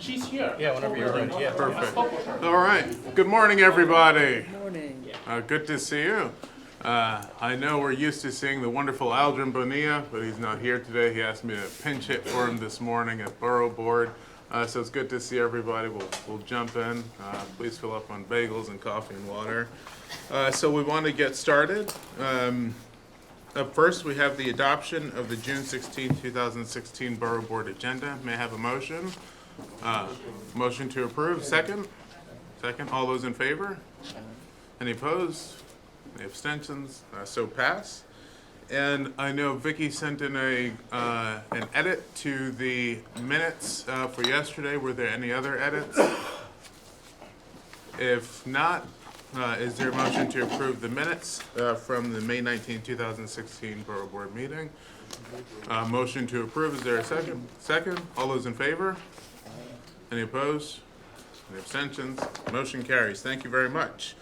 She's here. Yeah, whenever you're ready, yeah. Perfect. All right. Good morning, everybody. Morning. Good to see you. I know we're used to seeing the wonderful Aldrin Bonilla, but he's not here today. He asked me to pinch hit for him this morning at Borough Board. So it's good to see everybody. We'll jump in. Please fill up on bagels and coffee and water. So we want to get started. Up first, we have the adoption of the June 16, 2016 Borough Board agenda. May I have a motion? Motion to approve. Second? Second. All those in favor? Any opposed? Any abstentions? So pass. And I know Vicky sent in an edit to the minutes for yesterday. Were there any other edits? If not, is there a motion to approve the minutes from the May 19, 2016 Borough Board meeting? Motion to approve. Is there a second? Second. All those in favor? Any opposed? Any abstentions? Motion carries. Thank you very much.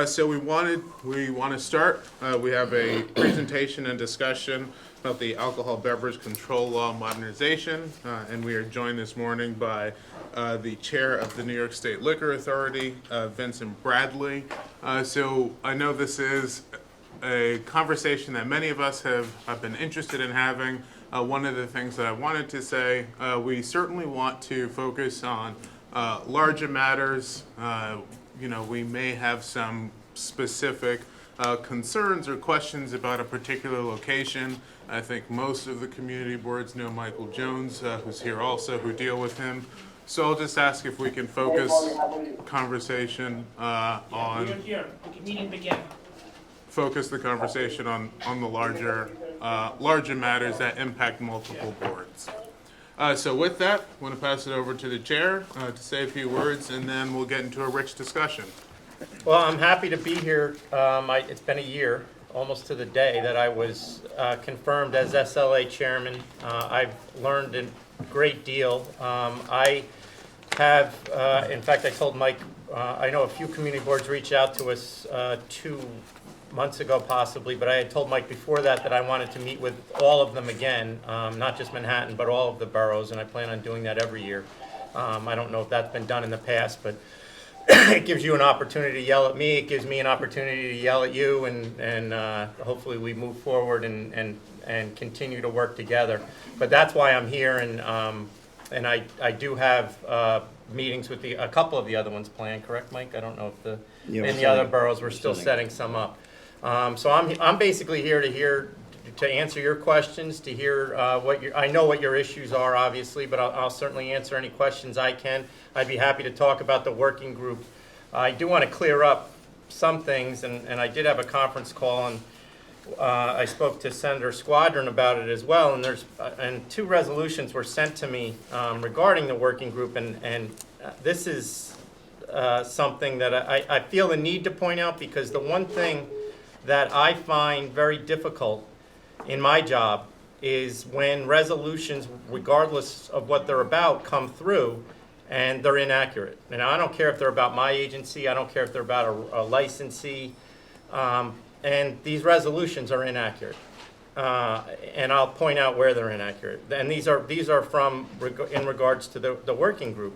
So we want to start. We have a presentation and discussion about the alcohol beverage control law modernization, and we are joined this morning by the chair of the New York State Liquor Authority, Vincent Bradley. So I know this is a conversation that many of us have been interested in having. One of the things that I wanted to say, we certainly want to focus on larger matters. We may have some specific concerns or questions about a particular location. I think most of the community boards know Michael Jones, who's here also, who deal with him. So I'll just ask if we can focus conversation on... We're here. Meeting begin. Focus the conversation on the larger matters that impact multiple boards. So with that, I want to pass it over to the chair to say a few words, and then we'll get into a rich discussion. Well, I'm happy to be here. It's been a year, almost to the day, that I was confirmed as SLA chairman. I've learned a great deal. I have, in fact, I told Mike, I know a few community boards reached out to us 2 months ago possibly, but I had told Mike before that I wanted to meet with all of them again, not just Manhattan, but all of the boroughs, and I plan on doing that every year. I don't know if that's been done in the past, but it gives you an opportunity to yell at me, it gives me an opportunity to yell at you, and hopefully we move forward and continue to work together. But that's why I'm here, and I do have meetings with a couple of the other ones planned, correct, Mike? I don't know if in the other boroughs we're still setting some up. So I'm basically here to answer your questions, to hear I know what your issues are, obviously, but I'll certainly answer any questions I can. I'd be happy to talk about the working group. I do want to clear up some things, and I did have a conference call, and I spoke to Senator Squadron about it as well, and 2 resolutions were sent to me regarding the working group, and this is something that I feel the need to point out, because the one thing that I find very difficult in my job is when resolutions, regardless of what they're about, come through and they're inaccurate. And I don't care if they're about my agency, I don't care if they're about a licensee, and these resolutions are inaccurate. And I'll point out where they're inaccurate. And these are from in regards to the working group.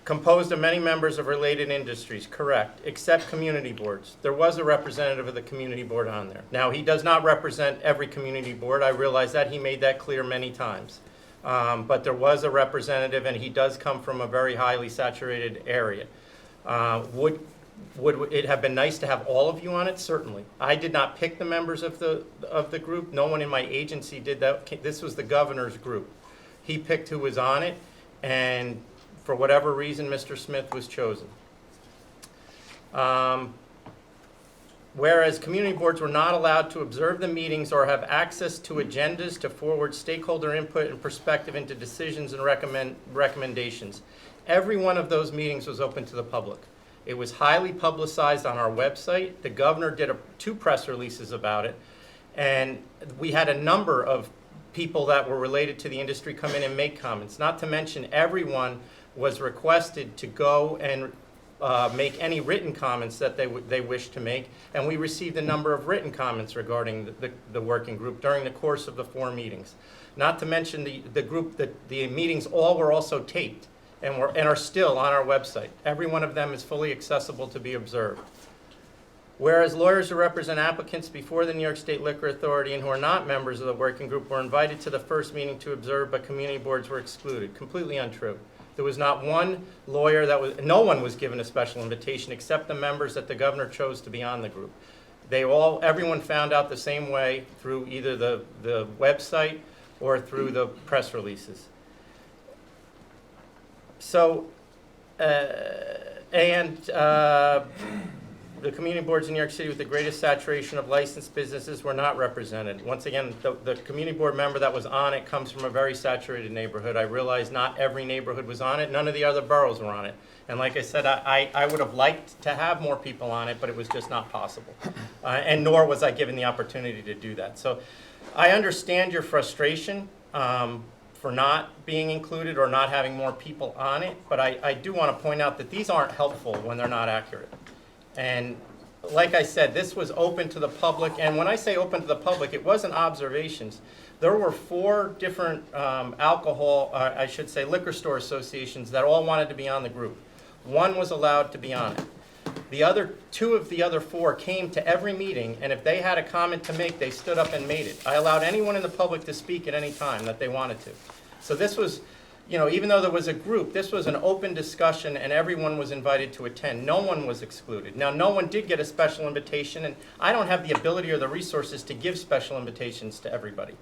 Composed of many members of related industries, correct, except community boards. There was a representative of the community board on there. Now, he does not represent every community board. I realize that. He made that clear many times. But there was a representative, and he does come from a very highly saturated area. Would it have been nice to have all of you on it? Certainly. I did not pick the members of the group. No one in my agency did that. This was the governor's group. He picked who was on it, and for whatever reason, Mr. Smith was chosen. Whereas community boards were not allowed to observe the meetings or have access to agendas to forward stakeholder input and perspective into decisions and recommendations. Every one of those meetings was open to the public. It was highly publicized on our website. The governor did 2 press releases about it, and we had a number of people that were related to the industry come in and make comments. Not to mention everyone was requested to go and make any written comments that they wish to make, and we received a number of written comments regarding the working group during the course of the 4 meetings. Not to mention the meetings all were also taped and are still on our website. Every one of them is fully accessible to be observed. Whereas lawyers who represent applicants before the New York State Liquor Authority and who are not members of the working group were invited to the first meeting to observe, but community boards were excluded. Completely untrue. There was not one lawyer no one was given a special invitation except the members that the governor chose to be on the group. Everyone found out the same way through either the website or through the press releases. So, the community boards in New York City with the greatest saturation of licensed businesses were not represented. Once again, the community board member that was on it comes from a very saturated neighborhood. I realize not every neighborhood was on it. None of the other boroughs were on it. And like I said, I would have liked to have more people on it, but it was just not possible. And nor was I given the opportunity to do that. So I understand your frustration for not being included or not having more people on it, but I do want to point out that these aren't helpful when they're not accurate. And like I said, this was open to the public, and when I say open to the public, it wasn't observations. There were 4 different liquor store associations that all wanted to be on the group. 1 was allowed to be on it. The other 2 of the other 4 came to every meeting, and if they had a comment to make, they stood up and made it. I allowed anyone in the public to speak at any time that they wanted to. So this was, even though there was a group, this was an open discussion and everyone was invited to attend. No one was excluded. Now, no one did get a special invitation, and I don't have the ability or the resources to give special invitations to everybody.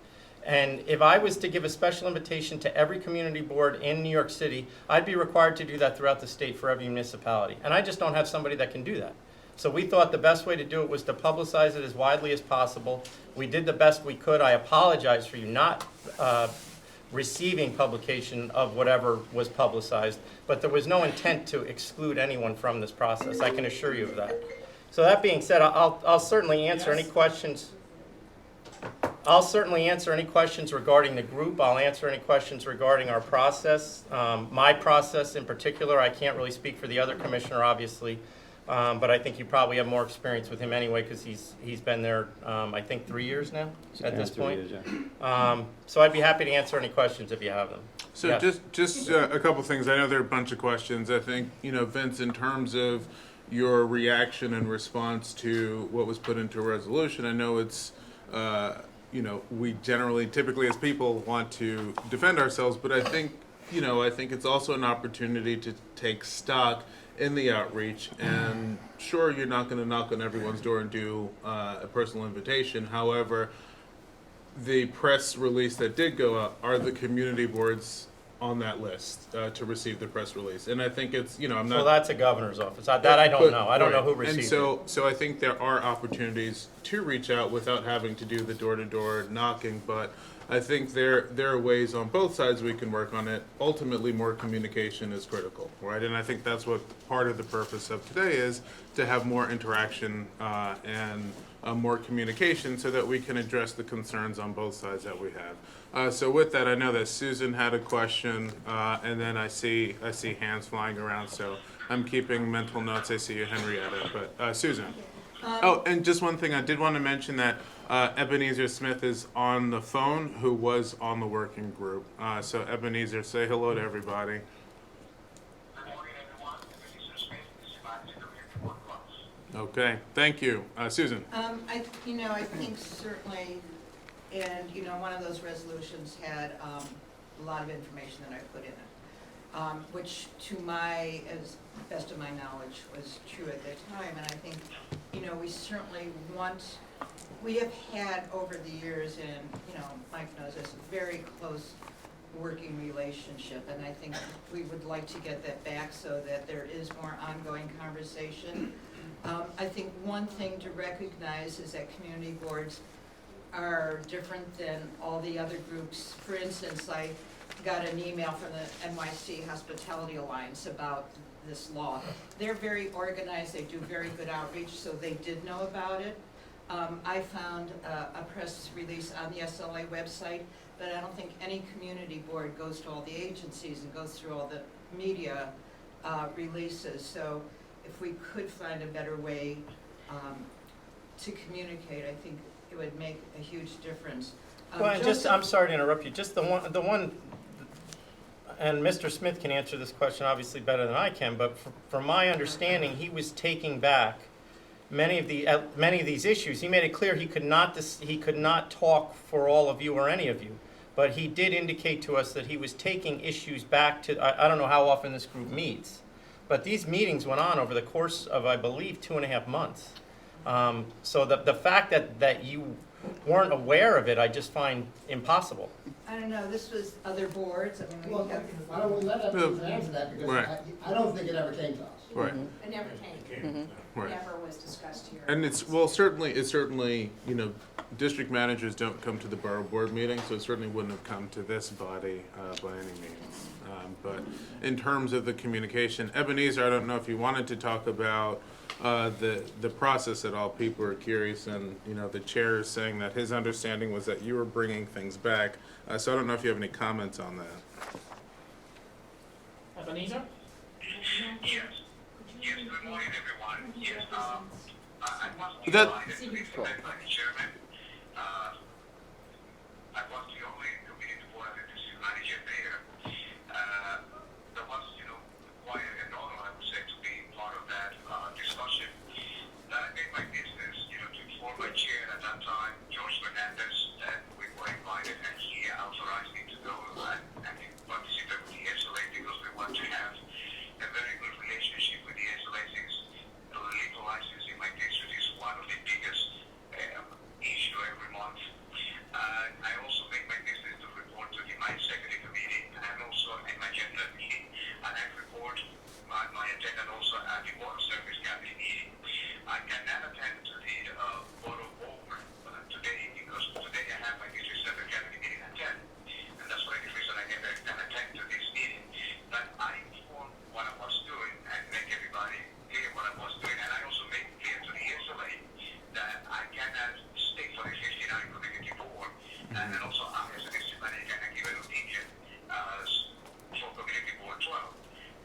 And if I was to give a special invitation to every community board in New York City, I'd be required to do that throughout the state for every municipality. And I just don't have somebody that can do that. So we thought the best way to do it was to publicize it as widely as possible. We did the best we could. I apologize for you not receiving publication of whatever was publicized, but there was no intent to exclude anyone from this process. I can assure you of that. So that being said, I'll certainly answer any questions. I'll certainly answer any questions regarding the group. I'll answer any questions regarding our process. My process in particular, I can't really speak for the other commissioner, obviously, but I think you probably have more experience with him anyway because he's been there, I think, 3 years now at this point. So I'd be happy to answer any questions if you have them. So yes. just a couple things. I know there are a bunch of questions. I think, Vince, in terms of your reaction and response to what was put into a resolution, I know it's, we generally, typically as people, want to defend ourselves, but I think it's also an opportunity to take stock in the outreach. And sure, you're not going to knock on everyone's door and do a personal invitation. However, the press release that did go out, are the community boards on that list to receive the press release? And I think it's, I'm not... Well, that's a governor's office. That I don't know. I don't know who received it. So I think there are opportunities to reach out without having to do the door-to-door knocking, but I think there are ways on both sides we can work on it. Ultimately, more communication is critical, right? And I think that's what part of the purpose of today is, to have more interaction and more communication so that we can address the concerns on both sides that we have. So with that, I know that Susan had a question, and then I see hands flying around, so I'm keeping mental notes. I see you, Henrietta, but Susan. Oh, and just one thing, I did want to mention that Ebenezer Smith is on the phone, who was on the working group. So Ebenezer, say hello to everybody. Good morning, everyone. Ebenezer Smith is back to the report once. Okay, thank you. Susan. I think certainly, and one of those resolutions had a lot of information that I put in it, which as best of my knowledge was true at the time. And I think, we certainly we have had over the years, and Mike knows this, a very close working relationship, and I think we would like to get that back so that there is more ongoing conversation. I think one thing to recognize is that community boards are different than all the other groups. For instance, I got an email from the NYC Hospitality Alliance about this law. They're very organized, they do very good outreach, so they did know about it. I found a press release on the SLA website, but I don't think any community board goes to all the agencies and goes through all the media releases. So if we could find a better way to communicate, I think it would make a huge difference. Well, and just, Joseph- I'm sorry to interrupt you, just the one, and Mr. Smith can answer this question obviously better than I can, but from my understanding, he was taking back many of these issues. He made it clear he could not talk for all of you or any of you, but he did indicate to us that he was taking issues back to, I don't know how often this group meets, but these meetings went on over the course of, I believe, 2.5 months. So the fact that you weren't aware of it, I just find impossible. I don't know, this was other boards, I mean, Well, we have. why don't we let Evans answer that, because Right. I don't think it ever came to us. Right, It never came, right. never was discussed here. And it's certainly, you know, district managers don't come to the borough board meeting, so it certainly wouldn't have come to this body by any means. But in terms of the communication, Ebenezer, I don't know if you wanted to talk about the process at all. People are curious, and, you know, the chair is saying that his understanding was that you were bringing things back. So I don't know if you have any comments on that. Ebenezer? Yes. Yes, good morning, everyone. Yes, I was That- invited to this event by the chairman. I was the only committee board and district manager there. There was, you know, quite an honor, I would say, to be part of that discussion. I made my business, you know, to inform my chair at that time, George Fernandez, that we were invited, and he authorized me to go and participate with the SLA because we want to have a very good relationship with the SLA since the legal license in my district is one of the biggest issue every month. I also make my business to report to my executive committee and also in my general meeting, and I report my attendance also at the Borough Service Cabinet meeting. I cannot attend to the Borough Board today because today I have my district service cabinet meeting at 10, and that's why the reason I can attend to this meeting. But I informed what I was doing and make everybody clear what I was doing, and I also made clear to the SLA that I cannot stay for the 59 community board, and then also I as a district manager cannot give an opinion for community board 12.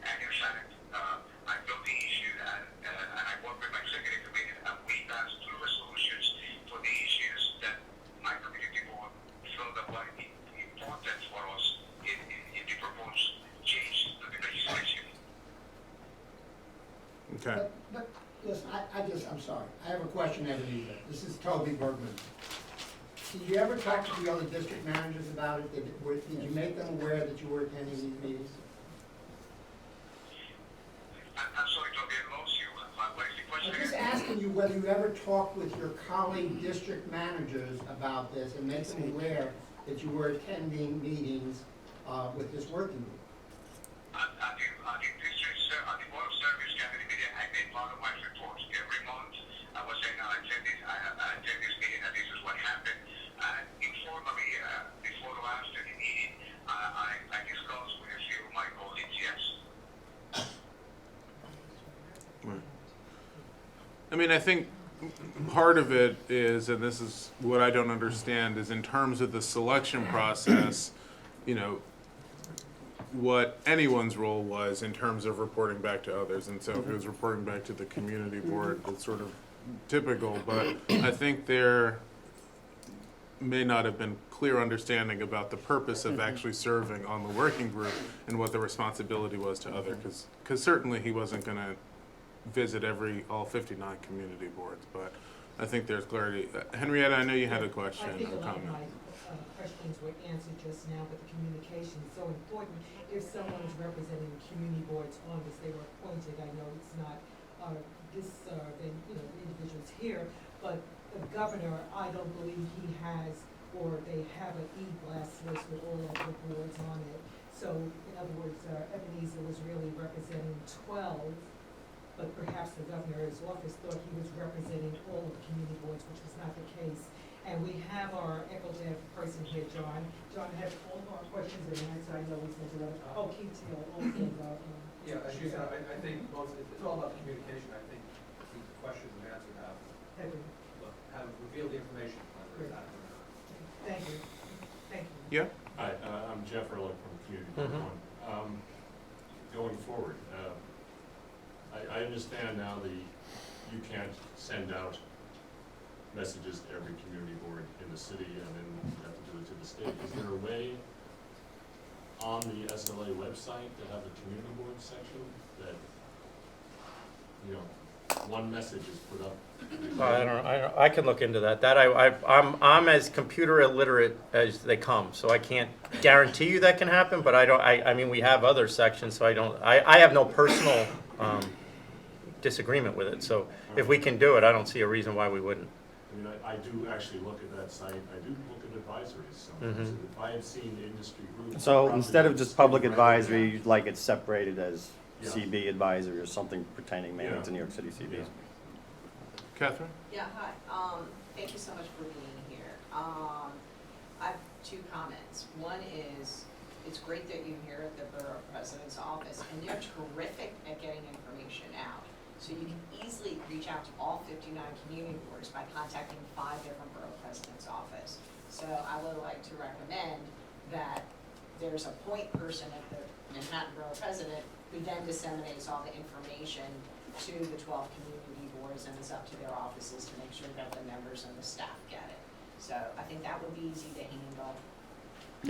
And in fact, I built the issue and I worked with my executive committee, and we passed through resolutions for the issues that my community board felt that were important for us in the proposed change to the legislation. Okay. But, listen, I'm sorry, I have a question, Ebenezer. This is Toby Bergman. Did you ever talk to the other district managers about it? Did you make them aware that you were attending these meetings? I'm sorry, Toby, I lost you. What is the question? I'm just asking you whether you ever talked with your colleague district managers about this and make them aware that you were attending meetings with this working group. At the Board of Service Cabinet meeting, I made part of my reports every month. I was saying I attend this meeting and this is what happened. Informally, before or after the meeting, I discussed with a few of my colleagues, yes. I mean, I think part of it is, and this is what I don't understand, is in terms of the selection process, you know, what anyone's role was in terms of reporting back to others. And so if it was reporting back to the community board, that's sort of typical. But I think there may not have been clear understanding about the purpose of actually serving on the working group and what the responsibility was to others. Because certainly he wasn't going to visit all 59 community boards. But I think there's clarity. Henrietta, I know you had a question I think or a lot of comment. my questions were answered just now, but the communication is so important. If someone is representing community boards on this, they were appointed, I know it's not then, you know, the individuals here, but the governor, I don't believe he has, or they have an e-blast list with all of the boards on it. So, in other words, Ebenezer was really representing 12, but perhaps the governor's office thought he was representing all of the community boards, which was not the case. And we have our EchoDev person here, John. John has all of our questions in answer. I know we sent it out. Keith Teal also. Yeah, as you said, I think it's all about communication. I think the questions and answers have revealed the information. Whether it's accurate or not. Thank you. Thank you. Yeah? Hi, I'm Jeff Ehrlich from Community Board One. Going forward, I understand now you can't send out messages to every community board in the city, and then you have to do it to the state. Is there a way on the SLA website to have a community board section that, you know, one message is put up? I can look into that. I'm as computer illiterate as they come, so I can't guarantee you that can happen, but I mean, we have other sections, so I have no personal, disagreement with it, so if we can do it, I don't see a reason why we wouldn't. I mean, I do actually look at that site, I do look at advisories sometimes. If I have seen industry groups. So property instead of just public that's advisory, you'd like it separated as Yeah. CB advisory or something pertaining mainly Yeah. to New York City CBs? Yeah. Catherine? Yeah, hi. Thank you so much for being here. I have two comments. One is, it's great that you're here at the Borough President's office, and they're terrific at getting information out. So you can easily reach out to all 59 community boards by contacting 5 different Borough President's office. So I would like to recommend that there's a point person at the Manhattan Borough President who then disseminates all the information to the 12 community boards, and it's up to their offices to make sure that the members and the staff get it. So I think that would be easy to handle.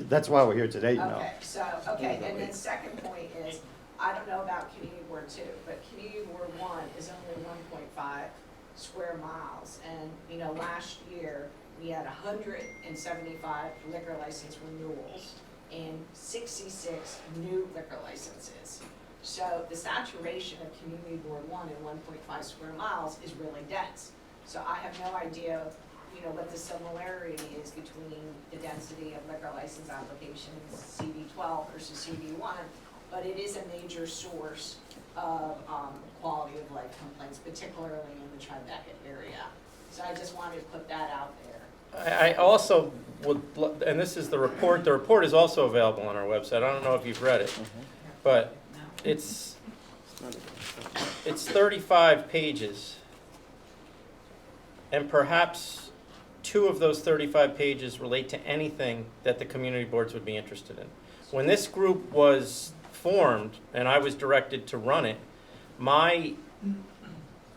That's why we're here today, you know. Okay, so, okay, and then second point is, I don't know about Community Board 2, but Community Board 1 is only 1.5 square miles. And, you know, last year, we had 175 liquor license renewals and 66 new liquor licenses. So the saturation of Community Board 1 in 1.5 square miles is really dense. So I have no idea, you know, what the similarity is between the density of liquor license applications, CV12 versus CV1, but it is a major source of quality of life complaints, particularly in the Tribeca area. So I just wanted to put that out there. I also would, and this is the report is also available on our website. I don't know if you've read it, but it's 35 pages, and perhaps 2 of those 35 pages relate to anything that the community boards would be interested in. When this group was formed and I was directed to run it,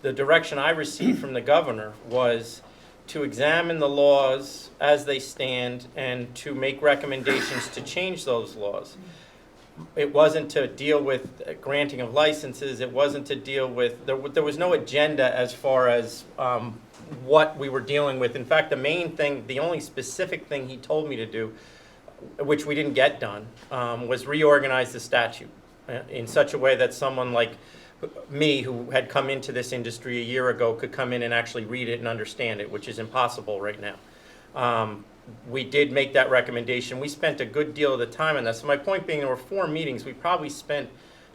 the direction I received from the governor was to examine the laws as they stand and to make recommendations to change those laws. It wasn't to deal with granting of licenses. It wasn't to deal with, there was no agenda as far as what we were dealing with. In fact, the main thing, the only specific thing he told me to do, which we didn't get done, was reorganize the statute in such a way that someone like me, who had come into this industry a year ago, could come in and actually read it and understand it, which is impossible right now. We did make that recommendation. We spent a good deal of the time on that. So my point being, there were 4 meetings. We probably spent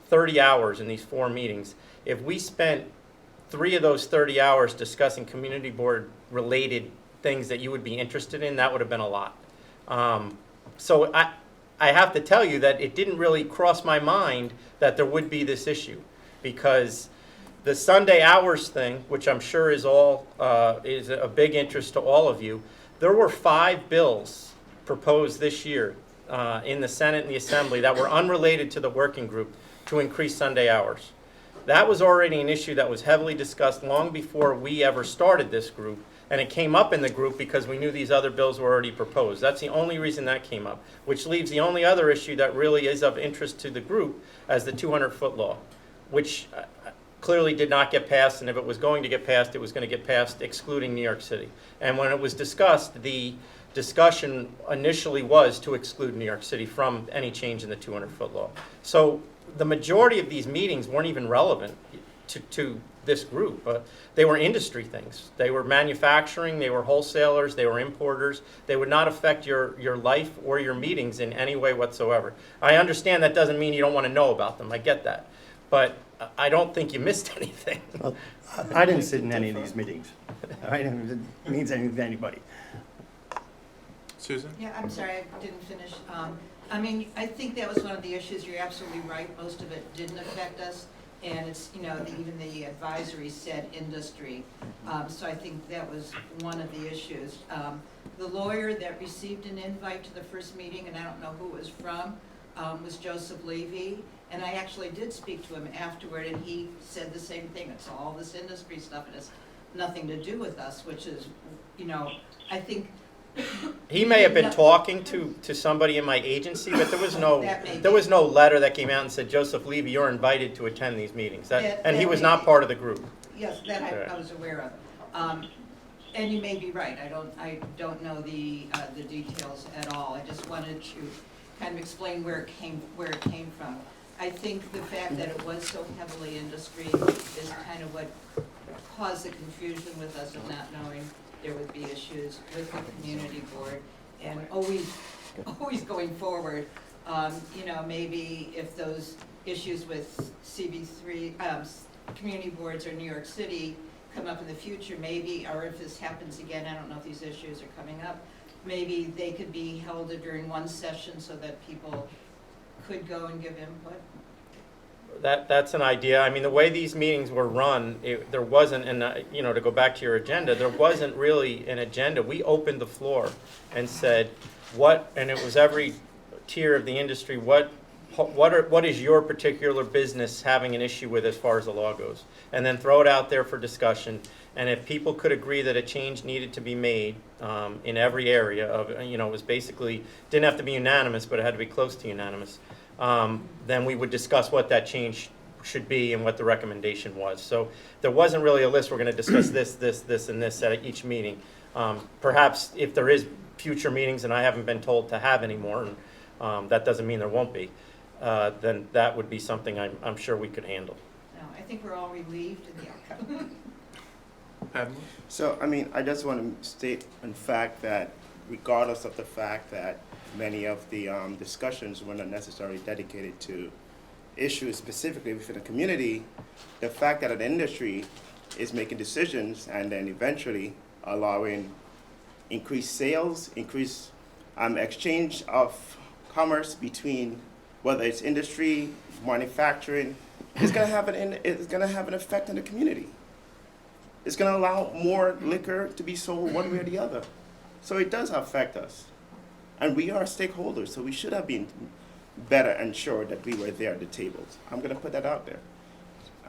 30 hours in these 4 meetings. If we spent 3 of those 30 hours discussing community board related things that you would be interested in, that would have been a lot. So I have to tell you that it didn't really cross my mind that there would be this issue, because the Sunday hours thing, which I'm sure is is a big interest to all of you, there were 5 bills proposed this year in the Senate and the Assembly that were unrelated to the working group to increase Sunday hours. That was already an issue that was heavily discussed long before we ever started this group, and it came up in the group because we knew these other bills were already proposed. That's the only reason that came up, which leaves the only other issue that really is of interest to the group as the 200-foot law, which clearly did not get passed, and if it was going to get passed, it was going to get passed excluding New York City. And when it was discussed, the discussion initially was to exclude New York City from any change in the 200-foot law. So the majority of these meetings weren't even relevant to this group. They were industry things. They were manufacturing, they were wholesalers, they were importers. They would not affect your life or your meetings in any way whatsoever. I understand that doesn't mean you don't want to know about them. I get that. But I don't think you missed anything. Well, I didn't sit in any of these meetings. I didn't, it means anything to anybody. Susan? Yeah, I'm sorry, I didn't finish. I mean, I think that was one of the issues. You're absolutely right. Most of it didn't affect us. And it's, you know, even the advisory said industry. So I think that was one of the issues. The lawyer that received an invite to the first meeting, and I don't know who it was from, was Joseph Levy. And I actually did speak to him afterward, and he said the same thing. It's all this industry stuff, it has nothing to do with us, which is, you know, I think. He may have been No. talking to somebody in my agency, but That may there be. was no letter that came out and said, Joseph Levy, you're invited to attend these meetings. And he That was may not be. part of the group. Yes, that Right. I was aware of. And you may be right, I don't know the details at all. I just wanted to kind of explain where it came from. I think the fact that it was so heavily industry is kind of what caused the confusion with us of not knowing there would be issues with the community board. And always going forward, you know, maybe if those issues with CB3, community boards or New York City come up in the future, maybe, or if this happens again, I don't know if these issues are coming up, maybe they could be held during one session so that people could go and give input. That's an idea. I mean, the way these meetings were run, there wasn't, and you know, to go back to your agenda, there wasn't really an agenda. We opened the floor and said, and it was every tier of the industry, what is your particular business having an issue with as far as the law goes? And then throw it out there for discussion. And if people could agree that a change needed to be made in every area of, you know, it was basically, didn't have to be unanimous, but it had to be close to unanimous, then we would discuss what that change should be and what the recommendation was. So there wasn't really a list, we're going to discuss this, and this at each meeting. Perhaps if there is future meetings, and I haven't been told to have any more, and that doesn't mean there won't be, then that would be something I'm sure we could handle. No, I think we're all relieved in the outcome. Padma? So, I mean, I just want to state in fact that regardless of the fact that many of the discussions were not necessarily dedicated to issues specifically within the community, the fact that an industry is making decisions and then eventually allowing increased sales, increased exchange of commerce between whether it's industry, manufacturing, it's going to have an effect on the community. It's going to allow more liquor to be sold one way or the other. So it does affect us. And we are stakeholders, so we should have been better ensured that we were there at the tables. I'm going to put that out there.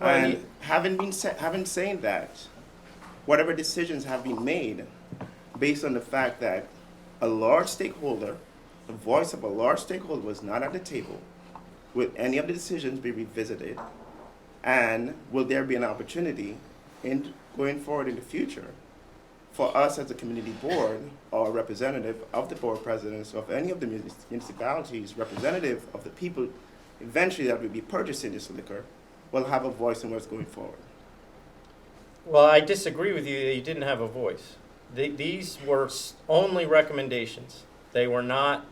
And having saying that, whatever decisions have been made based on the fact that a large stakeholder, the voice of a large stakeholder was not at the table, will any of the decisions be revisited? And will there be an opportunity in going forward in the future for us as a community board or representative of the board presidents of any of the municipalities, representative of the people eventually that will be purchasing this liquor, will have a voice in what's going forward? Well, I disagree with you that you didn't have a voice. These were only recommendations. They were not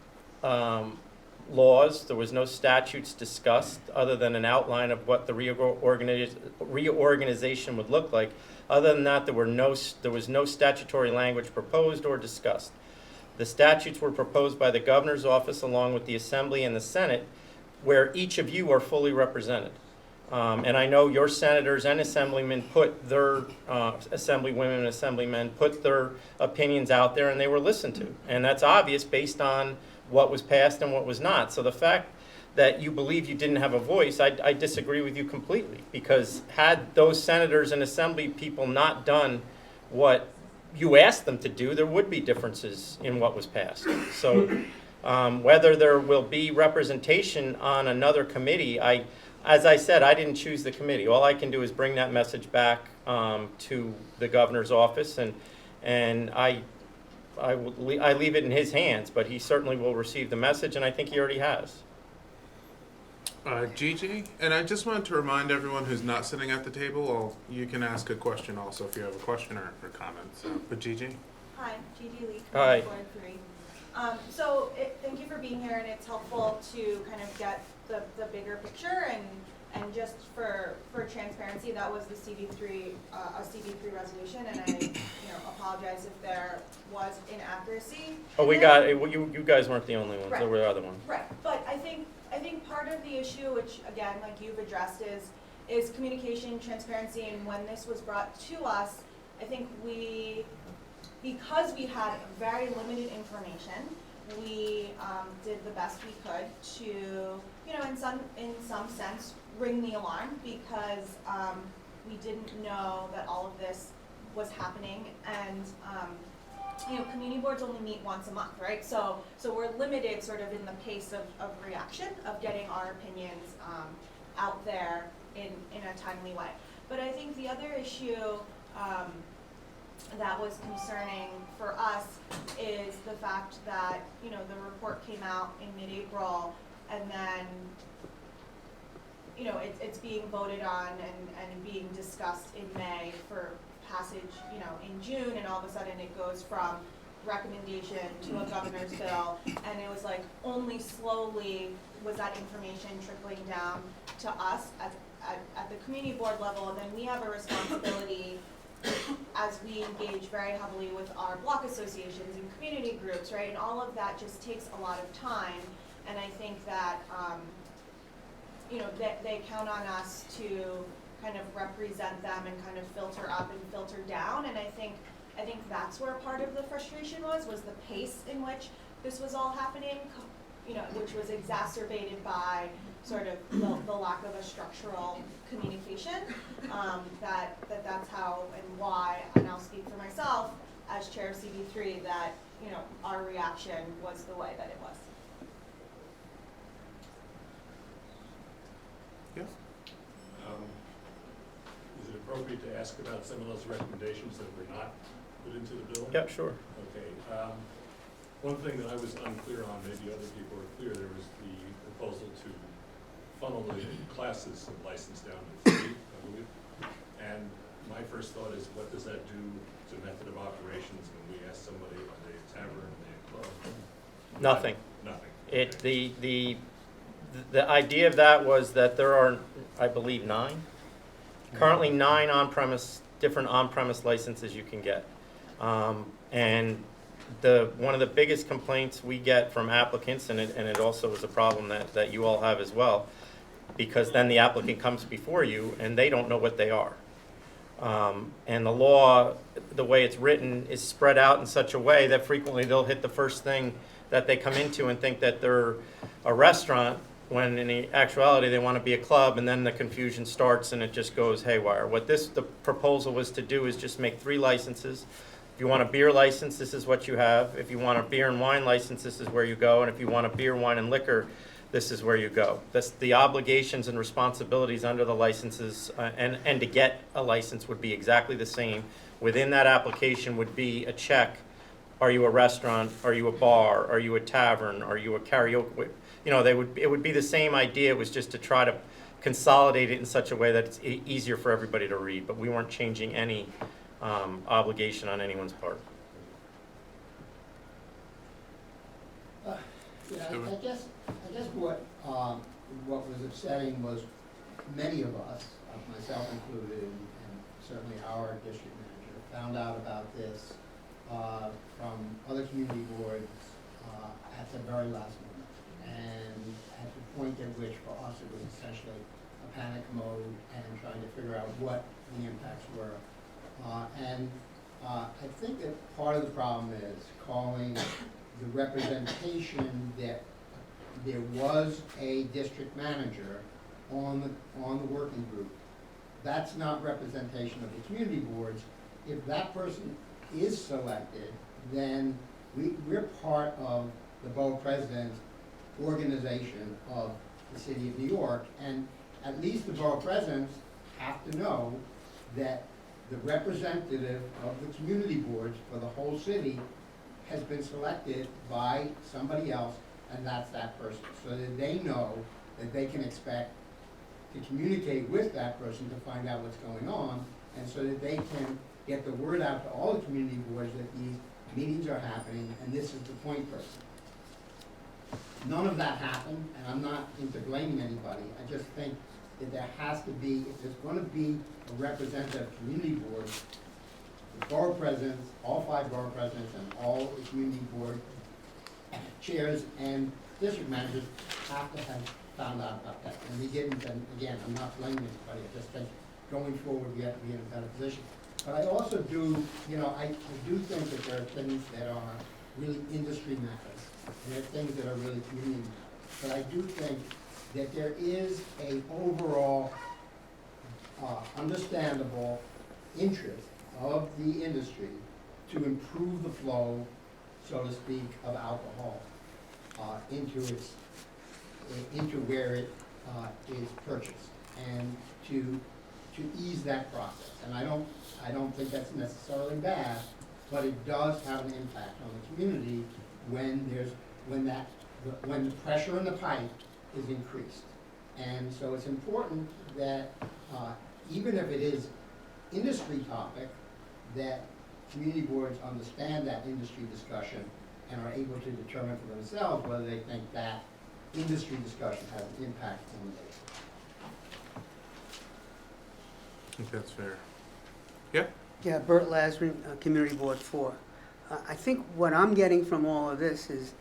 laws. There was no statutes discussed other than an outline of what the reorganization would look like. Other than that, there was no statutory language proposed or discussed. The statutes were proposed by the governor's office along with the Assembly and the Senate, where each of you are fully represented. And I know your senators and assemblymen put their, assemblywomen and assemblymen put their opinions out there, and they were listened to. And that's obvious based on what was passed and what was not. So the fact that you believe you didn't have a voice, I disagree with you completely. Because had those senators and assembly people not done what you asked them to do, there would be differences in what was passed. So whether there will be representation on another committee, as I said, I didn't choose the committee. All I can do is bring that message back to the governor's office, and I leave it in his hands, but he certainly will receive the message, and I think he already has. Gigi, and I just wanted to remind everyone who's not sitting at the table, you can ask a question also if you have a question or comments. But Gigi? Hi, Gigi Lee, Hi. Board 3. Thank you for being here, and it's helpful to kind of get the bigger picture and just for transparency, that was the CB3 a CB3 resolution, and I apologize if there was inaccuracy. Oh, we got it. You guys weren't the only ones. Right. There were other ones. Right, but I think part of the issue, which again, like you've addressed, is communication, transparency, and when this was brought to us, I think because we had very limited information, we did the best we could to, you know, in some sense, ring the alarm because we didn't know that all of this was happening, and you know, community boards only meet once a month, right? So we're limited sort of in the pace of reaction, of getting our opinions out there in a timely way. But I think the other issue that was concerning for us is the fact that, you know, the report came out in mid-April, and then, you know, it's being voted on and being discussed in May for passage, you know, in June, and all of a sudden it goes from recommendation to a governor's bill, and it was like only slowly was that information trickling down to us at the community board level, and then we have a responsibility as we engage very heavily with our block associations and community groups, right? And all of that just takes a lot of time, and I think that, you know, that they count on us to kind of represent them and kind of filter up and filter down, and I think that's where part of the frustration was the pace in which this was all happening, you know, which was exacerbated by sort of the lack of a structural communication, that's how and why, and I'll speak for myself as chair of CB3, that, you know, our reaction was the way that it was. Yes? Is it appropriate to ask about some of those recommendations that were not put into the bill? Yeah, sure. Okay. One thing that I was unclear on, maybe other people are clear, there was the proposal to funnel the classes of license down to 3, I believe. And my first thought is, what does that do to method of operations when we ask somebody, are they a tavern, are they a club? Nothing. Nothing. The idea of that was that there are, I believe, 9. Currently 9 on-premise, different on-premise licenses you can get. And one of the biggest complaints we get from applicants, and it also is a problem that you all have as well, because then the applicant comes before you and they don't know what they are. And the law, the way it's written, is spread out in such a way that frequently they'll hit the first thing that they come into and think that they're a restaurant, when in actuality they want to be a club, and then the confusion starts and it just goes haywire. What the proposal was to do is just make 3 licenses. If you want a beer license, this is what you have. If you want a beer and wine license, this is where you go. And if you want a beer, wine, and liquor, this is where you go. The obligations and responsibilities under the licenses and to get a license would be exactly the same. Within that application would be a check. Are you a restaurant? Are you a bar? Are you a tavern? Are you a karaoke? You know, it would be the same idea. It was just to try to consolidate it in such a way that it's easier for everybody to read. But we weren't changing any obligation on anyone's part. Yeah, I guess what was upsetting was many of us, myself included, and certainly our district manager, found out about this from other community boards at the very last moment, and at the point at which for us it was essentially a panic mode and trying to figure out what the impacts were. I think that part of the problem is calling the representation that there was a district manager on the working group. That's not representation of the community boards. If that person is selected, then we're part of the Borough President's organization of the City of New York, and at least the Borough Presidents have to know that the representative of the community boards for the whole city has been selected by somebody else, and that's that person, so that they know that they can expect to communicate with that person to find out what's going on, and so that they can get the word out to all the community boards that these meetings are happening, and this is the point person. None of that happened, and I'm not into blaming anybody. I just think that there has to be, if there's going to be a representative community board, the borough presidents, all 5 borough presidents, and all the community board chairs and district managers have to have found out about that. And we didn't, and again, I'm not blaming anybody. I just think going forward we have to be in a better position. But I also do, I do think that there are things that are really industry matters. and there are things that are really community. But I do think that there is a overall understandable interest of the industry to improve the flow, so to speak, of alcohol into where it is purchased, and to ease that process. And I don't think that's necessarily bad, but it does have an impact on the community when the pressure in the pipe is increased. And so it's important that even if it is industry topic, that community boards understand that industry discussion and are able to determine for themselves whether they think that industry discussion has an impact on the base. I think that's fair. Yeah? Yeah, Bert Lasry, Community Board 4. I think what I'm getting from all of this is,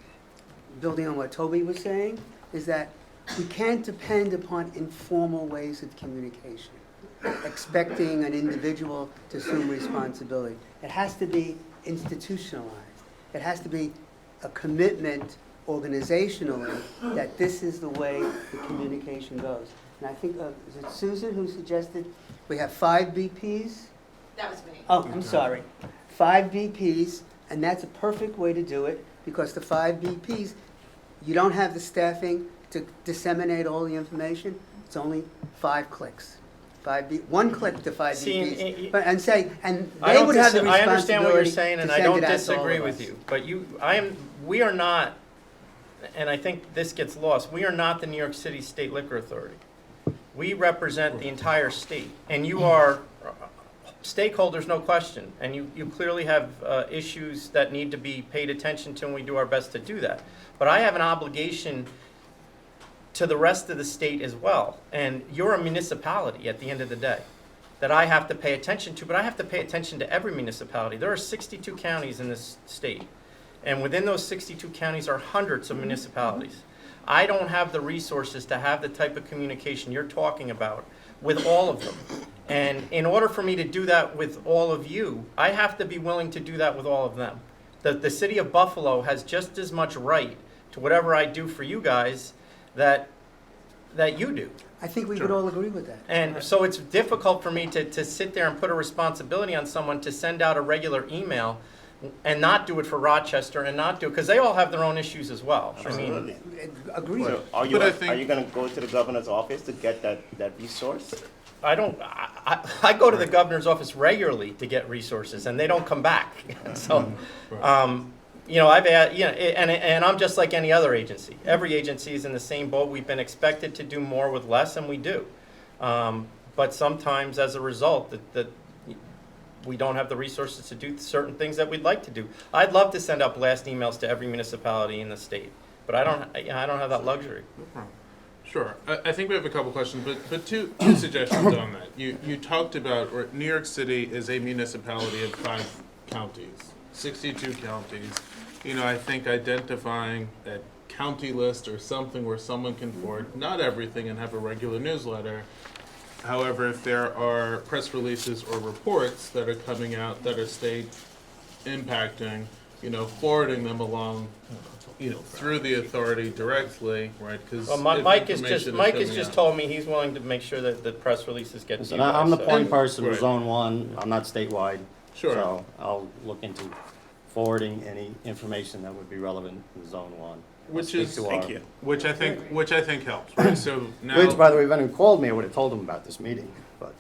building on what Toby was saying, is that we can't depend upon informal ways of communication, expecting an individual to assume responsibility. It has to be institutionalized. It has to be a commitment organizationally that this is the way the communication goes. And I think, is it Susan who suggested we have 5 BPs? That was me. Oh, I'm sorry. 5 BPs, and that's a perfect way to do it, because the 5 BPs, you don't have the staffing to disseminate all the information. It's only 5 clicks. 1 click to 5 BPs. But, and say, and they would have the responsibility. I understand what you're saying, and to I send don't it out to all disagree of with us. you. But we are not, and I think this gets lost, we are not the New York City State Liquor Authority. We represent the entire state, and you are stakeholders, no question, and you clearly have issues that need to be paid attention to, and we do our best to do that. But I have an obligation to the rest of the state as well, and you're a municipality at the end of the day that I have to pay attention to, but I have to pay attention to every municipality. There are 62 counties in this state, and within those 62 counties are hundreds of municipalities. I don't have the resources to have the type of communication you're talking about with all of them. And in order for me to do that with all of you, I have to be willing to do that with all of them. The city of Buffalo has just as much right to whatever I do for you guys that you do. I think we would all agree with that. And so it's difficult for me to sit there and put a responsibility on someone to send out a regular email and not do it for Rochester and not do it, because they all have their own issues as well. Absolutely. I mean, Agreed. So are you going to go to the governor's office to get that resource? I go to the governor's office regularly to get resources, and they don't come back. So, and I'm just like any other agency. Every agency is in the same boat. We've been expected to do more with less, and we do. But sometimes, as a result, that we don't have the resources to do certain things that we'd like to do. I'd love to send out blast emails to every municipality in the state, but I don't have that luxury. No problem. Sure. I think we have a couple questions, but two suggestions on that. You talked about, or New York City is a municipality of 5 counties, 62 counties. I think identifying a county list or something where someone can forward, not everything, and have a regular newsletter. However, if there are press releases or reports that are coming out that are state impacting, forwarding them along, through the authority directly, right? Because Mike has just told me he's willing to make sure that the press releases get to you Listen, guys. I'm the So- point person for Right. Zone 1, I'm not statewide. Sure. So I'll look into forwarding any information that would be relevant in Zone 1. I'll Which speak is- to Thank our- you. Which I think helps, right? So now, Which, by the way, if anyone called me, I would have told them about this meeting, but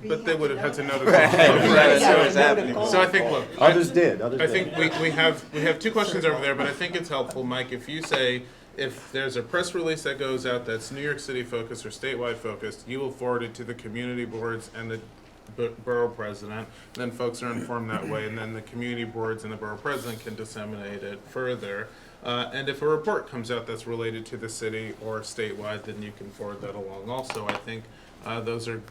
but they would have had to notify. Right. So I think, look, others did. I think we have 2 questions over there, but I think it's helpful, Mike, if you say, if there's a press release that goes out that's New York City focused or statewide focused, you will forward it to the community boards and the borough president, then folks are informed that way, and then the community boards and the borough president can disseminate it further. And if a report comes out that's related to the city or statewide, then you can forward that along also. I think those are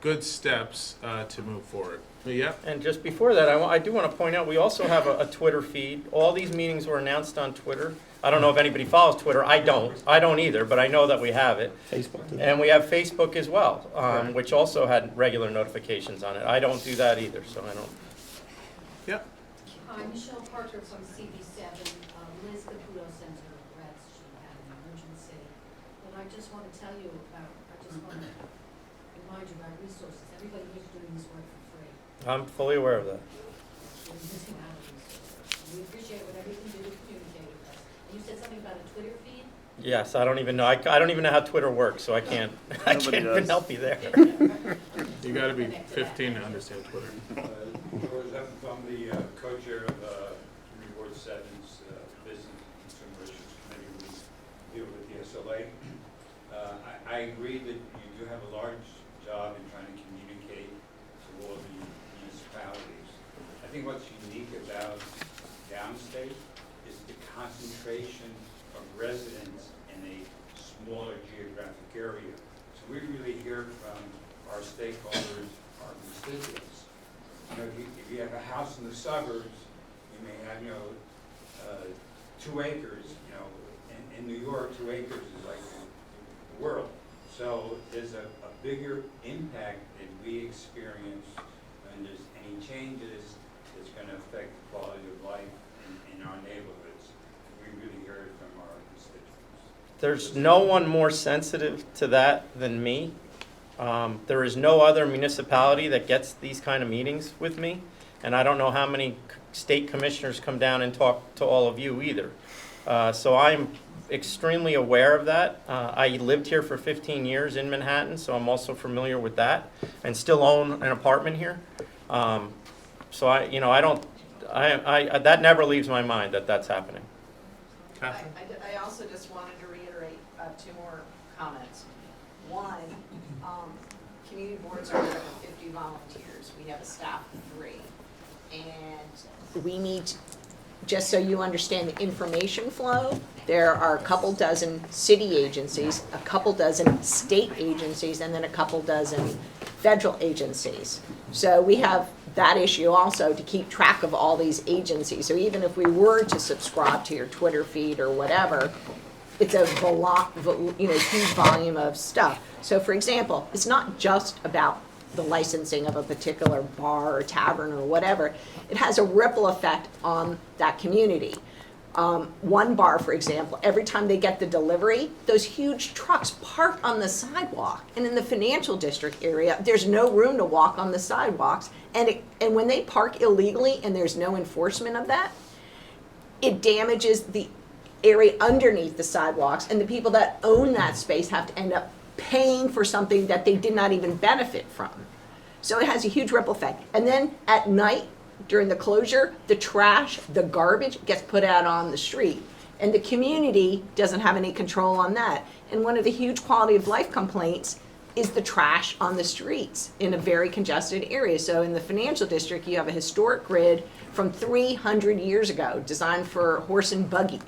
good steps to move forward. Yeah. And just before that, I do want to point out, we also have a Twitter feed. All these meetings were announced on Twitter. I don't know if anybody follows Twitter. I don't either, but I know that we have it. Facebook. And we have Facebook as well, which also had regular notifications on it. I don't do that either, so I don't. Yeah. Hi, Michelle Parker from CB7. Liz Caputo just want to tell you about, I just want to remind you about resources. Everybody here is doing this work for free. I'm fully aware of that. We're missing out on resources. We appreciate whatever you can do to communicate with us. And you said something about a Twitter feed? Yes, I don't even know. I don't even know how Twitter works, so I can't. I can't Nobody even does. help you there. You gotta be 15 to understand Twitter. George, I'm the co-chair of Community Board 7's Business and Consumer Issues Committee. We deal with the SLA. I agree that you do have a large job in trying to communicate to all the municipalities. I think what's unique about downstate is the concentration of residents in a smaller geographic area. So we really hear from our stakeholders, our constituents. You know, if you have a house in the suburbs, you may have, 2 acres, in New York, 2 acres is like the world. So there's a bigger impact that we experience when there's any changes that's gonna affect the quality of life in our neighborhoods. We really hear it from our constituents. There's no one more sensitive to that than me. There is no other municipality that gets these kind of meetings with me, and I don't know how many state commissioners come down and talk to all of you either. So I'm extremely aware of that. I lived here for 15 years in Manhattan, so I'm also familiar with that, and still own an apartment here. So that never leaves my mind that that's happening. Catherine? I also just wanted to reiterate 2 more comments. One, community boards are 50 volunteers. We have a staff of 3. And we need, just so you understand the information flow, there are a couple dozen city agencies, a couple dozen state agencies, and then a couple dozen federal agencies. So we have that issue also to keep track of all these agencies. So even if we were to subscribe to your Twitter feed or whatever, it's a huge volume of stuff. So for example, it's not just about the licensing of a particular bar or tavern or whatever. It has a ripple effect on that community. One bar, for example, every time they get the delivery, those huge trucks park on the sidewalk. And in the financial district area, there's no room to walk on the sidewalks. And when they park illegally and there's no enforcement of that, it damages the area underneath the sidewalks. And the people that own that space have to end up paying for something that they did not even benefit from. So it has a huge ripple effect. And then at night, during the closure, the trash, the garbage gets put out on the street. And the community doesn't have any control on that. And one of the huge quality of life complaints is the trash on the streets in a very congested area. So in the financial district, you have a historic grid from 300 years ago, designed for horse and buggy.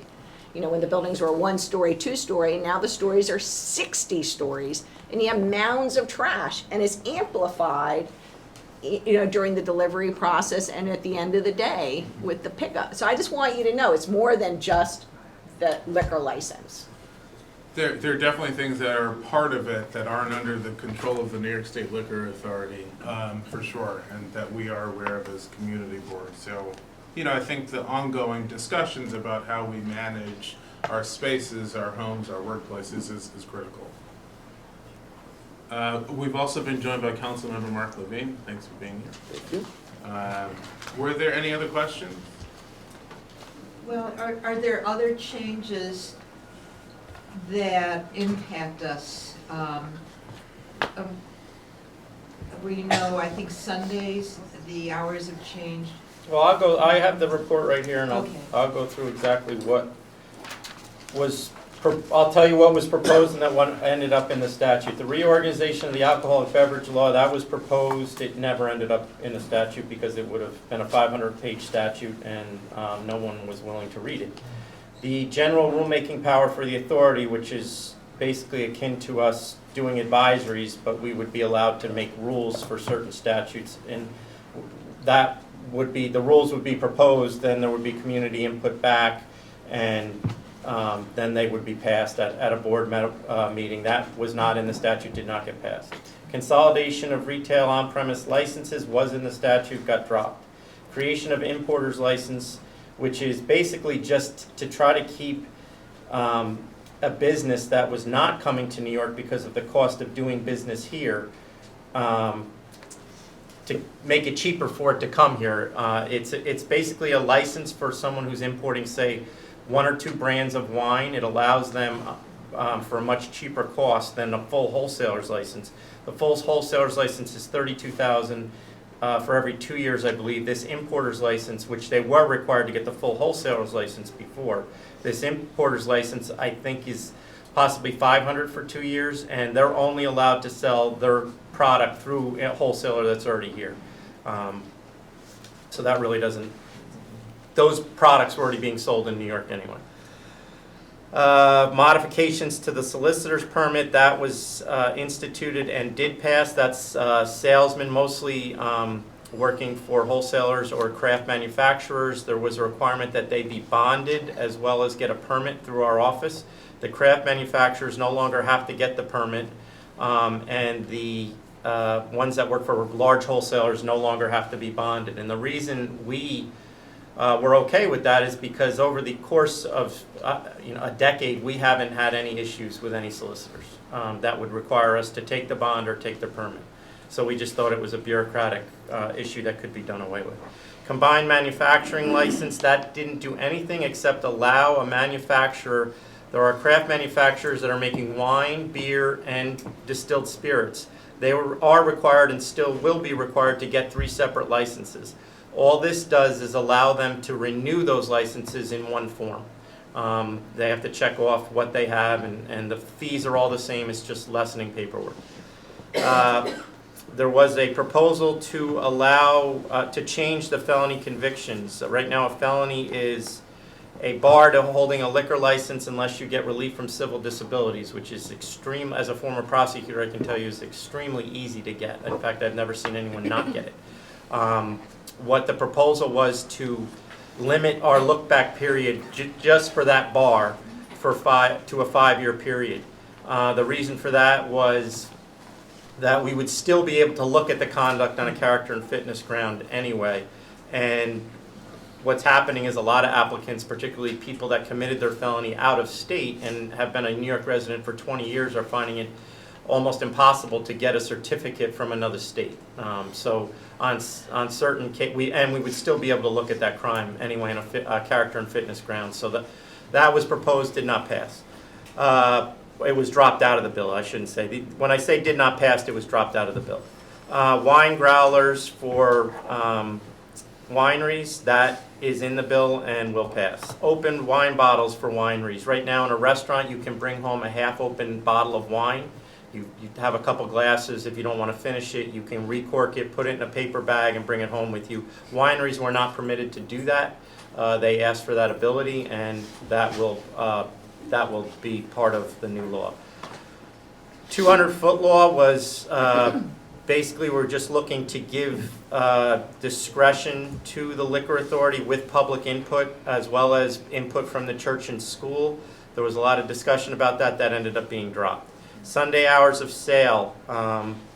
When the buildings were 1-story, 2-story, and now the stories are 60 stories, and you have mounds of trash, and it's amplified during the delivery process and at the end of the day with the pickup. So I just want you to know it's more than just the liquor license. There are definitely things that are part of it that aren't under the control of the New York State Liquor Authority, for sure, and that we are aware of as community boards. So, I think the ongoing discussions about how we manage our spaces, our homes, our workplaces is critical. We've also been joined by Councilmember Mark Levine. Thanks for being here. Thank you. Were there any other questions? Well, are there other changes that impact us? I think Sundays, the hours have changed. Well, I have the report right here, and Okay. I'll go through exactly what was, I'll tell you what was proposed and then what ended up in the statute. The reorganization of the alcoholic beverage law, that was proposed. It never ended up in the statute because it would have been a 500-page statute, and no one was willing to read it. The general rulemaking power for the authority, which is basically akin to us doing advisories, but we would be allowed to make rules for certain statutes, and that would be, the rules would be proposed, then there would be community input back, and then they would be passed at a board meeting. That was not in the statute, did not get passed. Consolidation of retail on-premise licenses was in the statute, got dropped. Creation of importer's license, which is basically just to try to keep a business that was not coming to New York because of the cost of doing business here, to make it cheaper for it to come here. It's basically a license for someone who's importing, say, 1 or 2 brands of wine. It allows them for a much cheaper cost than a full wholesaler's license. The full wholesaler's license is $32,000 for every 2 years, I believe. This importer's license, which they were required to get the full wholesaler's license before, this importer's license, I think, is possibly $500 for 2 years, and they're only allowed to sell their product through a wholesaler that's already here. So that really doesn't, those products were already being sold in New York anyway. Modifications to the solicitor's permit, that was instituted and did pass. That's salesmen mostly working for wholesalers or craft manufacturers. There was a requirement that they be bonded as well as get a permit through our office. The craft manufacturers no longer have to get the permit, and the ones that work for large wholesalers no longer have to be bonded. And the reason we were okay with that is because over the course of a decade, we haven't had any issues with any solicitors that would require us to take the bond or take the permit. So we just thought it was a bureaucratic issue that could be done away with. Combined manufacturing license, that didn't do anything except allow a manufacturer. There are craft manufacturers that are making wine, beer, and distilled spirits. They are required and still will be required to get 3 separate licenses. All this does is allow them to renew those licenses in one form. They have to check off what they have, and the fees are all the same. It's just lessening paperwork. There was a proposal to allow, to change the felony convictions. Right now, a felony is a bar to holding a liquor license unless you get relief from civil disabilities, which is extreme. As a former prosecutor, I can tell you is extremely easy to get. In fact, I've never seen anyone not get it. What the proposal was to limit our look-back period just for that bar to a 5-year period. The reason for that was that we would still be able to look at the conduct on a character and fitness ground anyway. And what's happening is a lot of applicants, particularly people that committed their felony out of state and have been a New York resident for 20 years, are finding it almost impossible to get a certificate from another state. So on certain cases, we would still be able to look at that crime anyway on a character and fitness ground. So that was proposed, did not pass. It was dropped out of the bill, I shouldn't say. When I say did not pass, it was dropped out of the bill. Wine growlers for wineries, that is in the bill and will pass. Open wine bottles for wineries. Right now in a restaurant, you can bring home a half-open bottle of wine. You have a couple glasses. If you don't want to finish it, you can recork it, put it in a paper bag, and bring it home with you. Wineries were not permitted to do that. They asked for that ability, and that will be part of the new law. 200-foot law was basically we're just looking to give discretion to the liquor authority with public input as well as input from the church and school. There was a lot of discussion about that. That ended up being dropped. Sunday hours of sale.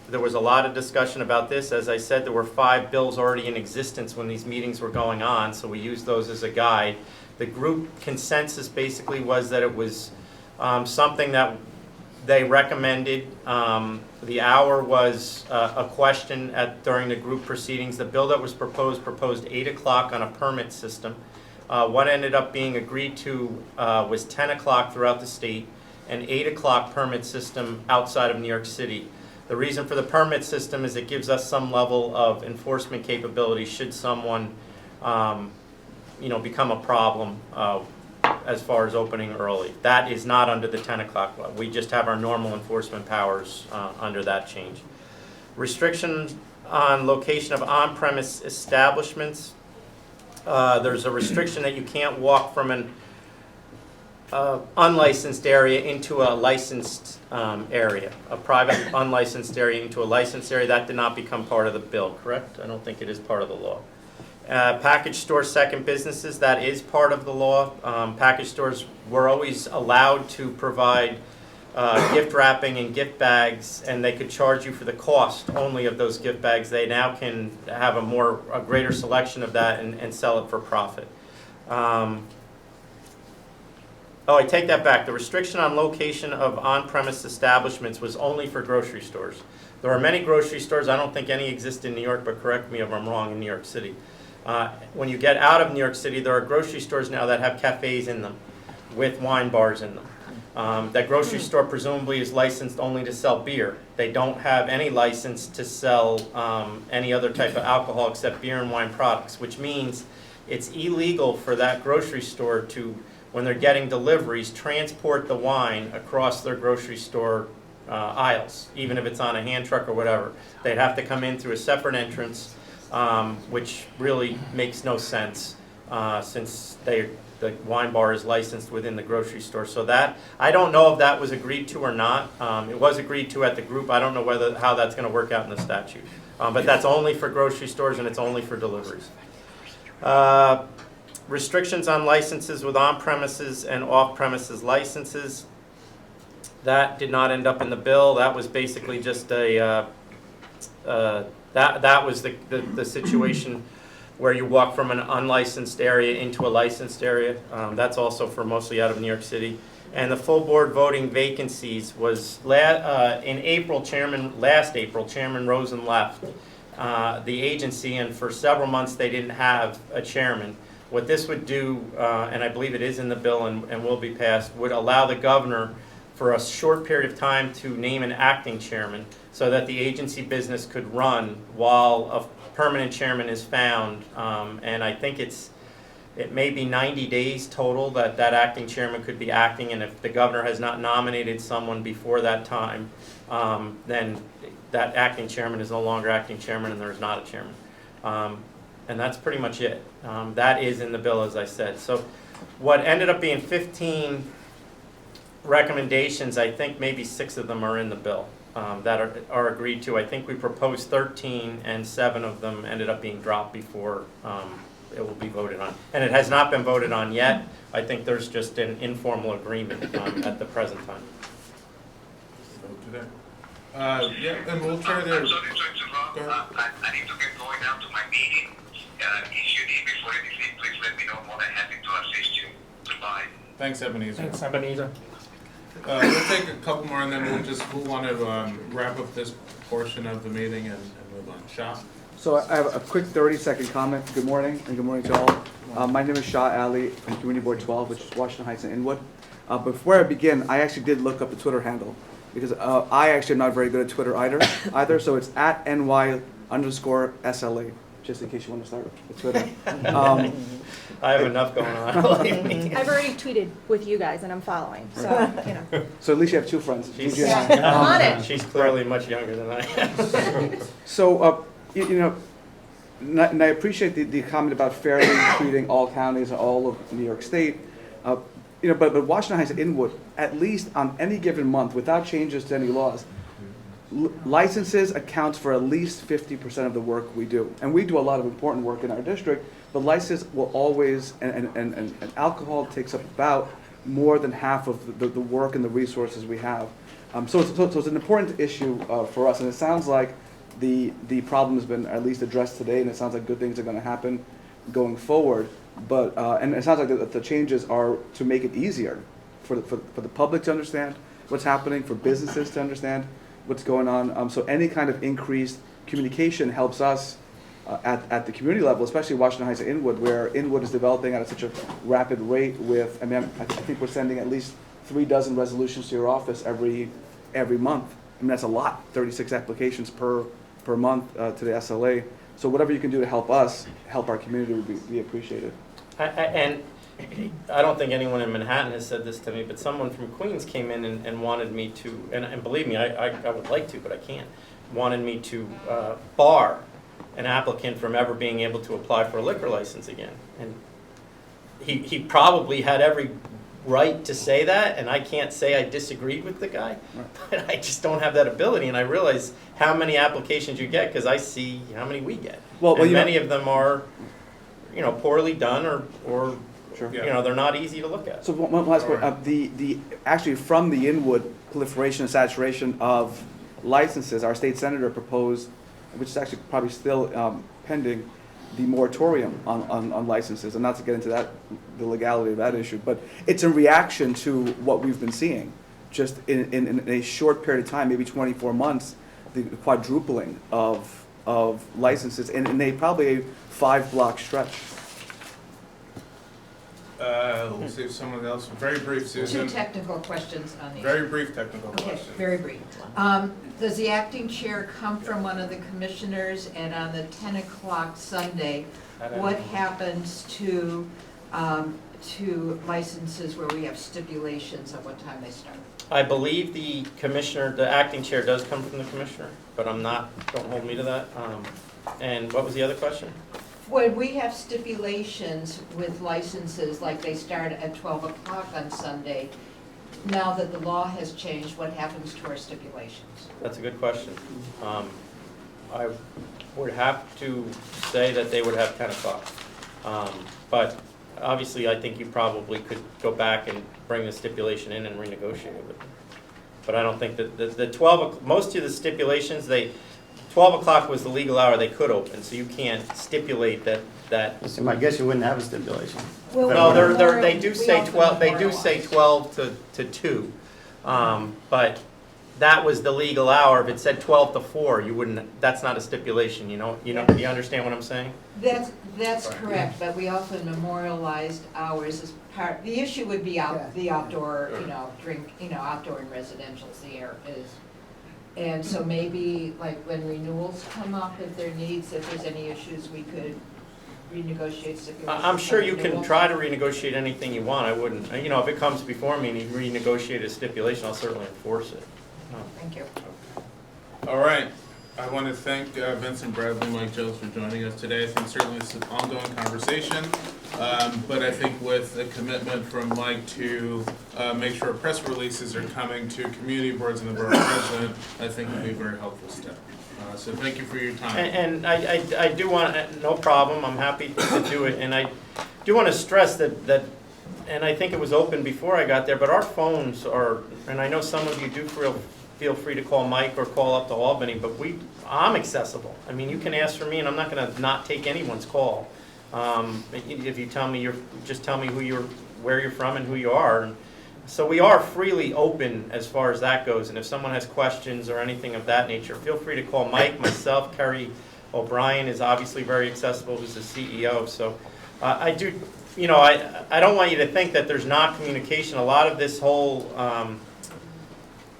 There was a lot of discussion about this. As I said, there were 5 bills already in existence when these meetings were going on, so we used those as a guide. The group consensus basically was that it was something that they recommended. The hour was a question during the group proceedings. The bill that was proposed 8 o'clock on a permit system. What ended up being agreed to was 10 o'clock throughout the state, an 8 o'clock permit system outside of New York City. The reason for the permit system is it gives us some level of enforcement capability should someone become a problem as far as opening early. That is not under the 10 o'clock law. We just have our normal enforcement powers under that change. Restriction on location of on-premise establishments. There's a restriction that you can't walk from an unlicensed area into a licensed area, a private unlicensed area into a licensed area. That did not become part of the bill, correct? I don't think it is part of the law. Package store second businesses, that is part of the law. Package stores were always allowed to provide gift wrapping and gift bags, and they could charge you for the cost only of those gift bags. They now can have a greater selection of that and sell it for profit. Oh, I take that back. The restriction on location of on-premise establishments was only for grocery stores. There are many grocery stores, I don't think any exist in New York, but correct me if I'm wrong, in New York City. When you get out of New York City, there are grocery stores now that have cafes in them with wine bars in them. That grocery store presumably is licensed only to sell beer. They don't have any license to sell any other type of alcohol except beer and wine products, which means it's illegal for that grocery store to, when they're getting deliveries, transport the wine across their grocery store aisles, even if it's on a hand truck or whatever. They'd have to come in through a separate entrance, which really makes no sense since the wine bar is licensed within the grocery store. So that, I don't know if that was agreed to or not. It was agreed to at the group. I don't know how that's going to work out in the statute. But that's only for grocery stores and it's only for deliveries. Restrictions on licenses with on-premises and off-premises licenses. That did not end up in the bill. That was basically just that was the situation where you walk from an unlicensed area into a licensed area. That's also for mostly out of New York City. And the full board voting vacancies was in April, last April, Chairman Rosen left the agency, and for several months they didn't have a chairman. What this would do, and I believe it is in the bill and will be passed, would allow the governor for a short period of time to name an acting chairman so that the agency business could run while a permanent chairman is found. And I think it may be 90 days total that acting chairman could be acting, and if the governor has not nominated someone before that time, then that acting chairman is no longer acting chairman and there is not a chairman. And that's pretty much it. That is in the bill, as I said. So what ended up being 15 recommendations, I think maybe 6 of them are in the bill that are agreed to. I think we proposed 13 and 7 of them ended up being dropped before it will be voted on. And it has not been voted on yet. I think there's just an informal agreement at the present time. Yeah, and we'll try to. I'm sorry to interrupt. I need to get going now to my meeting. If you need me for anything, please let me know. I'm more than happy to assist you. Goodbye. Thanks, Ebenezer. Thanks, Ebenezer. We'll take a couple more and then we'll want to wrap up this portion of the meeting and move on. Shah? So I have a quick 30-second comment. Good morning, and good morning to all. My name is Shah Ali from Community Board 12, which is Washington Heights and Inwood. Before I begin, I actually did look up the Twitter handle, because I actually am not very good at Twitter either. So it's at @NY_SLA, just in case you want to start with Twitter. I have enough going on, believe me. I've already tweeted with you guys and I'm following, so, you know. So at least you have 2 friends. I'm on it. She's clearly much younger than I am. So, you know, and I appreciate the comment about fairly treating all counties and all of New York State. You know, but Washington Heights and Inwood, at least on any given month, without changes to any laws, licenses accounts for at least 50% of the work we do. And we do a lot of important work in our district, but license will always, and alcohol takes up about more than half of the work and the resources we have. So it's an important issue for us, and it sounds like the problem has been at least addressed today, and it sounds like good things are going to happen going forward. But and it sounds like the changes are to make it easier for the public to understand what's happening, for businesses to understand what's going on. So any kind of increased communication helps us at the community level, especially Washington Heights and Inwood, where Inwood is developing at such a rapid rate. With, I think we're sending at least 3 dozen resolutions to your office every month. I mean, that's a lot, 36 applications per month to the SLA. So whatever you can do to help us, help our community would be appreciated. And I don't think anyone in Manhattan has said this to me, but someone from Queens came in and wanted me to, and believe me, I would like to, but I can't, wanted me to bar an applicant from ever being able to apply for a liquor license again. And he probably had every right to say that, and I can't say I disagreed with the guy, but I just don't have that ability, and I realize how many applications you get because I see how many we get. Well, and many of them are, you know, poorly done or Sure. You know, they're not easy to look at. So one last point, actually from the Inwood proliferation and saturation of licenses, our state senator proposed, which is actually probably still pending, the moratorium on licenses, and not to get into that, the legality of that issue, but it's in reaction to what we've been seeing. Just in a short period of time, maybe 24 months, the quadrupling of licenses in a probably a 5-block stretch. Let's see if someone else, very brief, Susan. Two technical questions on these. Very brief technical Okay, question. very brief. Does the acting chair come from one of the commissioners, and on the 10 o'clock Sunday, what happens to licenses where we have stipulations of what time they start? I believe the commissioner, the acting chair does come from the commissioner, but I'm not, don't hold me to that. And what was the other question? When we have stipulations with licenses, like they start at 12 o'clock on Sunday, now that the law has changed, what happens to our stipulations? That's a good question. I would have to say that they would have 10 o'clock. But obviously, I think you probably could go back and bring the stipulation in and renegotiate with it. But I don't think that the 12, most of the stipulations, 12 o'clock was the legal hour they could open, so you can't stipulate that. So I guess you wouldn't have a stipulation. Well, No, they do we say also 12, they do say memorialize. 12 to 2. But that was the legal hour. If it said 12 to 4, you wouldn't, that's not a stipulation, you understand what I'm saying? That's correct, but we also memorialized hours as part, the issue would be the outdoor, outdoor and residential, and so maybe, like, when renewals come up, if there if there's any issues, we could renegotiate stipulations. I'm sure you can renewals. try to renegotiate anything you want. I wouldn't, if it comes before me and you renegotiate a stipulation, I'll certainly enforce it. Thank you. All right. I want to thank Vincent Bradley, Mike Jones for joining us today. I think certainly it's an ongoing conversation, but I think with a commitment from Mike to make sure press releases are coming to community boards and the borough president, I think would be a very helpful step. So thank you for your time. And I do want, no problem, I'm happy to do it, and I do want to stress that, and I think it was open before I got there, but our phones are, and I know some of you do feel free to call Mike or call up to Albany, but I'm accessible. I mean, you can ask for me, and I'm not going to not take anyone's call. If you tell me, just tell me where you're from and who you are. And so we are freely open as far as that goes, and if someone has questions or anything of that nature, feel free to call Mike, myself. Kerry O'Brien is obviously very accessible, who's the CEO. So I do, I don't want you to think that there's not communication. A lot of this whole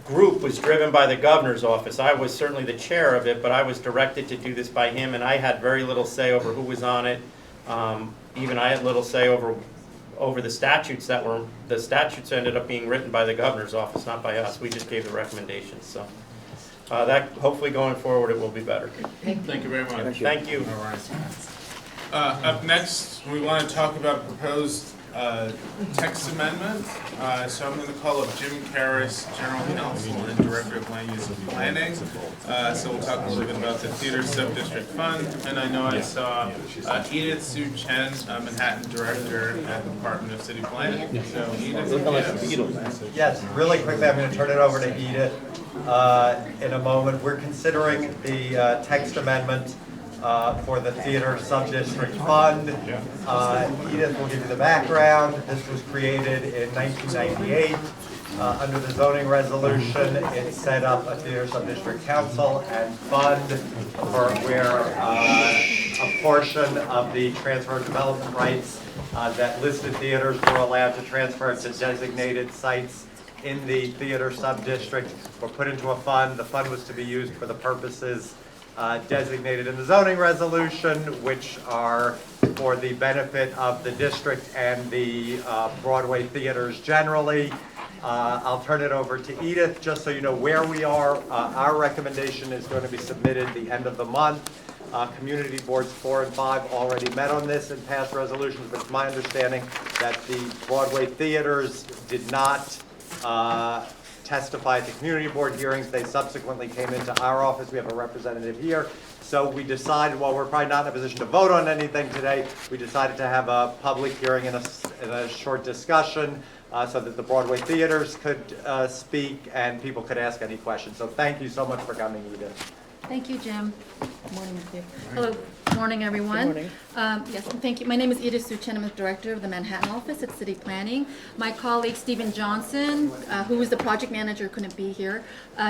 group was driven by the governor's office. I was certainly the chair of it, but I was directed to do this by him, and I had very little say over who was on it. Even I had little say over the statutes the statutes ended up being written by the governor's office, not by us. We just gave the recommendations. So that hopefully going forward it will be better. Thank you very much. Thank you. All right. Up next, we want to talk about proposed text amendment. So I'm going to call up Jim Karras, General Counsel and Director of Land Use and Planning. So we'll talk a little bit about the Theater Sub-District Fund. And I know I saw Edith Sue Chen, Manhattan Director at the Department of City Planning. So Edith, yes, really quickly, I'm going to turn it over to Edith in a moment. We're considering the text amendment for the Theater Sub-District Fund. Edith will give you the background. This was created in 1998 under the zoning resolution. It set up a Theater Sub-District Council and fund where a portion of the transfer of development rights that listed theaters were allowed to transfer to designated sites in the Theater Sub-District were put into a fund. The fund was to be used for the purposes designated in the zoning resolution, which are for the benefit of the district and the Broadway theaters generally. I'll turn it over to Edith, just so you know where we are. Our recommendation is going to be submitted the end of the month. Community boards 4 and 5 already met on this and passed resolutions, but it's my understanding that the Broadway theaters did not testify at the community board hearings. They subsequently came into our office. We have a representative here. So we decided, while we're probably not in a position to vote on anything today, we decided to have a public hearing and a short discussion so that the Broadway theaters could speak and people could ask any questions. So thank you so much for coming, Edith. Thank you, Jim. Good morning, Matthew. Hello, good morning, everyone. Good morning. Yes, thank you. My name is Edith Suchen. I'm the Director of the Manhattan office at City Planning. My colleague, Stephen Johnson, who is the project manager, couldn't be here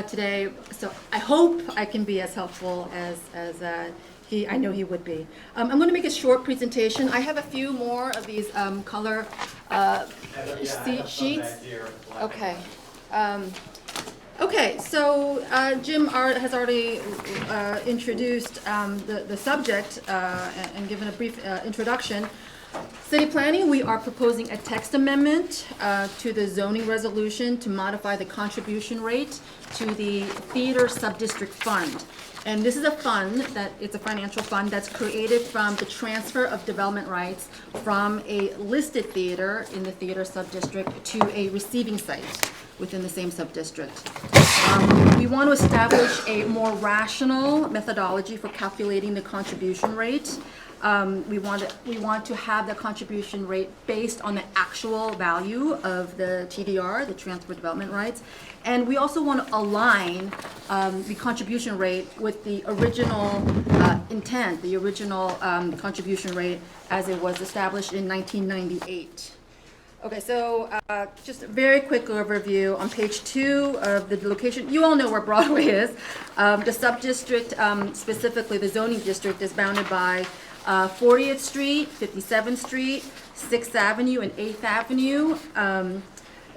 today, so I hope I can be as helpful as I know he would be. I'm going to make a short presentation. I have a few more of these color sheets. Okay. Okay, so Jim has already introduced the subject and given a brief introduction. City Planning, we are proposing a text amendment to the zoning resolution to modify the contribution rate to the theater subdistrict fund. And this is a fund it's a financial fund that's created from the transfer of development rights from a listed theater in the theater subdistrict to a receiving site within the same subdistrict. We want to establish a more rational methodology for calculating the contribution rate. We want to have the contribution rate based on the actual value of the TDR, the transfer development rights. And we also want to align the contribution rate with the original intent, the original contribution rate as it was established in 1998. Okay, so just a very quick overview. On page 2 of the location, you all know where Broadway is. The sub-district, specifically the zoning district, is bounded by 40th Street, 57th Street, 6th Avenue, and 8th Avenue.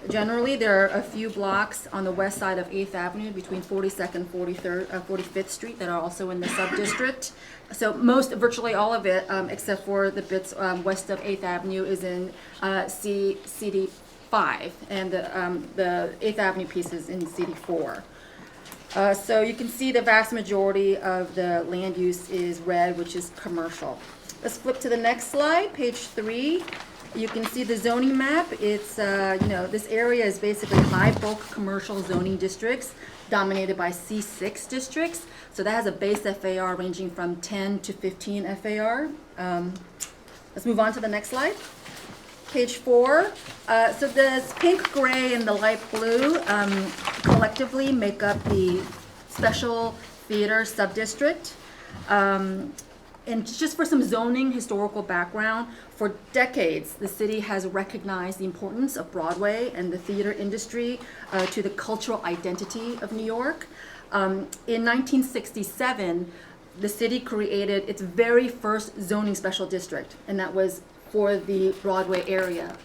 Generally, there are a few blocks on the west side of 8th Avenue between 42nd and 45th Street that are also in the sub-district. So virtually all of it, except for the bits west of 8th Avenue, is in CD5, and the 8th Avenue piece is in CD4. So you can see the vast majority of the land use is red, which is commercial. Let's flip to the next slide, page 3. You can see the zoning map. It's, this area is basically high bulk commercial zoning districts dominated by C6 districts. So that has a base FAR ranging from 10 to 15 FAR. Let's move on to the next slide. Page 4. So this pink, gray, and the light blue collectively make up the special theater subdistrict. And just for some zoning historical background, for decades, the city has recognized the importance of Broadway and the theater industry to the cultural identity of New York. In 1967, the city created its very first zoning special district, and that was for the Broadway area.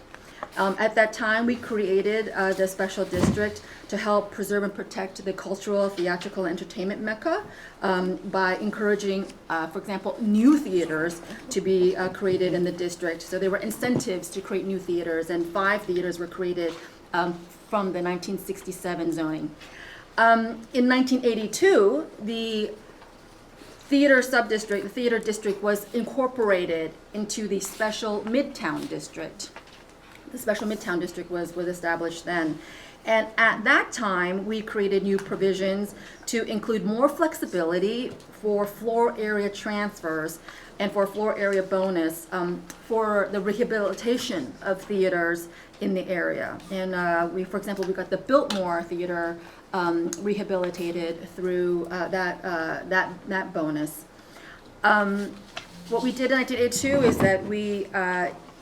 At that time, we created the special district to help preserve and protect the cultural, theatrical, entertainment mecca by encouraging, for example, new theaters to be created in the district. So there were incentives to create new theaters, and 5 theaters were created from the 1967 zoning. In 1982, the theater subdistrict, the theater district, was incorporated into the special Midtown district. The special Midtown district was established then. And at that time, we created new provisions to include more flexibility for floor area transfers and for floor area bonus for the rehabilitation of theaters in the area. And for example, we got the Biltmore Theater rehabilitated through that bonus. What we did in 1982 is that we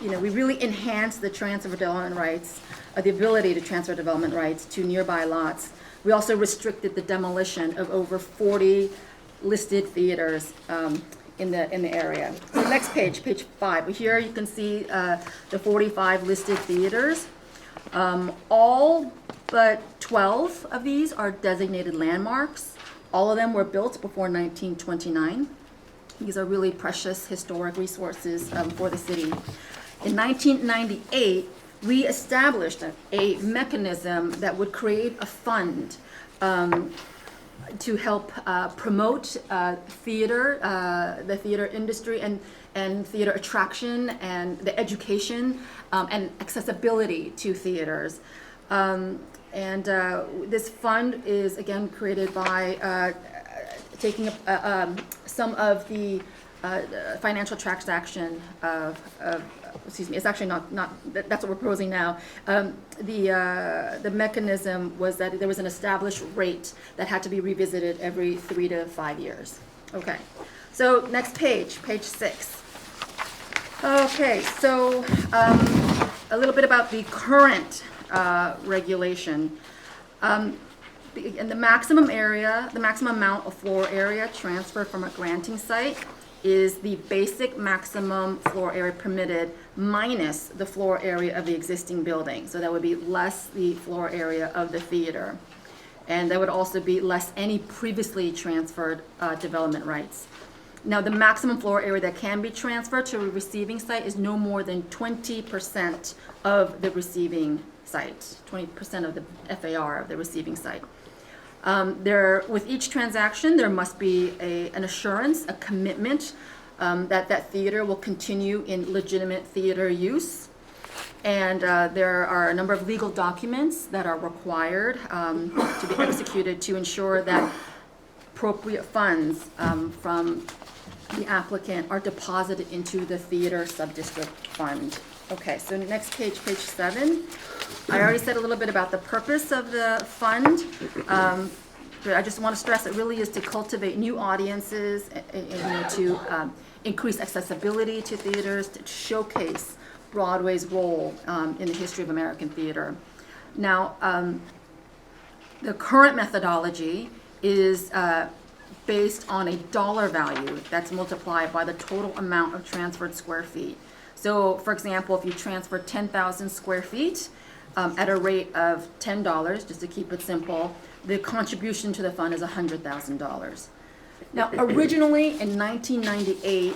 really enhanced the transfer of development rights, the ability to transfer development rights to nearby lots. We also restricted the demolition of over 40 listed theaters in the area. So next page, page 5. Here you can see the 45 listed theaters. All but 12 of these are designated landmarks. All of them were built before 1929. These are really precious historic resources for the city. In 1998, we established a mechanism that would create a fund to help promote theater, the theater industry, and theater attraction, and the education and accessibility to theaters. This fund is again created by taking some of the financial transaction of excuse me, it's actually that's what we're proposing now. The mechanism was that there was an established rate that had to be revisited every 3 to 5 years. Okay, so next page 6. Okay, so a little bit about the current regulation. And the maximum amount of floor area transferred from a granting site is the basic maximum floor area permitted minus the floor area of the existing building. So that would be less the floor area of the theater. And that would also be less any previously transferred development rights. Now, the maximum floor area that can be transferred to a receiving site is no more than 20% of the receiving site, 20% of the FAR of the receiving site. With each transaction, there must be an assurance, a commitment that theater will continue in legitimate theater use. And there are a number of legal documents that are required to be executed to ensure that appropriate funds from the applicant are deposited into the theater subdistrict fund. Okay, so next page 7. I already said a little bit about the purpose of the fund. But I just want to stress it really is to cultivate new audiences, and to increase accessibility to theaters, to showcase Broadway's role in the history of American theater. Now, the current methodology is based on a dollar value that's multiplied by the total amount of transferred square feet. So, for example, if you transfer 10,000 square feet at a rate of $10, just to keep it simple, the contribution to the fund is $100,000. Now, originally in 1998,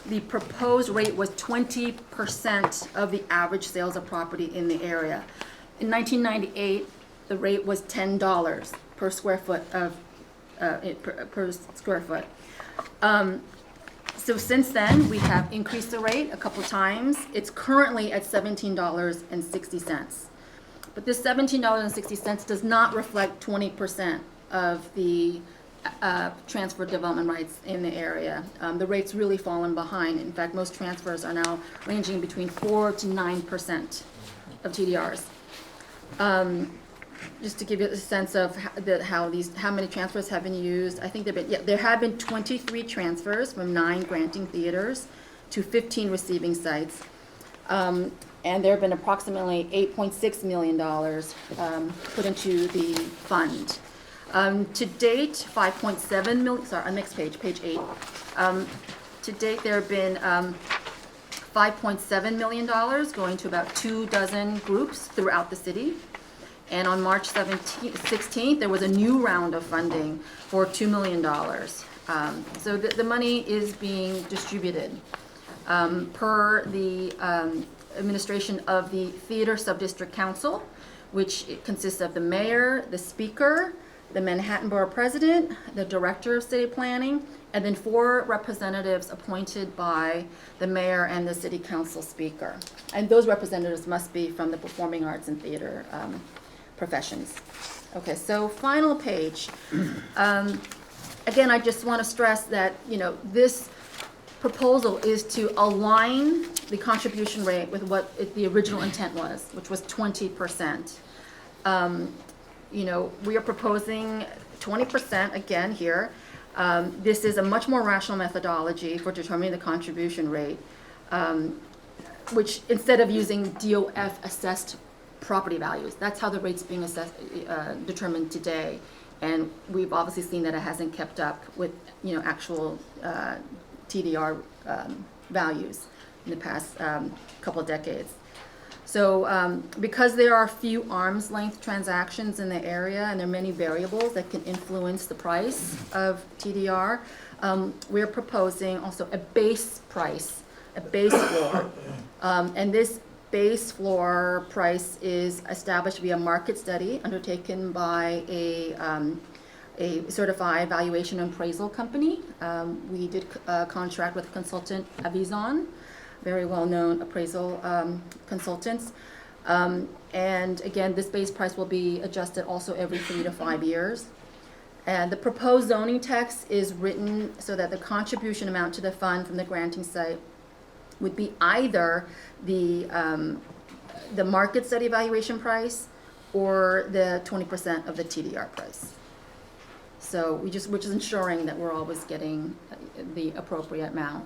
the proposed rate was 20% of the average sales of property in the area. In 1998, the rate was $10 per square foot per square foot. So since then, we have increased the rate a couple times. It's currently at $17.60. But this $17.60 does not reflect 20% of the transfer development rights in the area. The rate's really fallen behind. In fact, most transfers are now ranging between 4 to 9% of TDRs. Just to give you a sense of how many transfers have been used, I think there have been 23 transfers from 9 granting theaters to 15 receiving sites. And there have been approximately $8.6 million put into the fund. To date, 5.7 million, sorry, on next page 8. To date, there have been $5.7 million going to about 24 groups throughout the city. And on March 16th, there was a new round of funding for $2 million. So the money is being distributed per the administration of the Theater Subdistrict Council, which consists of the mayor, the speaker, the Manhattan Borough President, the Director of City Planning, and then 4 representatives appointed by the mayor and the City Council Speaker. And those representatives must be from the performing arts and theater professions. Okay, so final page. Again, I just want to stress that, this proposal is to align the contribution rate with what the original intent was, which was 20%. We are proposing 20% again here. This is a much more rational methodology for determining the contribution rate, which instead of using DOF assessed property values, that's how the rate's being assessed, determined today. And we've obviously seen that it hasn't kept up with, actual TDR values in the past couple of decades. So because there are few arm's length transactions in the area and there are many variables that can influence the price of TDR, we're proposing also a base price, a base floor. And this base floor price is established via market study undertaken by a certified valuation and appraisal company. We did contract with consultant Avizon, very well-known appraisal consultants. And again, this base price will be adjusted also every 3 to 5 years. And the proposed zoning text is written so that the contribution amount to the fund from the granting site would be either the market study evaluation price or the 20% of the TDR price. So we're just ensuring that we're always getting the appropriate amount.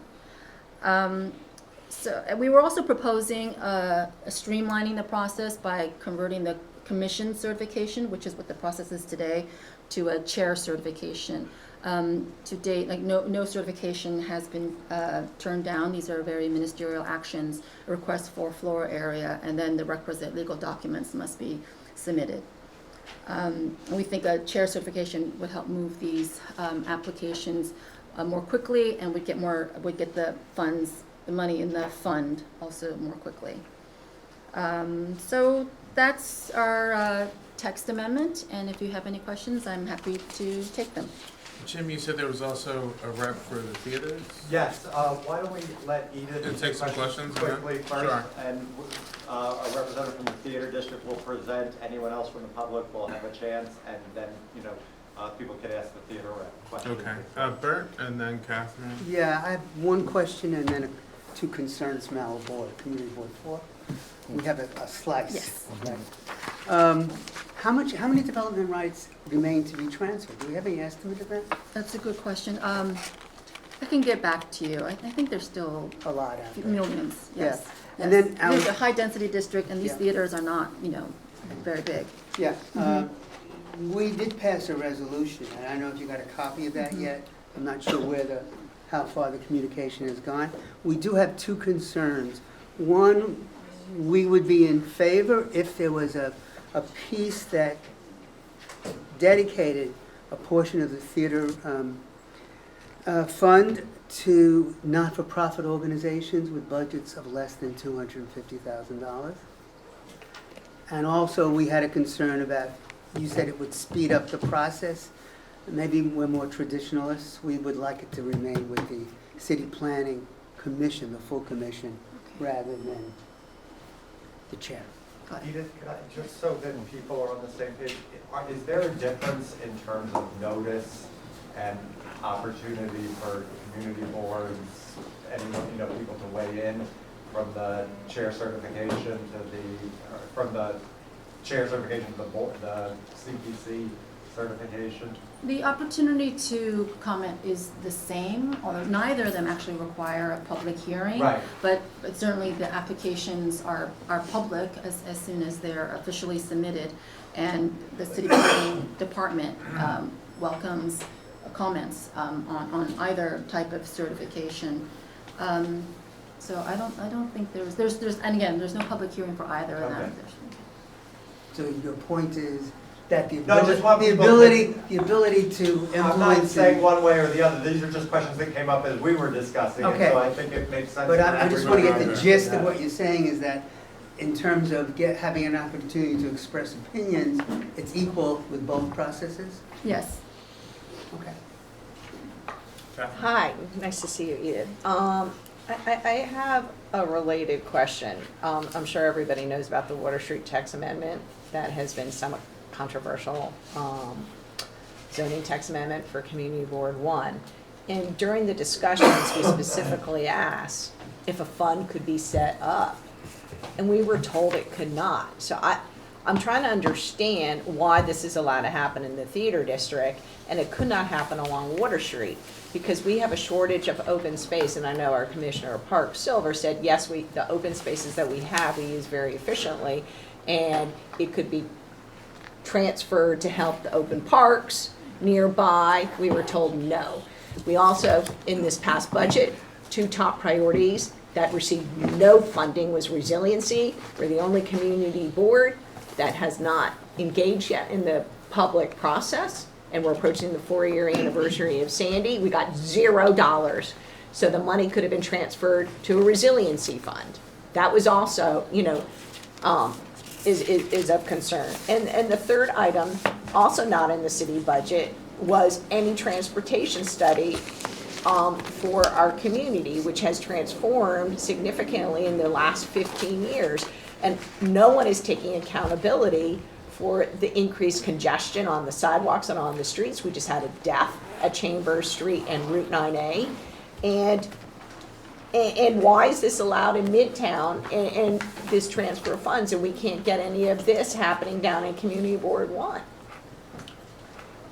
So we were also proposing streamlining the process by converting the commission certification, which is what the process is today, to a chair certification. To date, like no certification has been turned down. These are very ministerial actions, a request for floor area, and then the requisite legal documents must be submitted. And we think a chair certification would help move these applications more quickly, and would get the funds, the money in the fund also more quickly. So that's our text amendment, and if you have any questions, I'm happy to take them. Jim, you said there was also a rep for the theaters? Yes, why don't we let Edith And take some questions, quickly yeah? first, Sure. and a representative from the theater district will present. Anyone else from the public will have a chance, and then, people can ask the theater rep questions. Okay. Bert, and then Catherine. Yeah, I have one question and then two concerns from our board, community board 4. We have a slice. Yes. Okay. How many development rights remain to be transferred? Do we have any estimate of that? That's a good question. I can get back to you. I think there's still A lot out there. millions, yes. Yeah. And Yes. then There's a high-density district, and these Yeah. theaters are not, very big. Yeah, we did pass a resolution, and I don't know if you got a copy of that yet. I'm not sure how far the communication has gone. We do have two concerns. One, we would be in favor if there was a piece that dedicated a portion of the theater fund to not-for-profit organizations with budgets of less than $250,000. And also, we had a concern about, you said it would speed up the process. Maybe we're more traditionalists. We would like it to remain with the city planning commission, the full commission, rather than the chair. Edith, just so that people are on the same page, is there a difference in terms of notice and opportunity for community boards, anyone, people to weigh in from the chair certification from the chair certification to the board, the CPC certification? The opportunity to comment is the same, although neither of them actually require a public hearing. Right. But certainly the applications are public as soon as they're officially submitted, and the city planning department welcomes comments on either type of certification. So I don't think there's and again, there's no public hearing for either of them. So your point is that the No, I just want people ability to influence. I'm not saying one way or the other. These are just questions that came up as we were discussing it, Okay. so I think it makes sense. But for I just want to get the everyone gist of understand what you're saying is that in terms of having an opportunity to express opinions, it's equal with both processes? Yes. Okay. Hi, nice to see you, Edith. I have a related question. I'm sure everybody knows about the Water Street text amendment that has been somewhat controversial zoning text amendment for Community Board 1. And during the discussions, we specifically asked if a fund could be set up, and we were told it could not. So I'm trying to understand why this is allowed to happen in the theater district, and it could not happen along Water Street, because we have a shortage of open space, and I know our Commissioner Park Silver said, yes, the open spaces that we have, we use very efficiently, and it could be transferred to help the open parks nearby. We were told no. We also, in this past budget, 2 top priorities that received no funding was resiliency. We're the only community board that has not engaged yet in the public process, and we're approaching the 4-year anniversary of Sandy. We got $0. So the money could have been transferred to a resiliency fund. That was also, is of concern. And the third item, also not in the city budget, was any transportation study for our community, which has transformed significantly in the last 15 years. And no one is taking accountability for the increased congestion on the sidewalks and on the streets. We just had a death at Chambers Street and Route 9A. And And why is this allowed in Midtown and this transfer of funds, and we can't get any of this happening down in Community Board 1?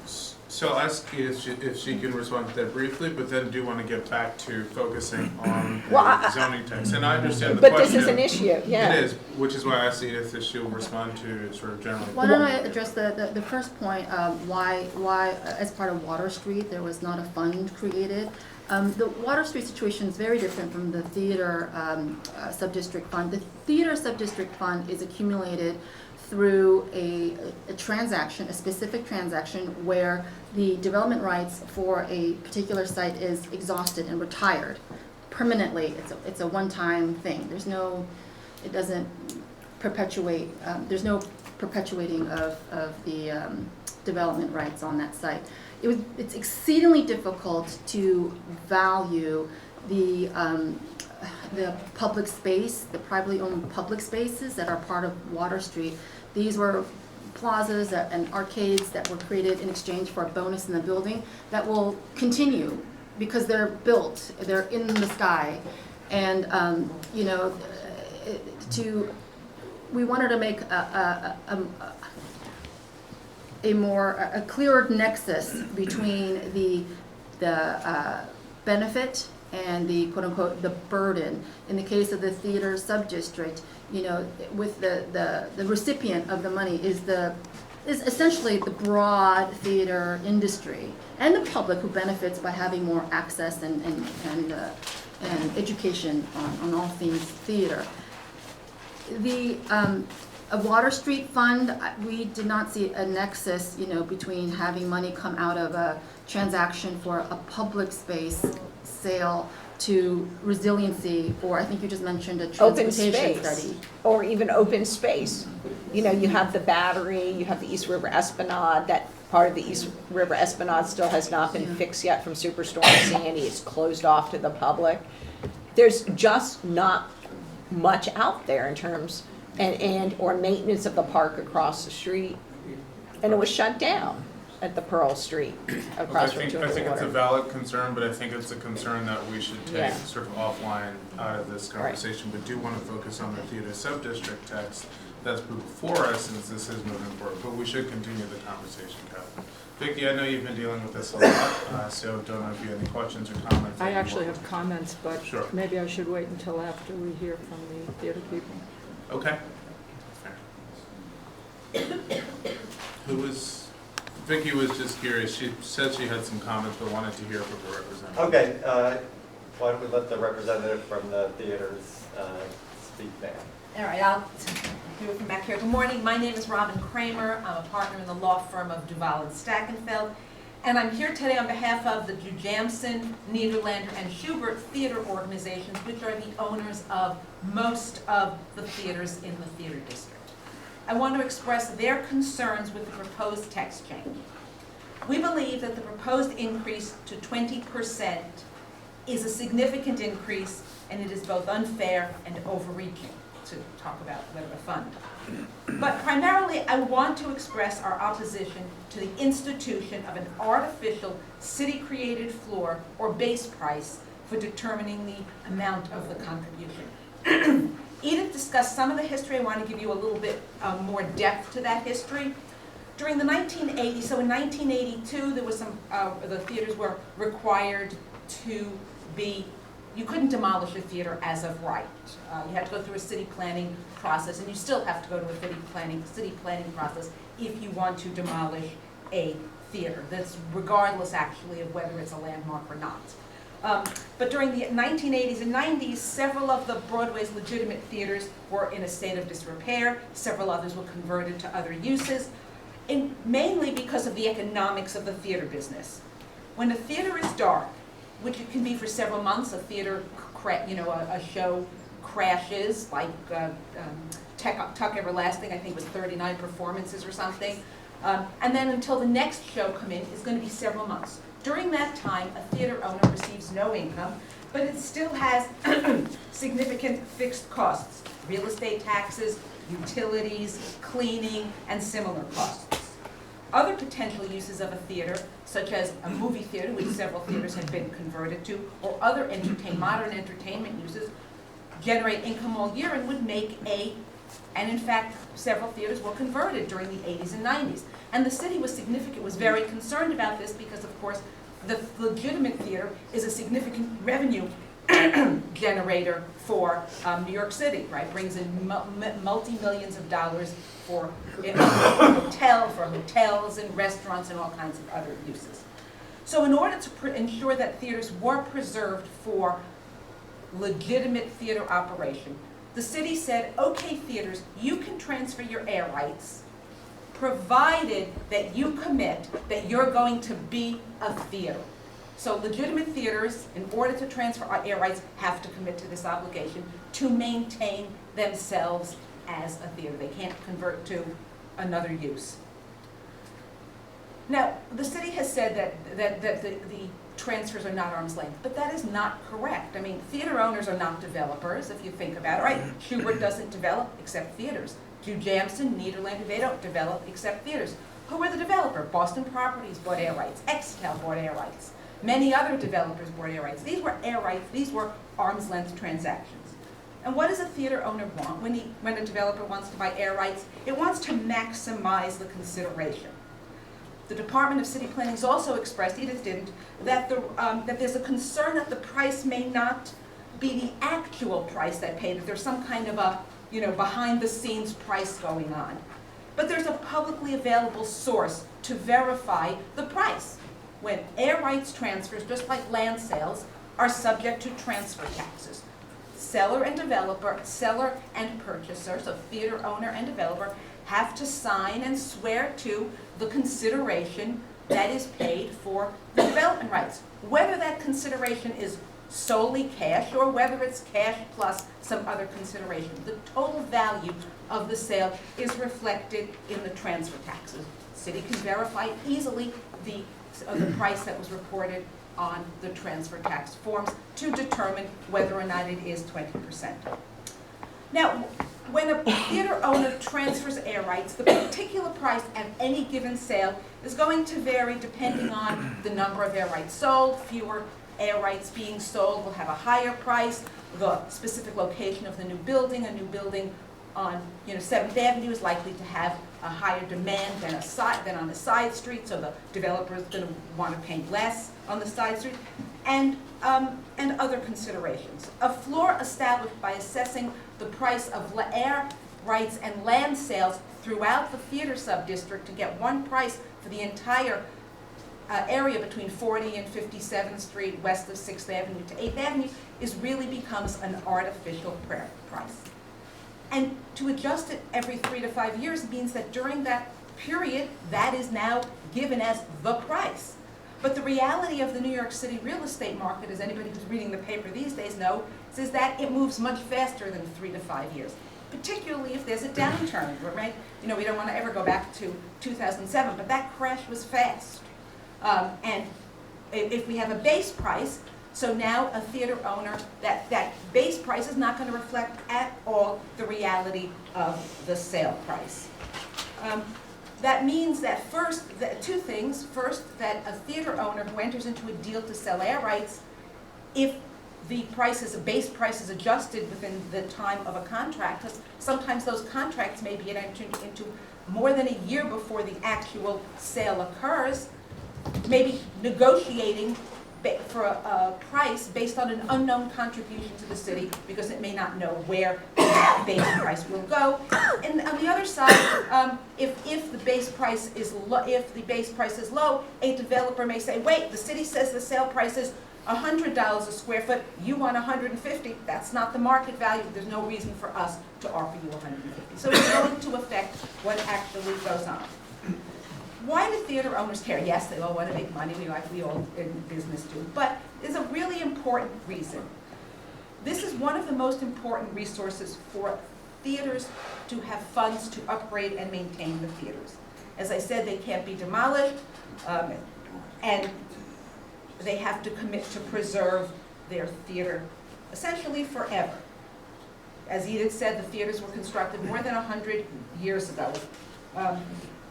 So I'll ask if she can respond to that briefly, but then do want to get back to focusing on the zoning text. And I understand the But question. this is an issue, yeah. It is, which is why I asked Edith if she'll respond to sort of generally. Why don't I address the first point, why, as part of Water Street, there was not a fund created? The Water Street situation is very different from the theater sub-district fund. The theater sub-district fund is accumulated through a transaction, a specific transaction, where the development rights for a particular site is exhausted and retired permanently. It's a one-time thing. There's no, it doesn't perpetuate, there's no perpetuating of the development rights on that site. It's exceedingly difficult to value the public space, the privately owned public spaces that are part of Water Street. These were plazas and arcades that were created in exchange for a bonus in the building that will continue because they're built, they're in the sky. And, you know, we wanted to make a clearer nexus between the benefit and the quote-unquote the burden. In the case of the theater sub-district, you know, with the recipient of the money is essentially the broad theater industry and the public who benefits by having more access and education on all things theater. The a Water Street fund, we did not see a nexus, you know, between having money come out of a transaction for a public space sale to resiliency, or I think you just mentioned a transportation study. Or even open space. You know, you have the Battery, you have the East River Esplanade, that part of the East River Esplanade still has not been fixed yet from Superstorm Sandy. It's closed off to the public. There's just not much out there in terms, or maintenance of the park across the street. And it was shut down at the Pearl Street across from I think it's a valid concern, but I think it's a concern that we should take sort of offline out of this conversation, but do want to focus on the theater sub-district text that's before us, since this is moving forward, but we should continue the conversation, Catherine. Vicki, I know you've been dealing with this a lot, so don't know if you have any questions or comments. I actually have comments, but sure. Maybe I should wait until after we hear from the theater people. Okay. Vicki was just curious. She said she had some comments, but wanted to hear from the representative. Okay, why don't we let the representative from the theaters speak now? All right, I'll do it from back here. Good morning. My name is Robin Kramer. I'm a partner in the law firm of Duval and Stackenfeld, and I'm here today on behalf of the Jujamson, Niederlander, and Schubert theater organizations, which are the owners of most of the theaters in the theater district. I want to express their concerns with the proposed text change. We believe that the proposed increase to 20% is a significant increase, and it is both unfair and overreaching, to talk about whether to fund. But primarily, I want to express our opposition to the institution of an artificial city-created floor or base price for determining the amount of the contribution. Edith discussed some of the history. I want to give you a little bit more depth to that history. During the 1980s, so in 1982, there was some, the theaters were required to be, you couldn't demolish a theater as of right. You had to go through a city planning process, and you still have to go to a city planning process if you want to demolish a theater. That's regardless, actually, of whether it's a landmark or not. But during the 1980s and 90s, several of the Broadway's legitimate theaters were in a state of disrepair. Several others were converted to other uses, and mainly because of the economics of the theater business. When a theater is dark, which it can be for several months, a show crashes, like Tuck Everlasting, I think was 39 performances or something, and then until the next show come in is going to be several months. During that time, a theater owner receives no income, but it still has significant fixed costs, real estate taxes, utilities, cleaning, and similar costs. Other potential uses of a theater, such as a movie theater, which several theaters have been converted to, or other modern entertainment uses, generate income all year and would make and in fact, several theaters were converted during the 80s and 90s. And the city was very concerned about this because, of course, the legitimate theater is a significant revenue generator for New York City, right? Brings in multi-millions of dollars for hotels and restaurants and all kinds of other uses. So in order to ensure that theaters were preserved for legitimate theater operation, the city said, okay, theaters, you can transfer your air rights, provided that you commit that you're going to be a theater. So legitimate theaters, in order to transfer our air rights, have to commit to this obligation to maintain themselves as a theater. They can't convert to another use. Now, the city has said that the transfers are not arm's length, but that is not correct. I mean, theater owners are not developers, if you think about it, right? Schubert doesn't develop except theaters. Jujamson, Nederlander, they don't develop except theaters. Who were the developer? Boston Properties bought air rights. Extel bought air rights. Many other developers bought air rights. These were air rights. These were arm's length transactions. And what does a theater owner want when a developer wants to buy air rights? It wants to maximize the consideration. The Department of City Planning has also expressed, Edith didn't, that there's a concern that the price may not be the actual price that paid, that there's some kind of a behind-the-scenes price going on. But there's a publicly available source to verify the price. When air rights transfers, just like land sales, are subject to transfer taxes. Seller and purchaser, so theater owner and developer, have to sign and swear to the consideration that is paid for the development rights. Whether that consideration is solely cash or whether it's cash plus some other consideration, the total value of the sale is reflected in the transfer taxes. The city can verify easily the price that was reported on the transfer tax forms to determine whether or not it is 20%. Now, when a theater owner transfers air rights, the particular price at any given sale is going to vary depending on the number of air rights sold. Fewer air rights being sold will have a higher price. The specific location of the new building, a new building on 7th Avenue is likely to have a higher demand than on a side street, so the developer is going to want to pay less on the side street, and other considerations. A floor established by assessing the price of air rights and land sales throughout the theater sub-district to get one price for the entire area between 40 and 57th Street, west of 6th Avenue to 8th Avenue, really becomes an artificial price. And to adjust it every 3 to 5 years means that during that period, that is now given as the price. But the reality of the New York City real estate market, as anybody who's reading the paper these days knows, is that it moves much faster than 3 to 5 years, particularly if there's a downturn, right? We don't want to ever go back to 2007, but that crash was fast. And if we have a base price, so now a theater owner, that base price is not going to reflect at all the reality of the sale price. That means that two things. First, that a theater owner who enters into a deal to sell air rights, if the base price is adjusted within the time of a contract, because sometimes those contracts may be entered into more than a year before the actual sale occurs, maybe negotiating for a price based on an unknown contribution to the city because it may not know where the base price will go. And on the other side, if the base price is low, a developer may say, wait, the city says the sale price is $100 a square foot, you want $150, that's not the market value, there's no reason for us to offer you $150. So it's going to affect what actually goes on. Why do theater owners care? Yes, they all want to make money, we all in business do, but there's a really important reason. This is one of the most important resources for theaters to have funds to upgrade and maintain the theaters. As I said, they can't be demolished, and they have to commit to preserve their theater essentially forever. As Edith said, the theaters were constructed more than 100 years ago.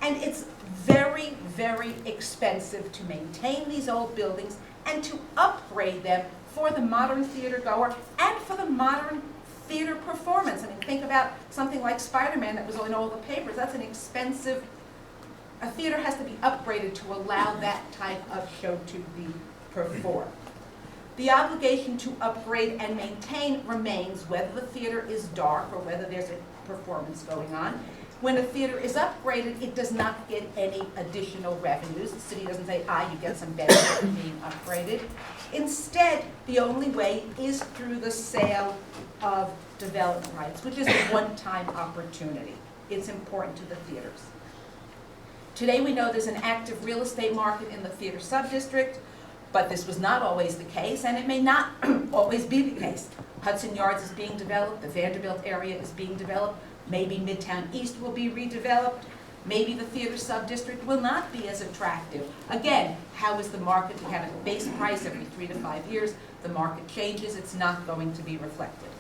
And it's very, very expensive to maintain these old buildings and to upgrade them for the modern theater goer and for the modern theater performance. I mean, think about something like Spider-Man that was in all the papers. That's an expensive, a theater has to be upgraded to allow that type of show to be performed. The obligation to upgrade and maintain remains whether the theater is dark or whether there's a performance going on. When a theater is upgraded, it does not get any additional revenues. The city doesn't say, you get some benefit from being upgraded. Instead, the only way is through the sale of development rights, which is a one-time opportunity. It's important to the theaters. Today we know there's an active real estate market in the theater sub-district, but this was not always the case, and it may not always be the case. Hudson Yards is being developed, the Vanderbilt area is being developed, maybe Midtown East will be redeveloped, maybe the theater sub-district will not be as attractive. Again, how is the market? We have a base price every 3 to 5 years. The market changes, it's not going to be reflected.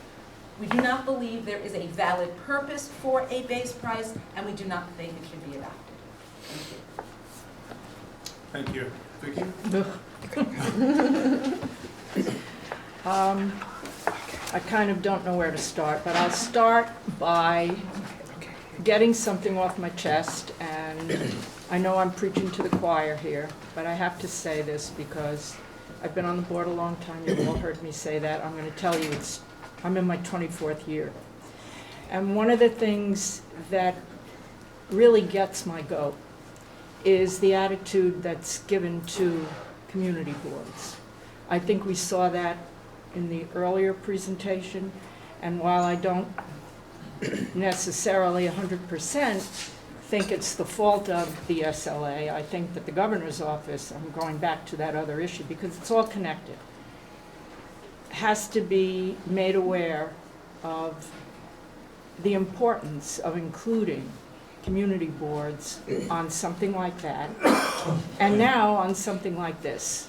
We do not believe there is a valid purpose for a base price, and we do not think it should be adopted. Thank you. Vicki? I kind of don't know where to start, but I'll start by getting something off my chest, and I know I'm preaching to the choir here, but I have to say this because I've been on the board a long time. You've all heard me say that. I'm going to tell you I'm in my 24th year. And one of the things that really gets my goat is the attitude that's given to community boards. I think we saw that in the earlier presentation, and while I don't necessarily 100% think it's the fault of the SLA, I think that the governor's office, I'm going back to that other issue because it's all connected, has to be made aware of the importance of including community boards on something like that, and now on something like this.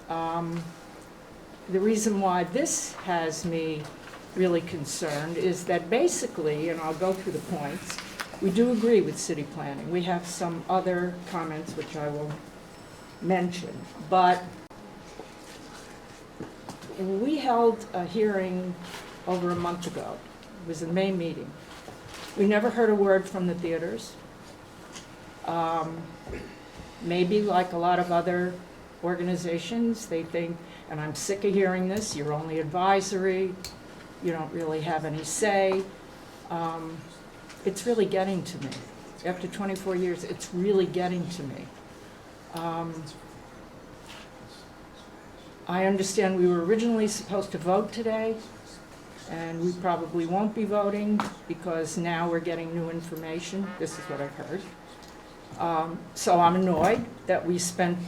The reason why this has me really concerned is that basically, and I'll go through the points, we do agree with city planning. We have some other comments which I will mention, but we held a hearing over a month ago. It was the May meeting. We never heard a word from the theaters. Maybe like a lot of other organizations, they think, and I'm sick of hearing this, you're only advisory, you don't really have any say. It's really getting to me. After 24 years, it's really getting to me. I understand we were originally supposed to vote today, and we probably won't be voting because now we're getting new information. This is what I've heard. So I'm annoyed that we spent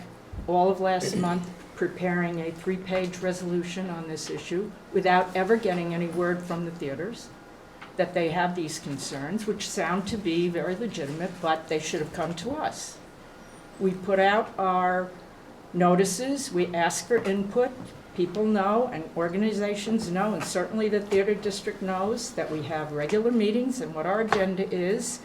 all of last month preparing a 3-page resolution on this issue without ever getting any word from the theaters that they have these concerns, which sound to be very legitimate, but they should have come to us. We put out our notices, we ask for input. People know and organizations know, and certainly the theater district knows that we have regular meetings and what our agenda is.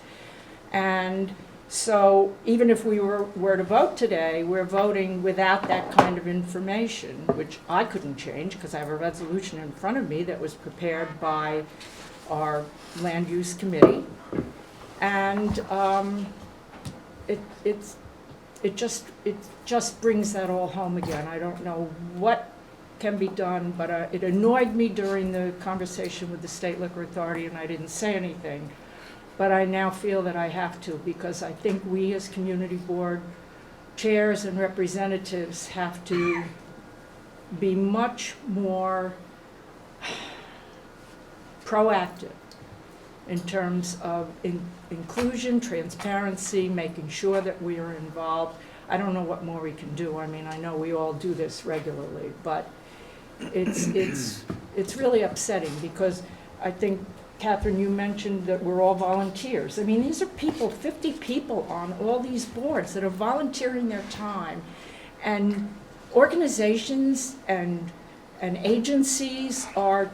And so even if we were to vote today, we're voting without that kind of information, which I couldn't change because I have a resolution in front of me that was prepared by our land use committee. And it just brings that all home again. I don't know what can be done, but it annoyed me during the conversation with the State Liquor Authority, and I didn't say anything. But I now feel that I have to, because I think we as community board chairs and representatives have to be much more proactive in terms of inclusion, transparency, making sure that we are involved. I don't know what more we can do. I mean, I know we all do this regularly, but it's really upsetting because I think, Catherine, you mentioned that we're all volunteers. I mean, these are people, 50 people on all these boards that are volunteering their time, and organizations and agencies are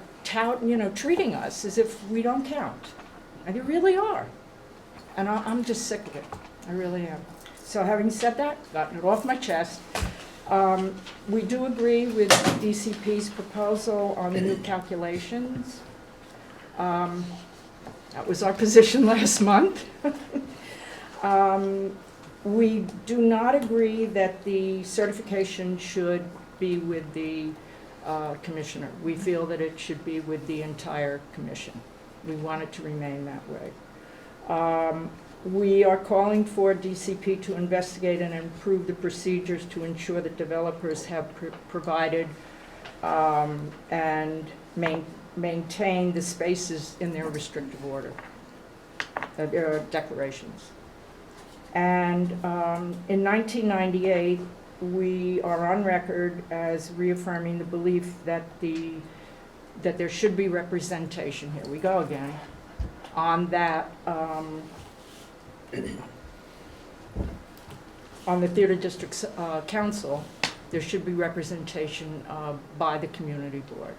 treating us as if we don't count. And they really are. And I'm just sick of it. I really am. So having said that, gotten it off my chest, we do agree with DCP's proposal on the new calculations. That was our position last month. We do not agree that the certification should be with the commissioner. We feel that it should be with the entire commission. We want it to remain that way. We are calling for DCP to investigate and improve the procedures to ensure that developers have provided and maintain the spaces in their restrictive order, their declarations. And in 1998, we are on record as reaffirming the belief that there should be representation, here we go again, on that, on the Theater District Council, there should be representation by the community board.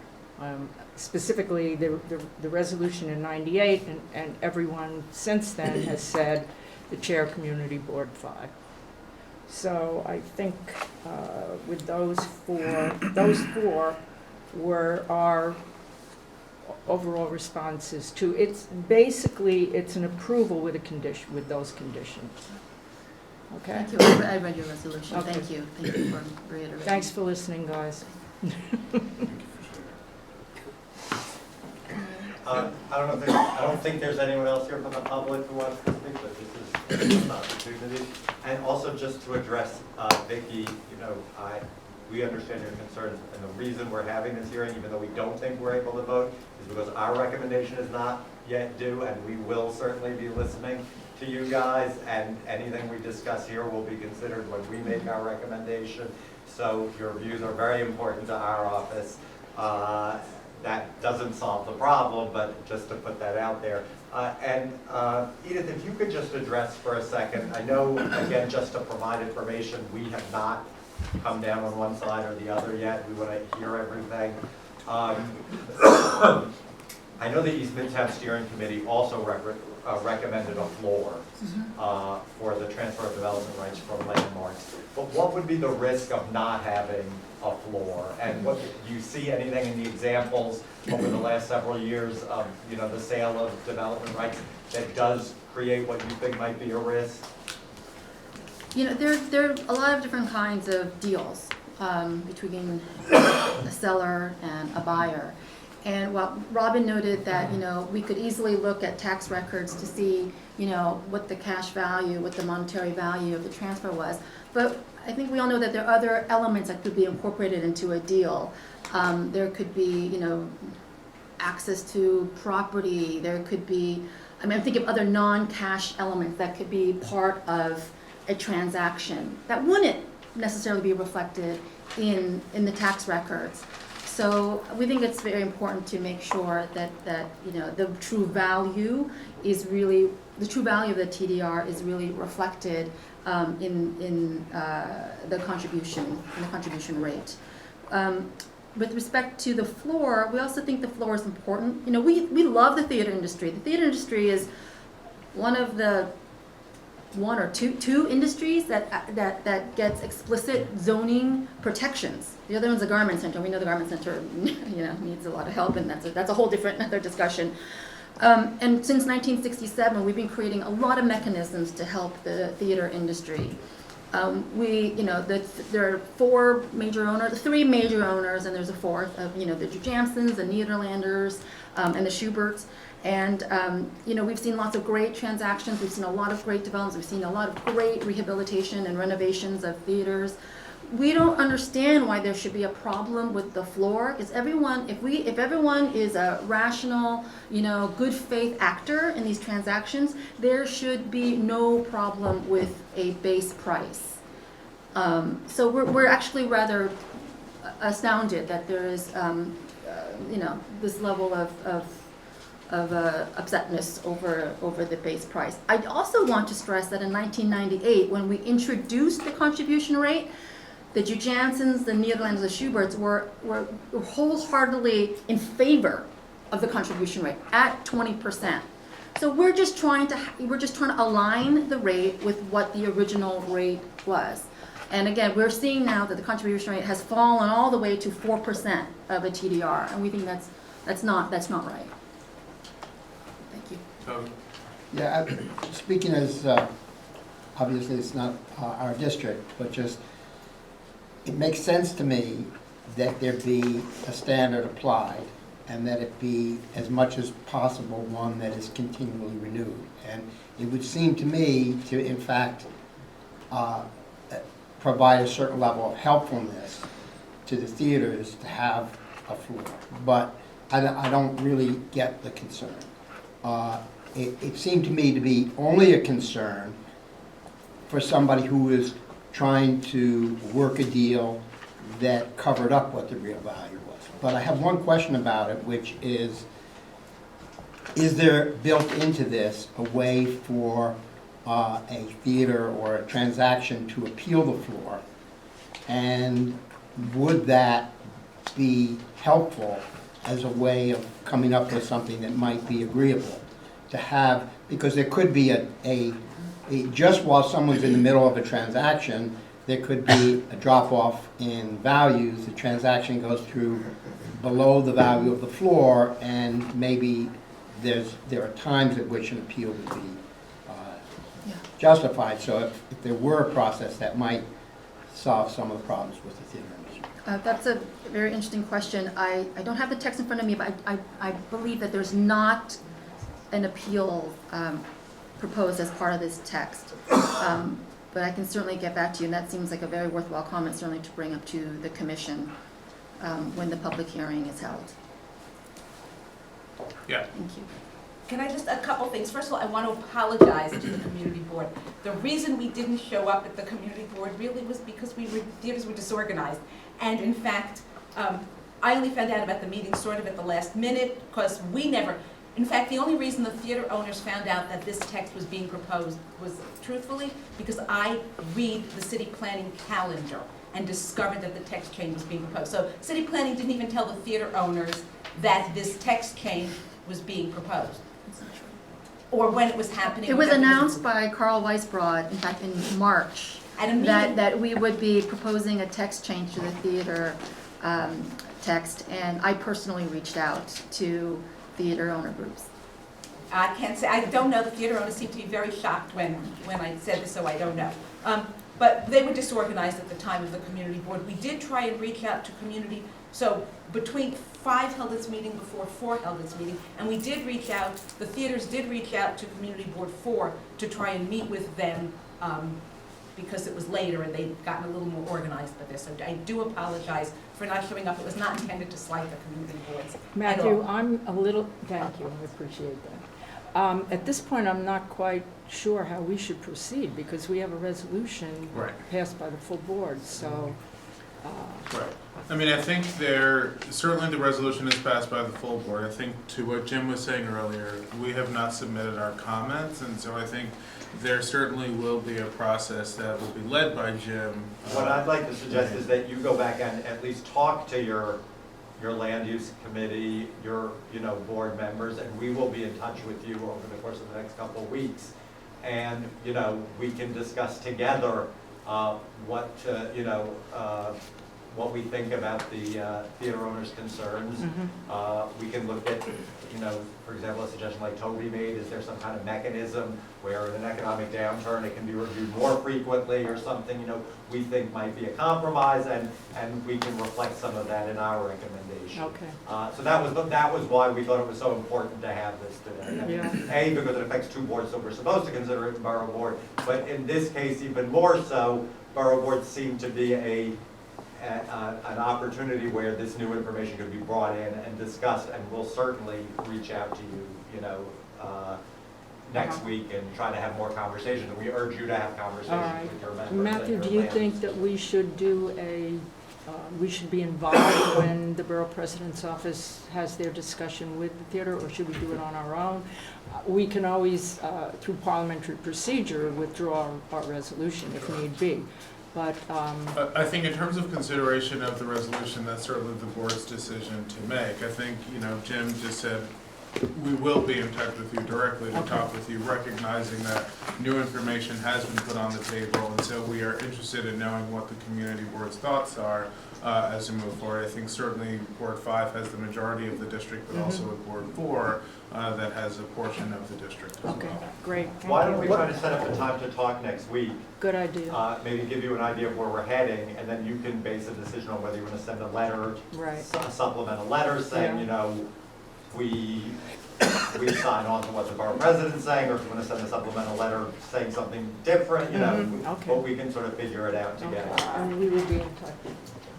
Specifically, the resolution in 98 and everyone since then has said the chair community board 5. So I think with those four were our overall responses to, it's an approval with a condition, with those conditions. Okay? Thank you. I read your resolution. Okay. Thank you. Thank you for reiterating. Thanks for listening, guys. I don't think there's anyone else here from the public who wants to speak, but this is an opportunity. And also just to address Vicki, we understand your concerns, and the reason we're having this hearing, even though we don't think we're able to vote, is because our recommendation is not yet due, and we will certainly be listening to you guys, and anything we discuss here will be considered when we make our recommendation. So your views are very important to our office. That doesn't solve the problem, but just to put that out there. And Edith, if you could just address for a second, I know, again, just to provide information, we have not come down on one side or the other yet. We want to hear everything. I know the East Midtown Steering Committee also recommended a floor for the transfer of development rights from landmarks. But what would be the risk of not having a floor? And what, do you see anything in the examples over the last several years of the sale of development rights that does create what you think might be a risk? There are a lot of different kinds of deals between a seller and a buyer. And while Robin noted that, we could easily look at tax records to see, what the cash value, what the monetary value of the transfer was. But I think we all know that there are other elements that could be incorporated into a deal. There could be, access to property. There could be, I'm thinking of other non-cash elements that could be part of a transaction that wouldn't necessarily be reflected in the tax records. So we think it's very important to make sure that the true value of the TDR is really reflected in the contribution rate. With respect to the floor, we also think the floor is important. We love the theater industry. The theater industry is one or two industries that gets explicit zoning protections. The other one's the garment center. We know the garment center, needs a lot of help, and that's a whole different other discussion. And since 1967, we've been creating a lot of mechanisms to help the theater industry. There are three major owners, and there's a fourth of, the Jujamsons, the Nederlanders, and the Schuberts. And, we've seen lots of great transactions. We've seen a lot of great developments. We've seen a lot of great rehabilitation and renovations of theaters. We don't understand why there should be a problem with the floor, because if everyone is a rational, good faith actor in these transactions, there should be no problem with a base price. So we're actually rather astounded that there is, this level of upsetness over the base price. I also want to stress that in 1998, when we introduced the contribution rate, the Jujamsons, the Nederlanders, the Schuberts were wholeheartedly in favor of the contribution rate at 20%. So we're just trying to align the rate with what the original rate was. And again, we're seeing now that the contribution rate has fallen all the way to 4% of a TDR, and we think that's not right. Thank you. Toby? Yeah, speaking as, obviously it's not our district, but just, it makes sense to me that there be a standard applied and that it be as much as possible one that is continually renewed. And it would seem to me to, in fact, provide a certain level of helpfulness to the theaters to have a floor. But I don't really get the concern. It seemed to me to be only a concern for somebody who is trying to work a deal that covered up what the real value was. But I have one question about it, which is there built into this a way for a theater or a transaction to appeal the floor? And would that be helpful as a way of coming up with something that might be agreeable to have? Because there could be just while someone's in the middle of a transaction, there could be a drop-off in values. The transaction goes through below the value of the floor, and maybe there are times at which an appeal would be justified. So if there were a process that might solve some of the problems with the theater industry. That's a very interesting question. I don't have the text in front of me, but I believe that there's not an appeal proposed as part of this text. But I can certainly get back to you, and that seems like a very worthwhile comment, certainly to bring up to the commission when the public hearing is held. Yeah. Thank you. Can I just, a couple things. First of all, I want to apologize to the community board. The reason we didn't show up at the community board really was because theaters were disorganized. And in fact, I only found out about the meeting sort of at the last minute, because in fact, the only reason the theater owners found out that this text was being proposed was, truthfully, because I read the city planning calendar and discovered that the text change was being proposed. So city planning didn't even tell the theater owners that this text change was being proposed, or when it was happening. It was announced by Carl Weisbrod, in fact, in March, that we would be proposing a text change to the theater text, and I personally reached out to theater owner groups. I can't say, I don't know, the theater owners seemed to be very shocked when I said this, so I don't know. But they were disorganized at the time of the community board. We did try and reach out to community, so between 5 held its meeting before 4 held its meeting, and we did reach out, the theaters did reach out to community board 4 to try and meet with them because it was later and they'd gotten a little more organized by this. So I do apologize for not showing up. It was not intended to slight the community boards. Matthew, thank you, I appreciate that. At this point, I'm not quite sure how we should proceed, because we have a resolution passed by the full board, so. Right. I mean, I think certainly the resolution is passed by the full board. I think to what Jim was saying earlier, we have not submitted our comments, and so I think there certainly will be a process that will be led by Jim. What I'd like to suggest is that you go back and at least talk to your land use committee, your board members, and we will be in touch with you over the course of the next couple of weeks. And we can discuss together what we think about the theater owners' concerns. We can look at, for example, a suggestion like Toby made, is there some kind of mechanism where in an economic downturn it can be reviewed more frequently or something, we think might be a compromise, and we can reflect some of that in our recommendation. Okay. So that was why we thought it was so important to have this today. Yeah. A, because it affects 2 boards, so we're supposed to consider it in Borough Board, but in this case even more so, Borough Board seemed to be an opportunity where this new information could be brought in and discussed, and we'll certainly reach out to you, next week and try to have more conversations. And we urge you to have conversations with your members. Matthew, do you think that we should we should be involved when the Borough President's Office has their discussion with the theater, or should we do it on our own? We can always, through parliamentary procedure, withdraw our resolution if need be. But I think in terms of consideration of the resolution, that's certainly the board's decision to make. I think, Jim just said We will be in touch with you directly to talk with you, recognizing that new information has been put on the table, and so we are interested in knowing what the community board's thoughts are as we move forward. I think certainly Board 5 has the majority of the district, but also with Board 4 that has a portion of the district as Okay, well. great. Why don't we try to set up a time to talk next week? Good idea. Maybe give you an idea of where we're heading, and then you can base a decision on whether you want to send a letter, Right. a supplemental letter saying, Yeah. you know, we sign on to what the borough president's saying, or if you want to send a supplemental letter saying something different, you know, Okay. but we can sort of figure it out together. And we will be in touch.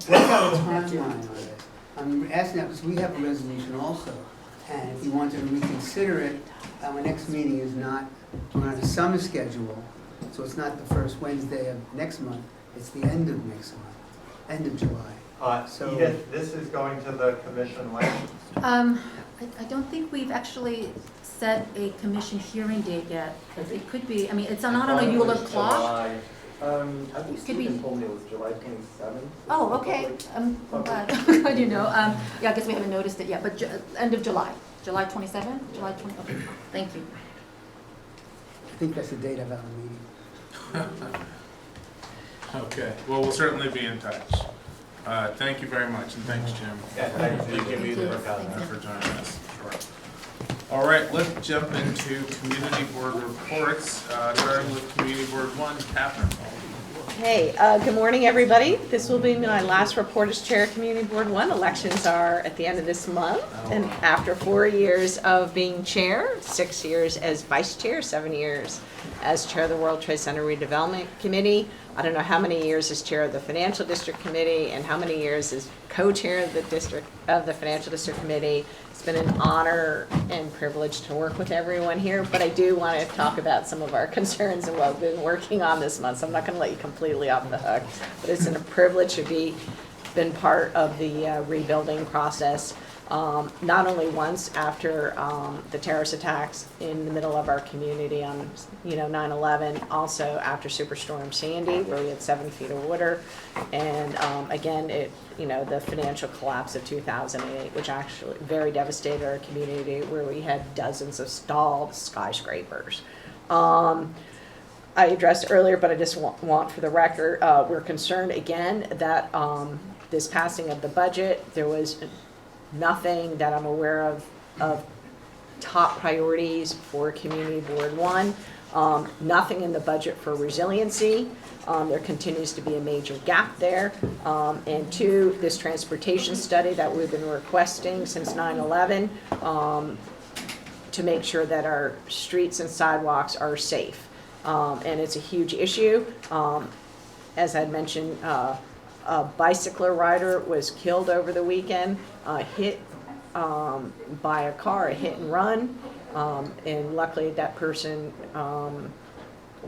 What's our timeline on this? I'm asking that because we have a resolution also, and if you wanted to reconsider it, our next meeting is not, we're on a summer schedule, so it's not the first Wednesday of next month, it's the end of next month, end of July. So- Edith, this is going to the commission when? I don't think we've actually set a commission hearing date yet. It could be, I mean, it's not on a Euler clock. I think Could be- Stephen told me it was July 27th. Oh, okay, I'm glad, glad you know. Yeah, I guess we haven't noticed it yet, but end of July, July 27th, July 20, okay, thank you. I think that's the date of our meeting. Okay, well, we'll certainly be in touch. Thank you very much, and thanks, Jim. Yeah, thank you. Thank you, Edith, for joining us. Sure. All right, let's jump into community board reports, starting with community board 1, Catherine. Hey, good morning, everybody. This will be my last report as chair of Community Board 1. Elections are at the end of this month, and after 4 years of being chair, 6 years as vice chair, 7 years as chair of the World Trade Center Redevelopment Committee, I don't know how many years as chair of the Financial District Committee and how many years as co-chair of the Financial District Committee. It's been an honor and privilege to work with everyone here, but I do want to talk about some of our concerns and what we've been working on this month, so I'm not going to let you completely off the hook. But it's been a privilege to been part of the rebuilding process, not only once after the terrorist attacks in the middle of our community on 9/11, also after Superstorm Sandy, where we had 7 feet of water, and again, the financial collapse of 2008, which actually very devastated our community, where we had dozens of stalled skyscrapers. I addressed earlier, but I just want for the record, we're concerned again that this passing of the budget, there was nothing that I'm aware of top priorities for Community Board 1. Nothing in the budget for resiliency. There continues to be a major gap there. And 2, this transportation study that we've been requesting since 9/11 to make sure that our streets and sidewalks are safe. And it's a huge issue. As I mentioned, a bicycler rider was killed over the weekend, hit by a car, a hit and run, and luckily that person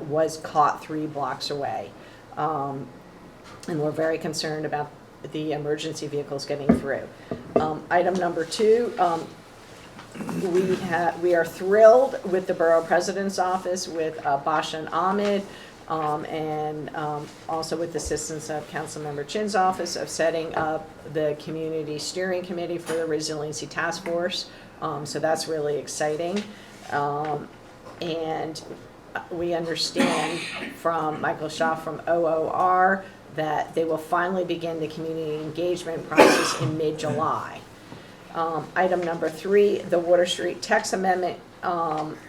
was caught 3 blocks away. And we're very concerned about the emergency vehicles getting through. Item number 2, we are thrilled with the Borough President's Office with Basha and Ahmed, and also with the assistance of Councilmember Chin's office of setting up the Community Steering Committee for the Resiliency Task Force. So that's really exciting. And we understand from Michael Shaw from OOR that they will finally begin the community engagement process in mid-July. Item number 3, the Water Street text amendment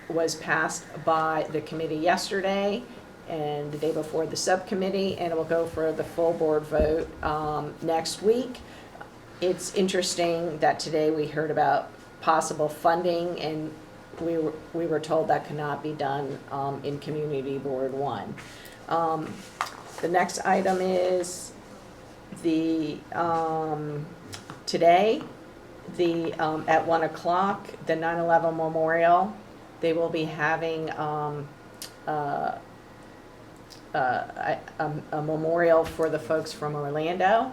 was passed by the committee yesterday and the day before the subcommittee, and it will go for the full board vote next week. It's interesting that today we heard about possible funding, and we were told that could not be done in Community Board 1. The next item is the today, at 1 o'clock, the 9/11 memorial. They will be having a memorial for the folks from Orlando,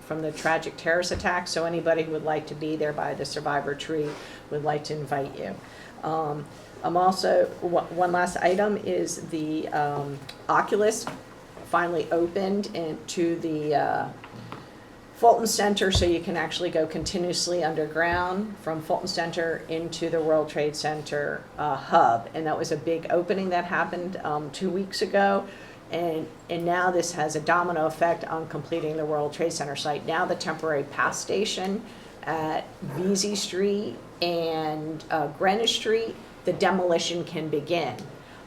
from the tragic terrorist attack. So anybody who would like to be there by the survivor tree would like to invite you. I'm also, one last item is the Oculus finally opened to the Fulton Center, so you can actually go continuously underground from Fulton Center into the World Trade Center hub. And that was a big opening that happened 2 weeks ago. And now this has a domino effect on completing the World Trade Center site. Now the temporary pass station at Vesey Street and Greenwich Street, the demolition can begin.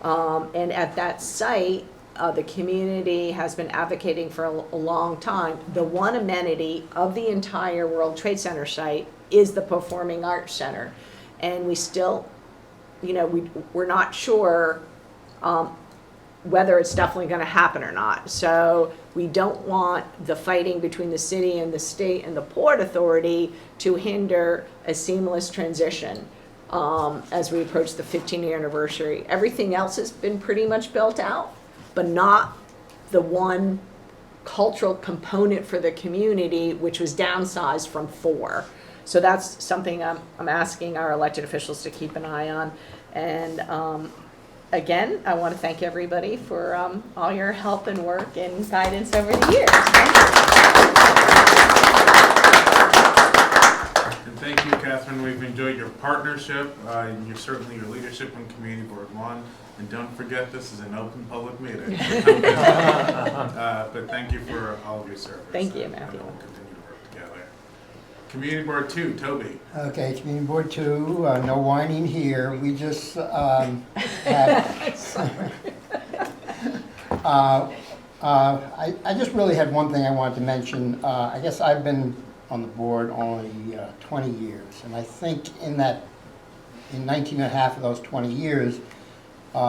And at that site, the community has been advocating for a long time. The one amenity of the entire World Trade Center site is the Performing Arts Center. And we still, we're not sure whether it's definitely going to happen or not. So we don't want the fighting between the city and the state and the Port Authority to hinder a seamless transition as we approach the 15-year anniversary. Everything else has been pretty much built out, but not the one cultural component for the community, which was downsized from 4. So that's something I'm asking our elected officials to keep an eye on. And again, I want to thank everybody for all your help and work and guidance over the years. And thank you, Catherine. We've enjoyed your partnership, and your leadership on Community Board 1. And don't forget, this is an open public meeting. But thank you for all of your service. Thank you, and Matthew. we'll continue to work together. Community Board 2, Toby. Okay, Community Board 2, no whining here. We just had... I just really had one thing I wanted to mention. I guess I've been on the board only 20 years, and I think in 19 and a half of those 20 years,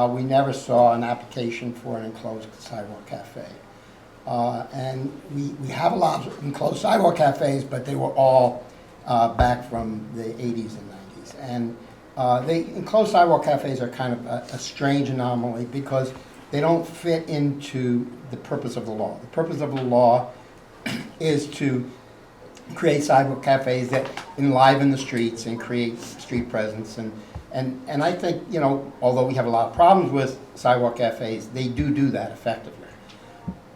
we never saw an application for an enclosed sidewalk cafe. And we have a lot of enclosed sidewalk cafes, but they were all back from the 80s and 90s. And the enclosed sidewalk cafes are kind of a strange anomaly because they don't fit into the purpose of the law. The purpose of the law is to create sidewalk cafes that enliven the streets and create street presence. And I think, although we have a lot of problems with sidewalk cafes, they do that effectively.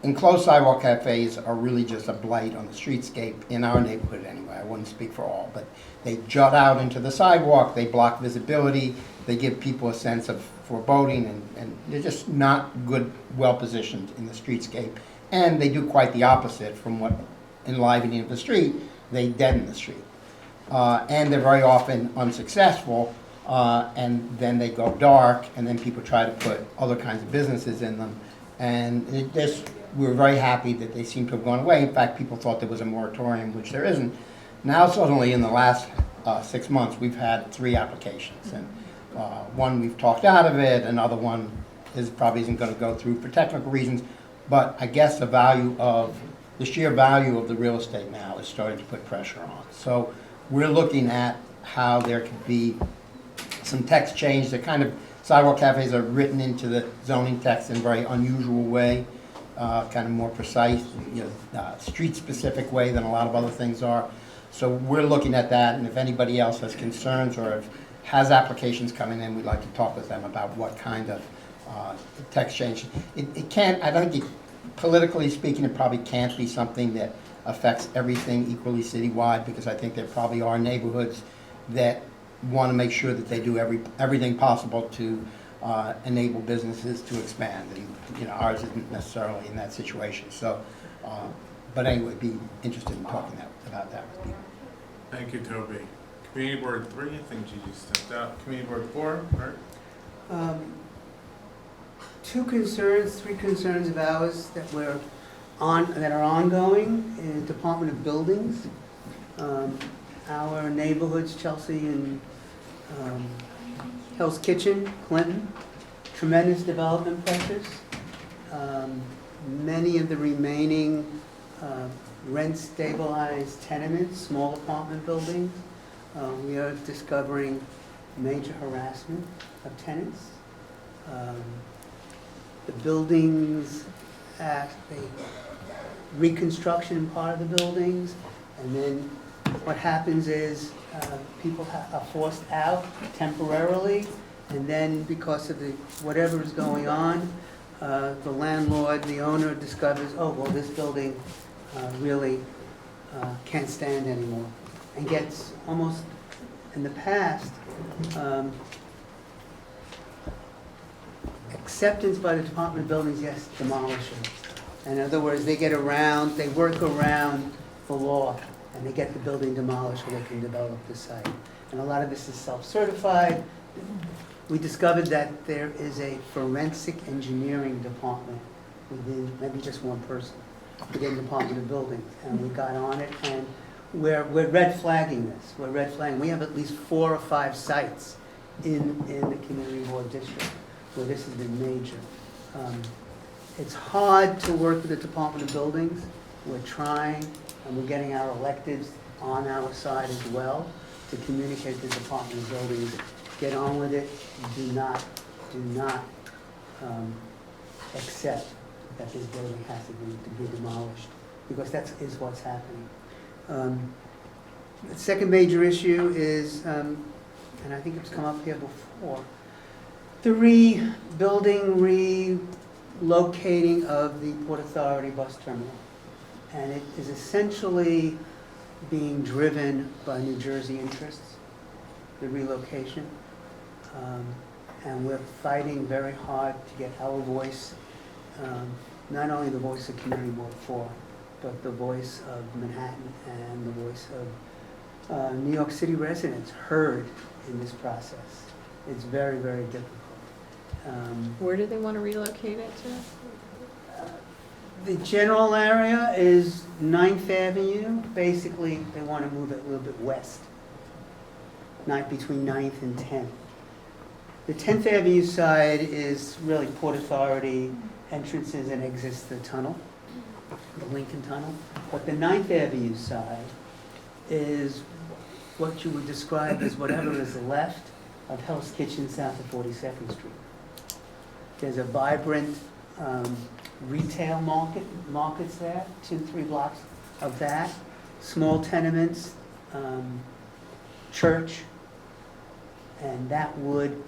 Enclosed sidewalk cafes are really just a blight on the streetscape in our neighborhood anyway. I wouldn't speak for all, but they jut out into the sidewalk, they block visibility, they give people a sense of foreboding, and they're just not good, well positioned in the streetscape. And they do quite the opposite from what enlivening of the street, they deaden the street. And they're very often unsuccessful, and then they go dark, and then people try to put other kinds of businesses in them. And we're very happy that they seem to have gone away. In fact, people thought there was a moratorium, which there isn't. Now, suddenly, in the last 6 months, we've had 3 applications. And one we've talked out of it, another one probably isn't going to go through for technical reasons. But I guess the sheer value of the real estate now is starting to put pressure on. So we're looking at how there could be some text change. The kind of sidewalk cafes are written into the zoning text in a very unusual way, kind of more precise, street-specific way than a lot of other things are. So we're looking at that, and if anybody else has concerns or has applications coming in, we'd like to talk with them about what kind of text change. It can't, I don't think, politically speaking, it probably can't be something that affects everything equally citywide, because I think there probably are neighborhoods that want to make sure that they do everything possible to enable businesses to expand, and ours isn't necessarily in that situation. So, but anyway, be interested in talking about that with people. Thank you, Toby. Community Board 3, I think you just stepped out. Community Board 4, Art? 3 concerns of ours that are ongoing in the Department of Buildings. Our neighborhoods, Chelsea and Hell's Kitchen, Clinton, tremendous development pressures. Many of the remaining rent-stabilized tenements, small apartment buildings, we are discovering major harassment of tenants. The buildings, the reconstruction in part of the buildings, and then what happens is people are forced out temporarily, and then because of whatever is going on, the landlord, the owner discovers, oh, well, this building really can't stand anymore and gets almost, in the past, acceptance by the Department of Buildings, yes, demolition. In other words, they work around the law, and they get the building demolished so they can develop the site. And a lot of this is self-certified. We discovered that there is a forensic engineering department within, maybe just one person, within the Department of Buildings. And we got on it, and we're red flagging this. We're red flagging. We have at least 4 or 5 sites in the community board district where this has been major. It's hard to work with the Department of Buildings. We're trying, and we're getting our electeds on our side as well to communicate to the Department of Buildings. Get on with it. Do not accept that this building has to be demolished, because that is what's happening. The second major issue is, and I think it's come up here before, the relocating of the Port Authority bus terminal. And it is essentially being driven by New Jersey interests, the relocation. And we're fighting very hard to get our voice, not only the voice of Community Board 4, but the voice of Manhattan and the voice of New York City residents heard in this process. It's very, very difficult. Where do they want to relocate it to? The general area is 9th Avenue. Basically, they want to move it a little bit west, between 9th and 10th. The 10th Avenue side is really Port Authority entrances and exits the tunnel, the Lincoln Tunnel. But the 9th Avenue side is what you would describe as whatever is left of Hell's Kitchen south of 42nd Street. There's a vibrant retail markets there, 2-3 blocks of that, small tenements, church, and that would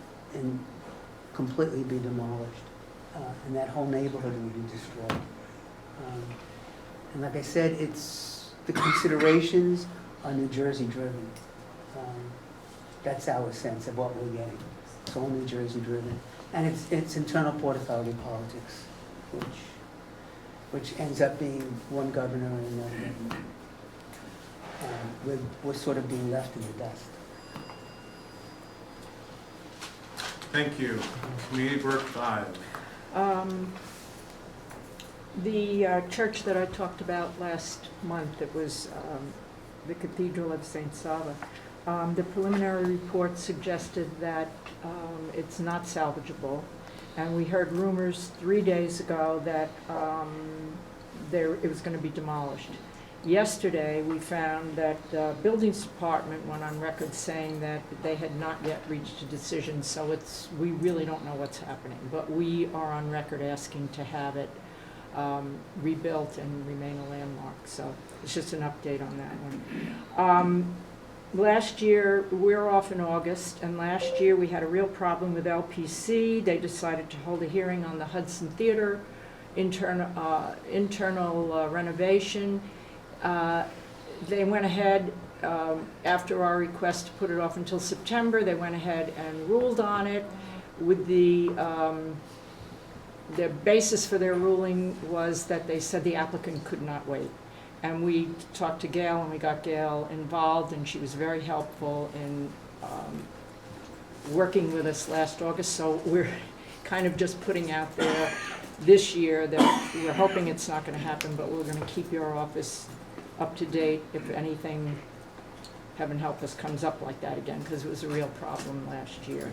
completely be demolished, and that whole neighborhood would be destroyed. And like I said, the considerations are New Jersey driven. That's our sense of what we're getting. It's all New Jersey driven. And it's internal Port Authority politics, which ends up being one governor and another governor. We're sort of being left in the dust. Thank you. Community Board 5. The church that I talked about last month, it was the Cathedral of St. Sava. The preliminary report suggested that it's not salvageable, and we heard rumors 3 days ago that it was going to be demolished. Yesterday, we found that the Buildings Department went on record saying that they had not yet reached a decision, so we really don't know what's happening. But we are on record asking to have it rebuilt and remain a landmark. So it's just an update on that one. Last year, we're off in August, and last year we had a real problem with LPC. They decided to hold a hearing on the Hudson Theater internal renovation. They went ahead, after our request to put it off until September, they went ahead and ruled on it. With the basis for their ruling was that they said the applicant could not wait. And we talked to Gail, and we got Gail involved, and she was very helpful in working with us last August. So we're kind of just putting out there this year that we're hoping it's not going to happen, but we're going to keep your office up to date if anything, heaven help us, comes up like that again, because it was a real problem last year.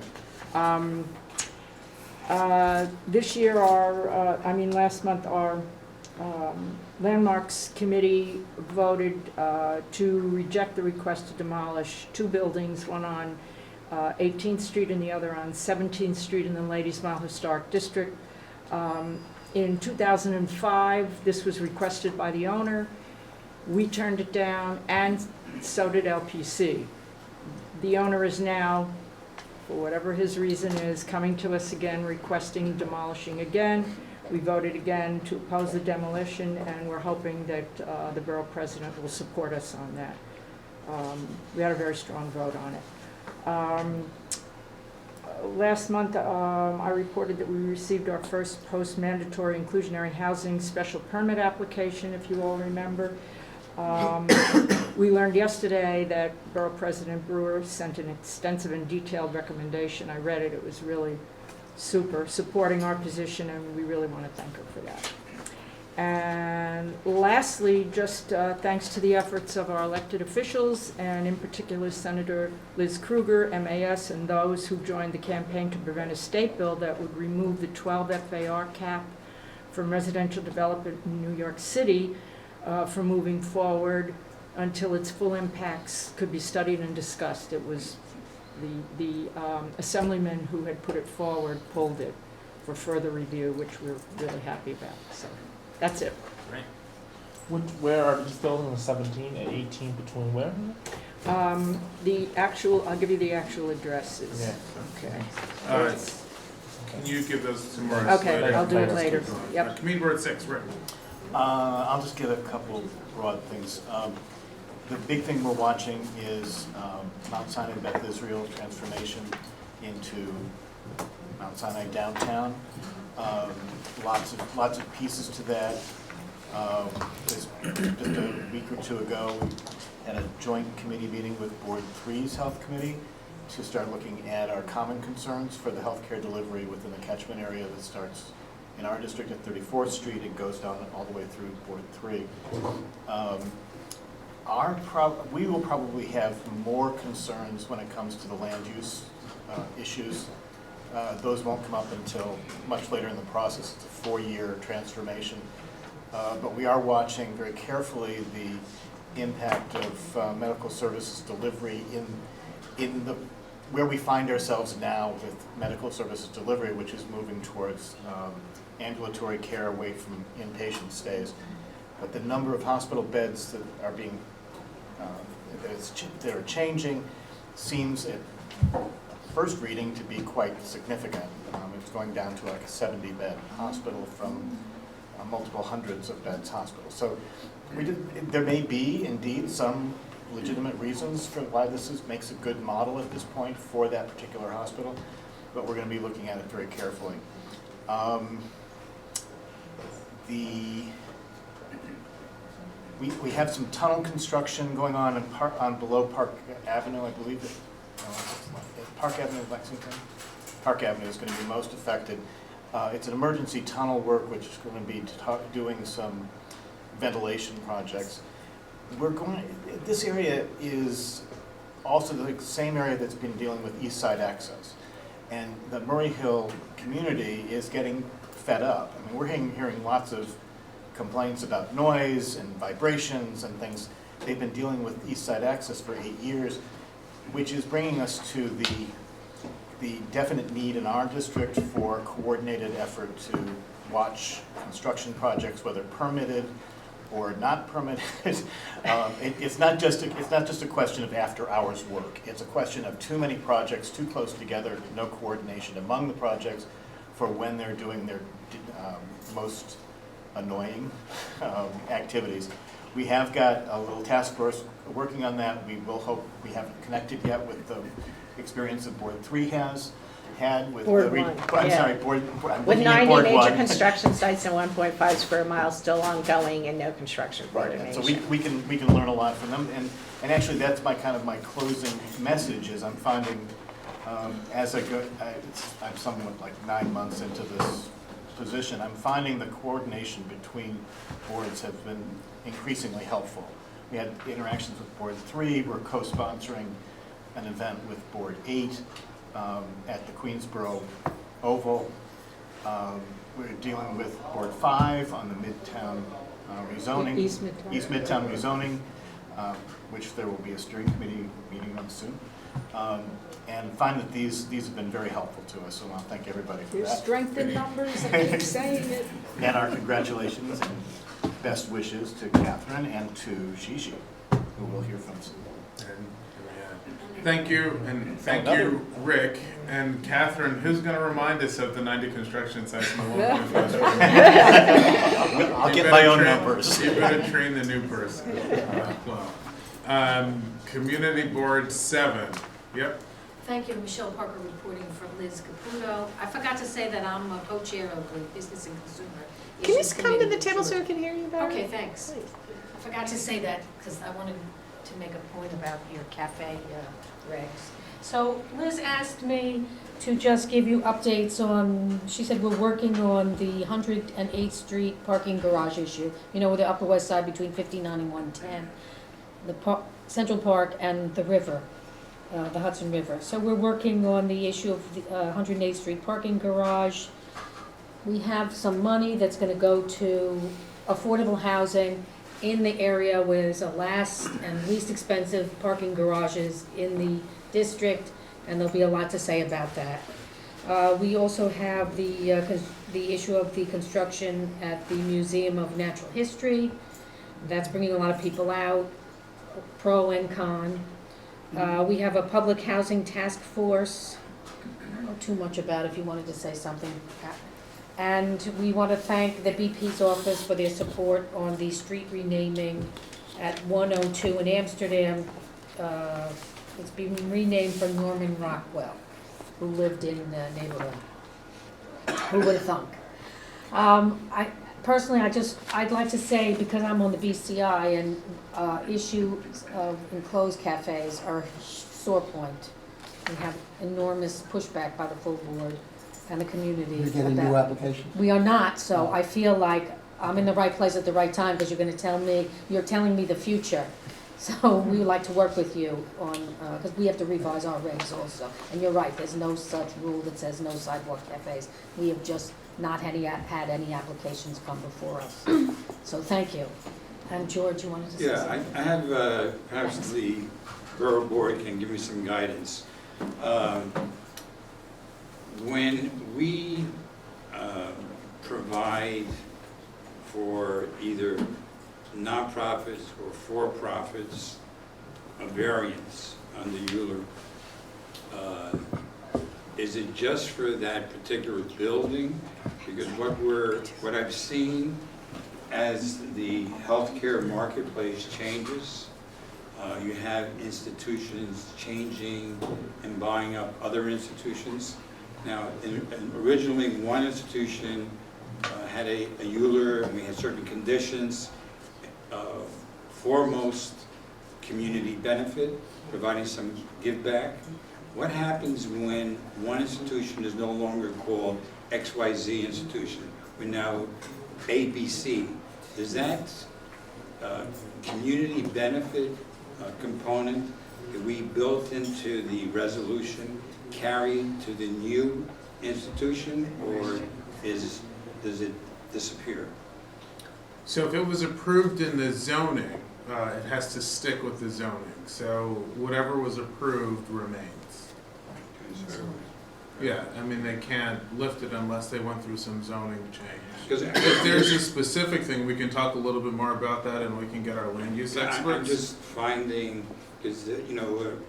This year, last month, our Landmarks Committee voted to reject the request to demolish 2 buildings, one on 18th Street and the other on 17th Street in the Ladies Mile Historic District. In 2005, this was requested by the owner. We turned it down, and so did LPC. The owner is now, for whatever his reason is, coming to us again, requesting demolishing again. We voted again to oppose the demolition, and we're hoping that the borough president will support us on that. We had a very strong vote on it. Last month, I reported that we received our first post-mandatory inclusionary housing special permit application, if you all remember. We learned yesterday that Borough President Brewer sent an extensive and detailed recommendation. I read it. It was really super, supporting our position, and we really want to thank her for that. And lastly, just thanks to the efforts of our elected officials, and in particular Senator Liz Krueger, MAS, and those who joined the campaign to prevent a state bill that would remove the 12 FAR cap from residential development in New York City from moving forward until its full impacts could be studied and discussed. It was the assemblyman who had put it forward pulled it for further review, which we're really happy about. So that's it. Great. Where are these buildings, 17 and 18, between where? The actual, I'll give you the actual addresses. Yeah. Okay. All right. Can you give those to Maurice Okay, later? I'll do it later. Yep. Committee Board 6, Rick. I'll just give a couple broad things. The big thing we're watching is Mount Sinai Beth Israel transformation into Mount Sinai downtown. Lots of pieces to that. Just a week or two ago, we had a joint committee meeting with Board 3's Health Committee to start looking at our common concerns for the healthcare delivery within the catchment area that starts in our district at 34th Street. It goes down all the way through Board 3. We will probably have more concerns when it comes to the land use issues. Those won't come up until much later in the process. It's a 4-year transformation. But we are watching very carefully the impact of medical services delivery in where we find ourselves now with medical services delivery, which is moving towards ambulatory care away from inpatient stays. But the number of hospital beds that are being that are changing seems at first reading to be quite significant. It's going down to like a 70-bed hospital from multiple hundreds of beds hospital. So there may be indeed some legitimate reasons for why this makes a good model at this point for that particular hospital, but we're going to be looking at it very carefully. We have some tunnel construction going on below Park Avenue, I believe. Park Avenue, Lexington. Park Avenue is going to be most affected. It's an emergency tunnel work, which is going to be doing some ventilation projects. This area is also the same area that's been dealing with East Side access. And the Murray Hill community is getting fed up. I mean, we're hearing lots of complaints about noise and vibrations and things. They've been dealing with East Side access for 8 years, which is bringing us to the definite need in our district for coordinated effort to watch construction projects, whether permitted or not permitted. It's not just a question of after-hours work. It's a question of too many projects too close together, no coordination among the projects for when they're doing their most annoying activities. We have got a little task force working on that. We haven't connected yet with the experience that Board 3 has had with Board the 1, I'm yeah. sorry, Board. I'm With looking at 90 Board major 1. construction sites and 1.5 square miles still ongoing and no construction Right, coordination. and so we can learn a lot from them, and actually that's my closing message is I'm finding as I go, I'm somewhat like 9 months into this position, I'm finding the coordination between boards have been increasingly helpful. We had interactions with Board 3, we're co-sponsoring an event with Board 8 at the Queensboro Oval. We're dealing with Board 5 on the Midtown rezoning. East Midtown. East Midtown rezoning, which there will be a steering committee meeting on soon. And find that these have been very helpful to us, so I want to thank everybody for There's that. strength in numbers, I keep saying it. And our congratulations and best wishes to Catherine and to Shishi, who we'll hear from soon. And Thank you, and thank you, Rick. And Catherine, who's going to remind us of the 90 construction sites in the local investment? I'll get my own numbers. You better train the new person. Community Board 7. Yep. Thank you, Michelle Parker reporting for Liz Caputo. I forgot to say that I'm a co-chair of the Business and Consumer Can you Issues just come to the Committee. table so we can hear you better? Okay, thanks. I forgot to say that because I wanted to make a point about your cafe regs. So Liz asked me to just give you updates on, she said we're working on the 108th Street parking garage issue, you know, the Upper West Side between 59 and 110, the Central Park and the river, the Hudson River. So we're working on the issue of the 108th Street parking garage. We have some money that's going to go to affordable housing in the area where there's the last and least expensive parking garages in the district, and there'll be a lot to say about that. We also have the issue of the construction at the Museum of Natural History. That's bringing a lot of people out, pro and con. We have a public housing task force. I don't know too much about it if you wanted to say something. And we want to thank the BP's office for their support on the street renaming at 102 in Amsterdam. It's been renamed for Norman Rockwell, who lived in the neighborhood. Who would have thunk? I'd like to say, because I'm on the BCI, and issues of enclosed cafes are a sore point. We have enormous pushback by the full board and the community. You're getting new applications? We are not, so I feel like I'm in the right place at the right time, because you're telling me the future. So we would like to work with you on, because we have to revise our regs also. And you're right, there's no such rule that says no sidewalk cafes. We have just not had any applications come before us. So thank you. And George, you wanted to say something? Yeah, I have, perhaps the Borough Board can give me some guidance. When we provide for either nonprofits or for-profits a variance under Euler, is it just for that particular building? Because what I've seen as the healthcare marketplace changes, you have institutions changing and buying up other institutions. Now, originally one institution had a Euler, and we had certain conditions. Foremost, community benefit, providing some give back. What happens when one institution is no longer called XYZ institution? We're now ABC. Does that community benefit component that we built into the resolution carry to the new institution, or does it disappear? So if it was approved in the zoning, it has to stick with the zoning. So whatever was approved remains. Yeah, I mean, they can't lift it unless they went through some zoning change. If there's a specific thing, we can talk a little bit more about that, and we can get our land use experts. I'm just finding, because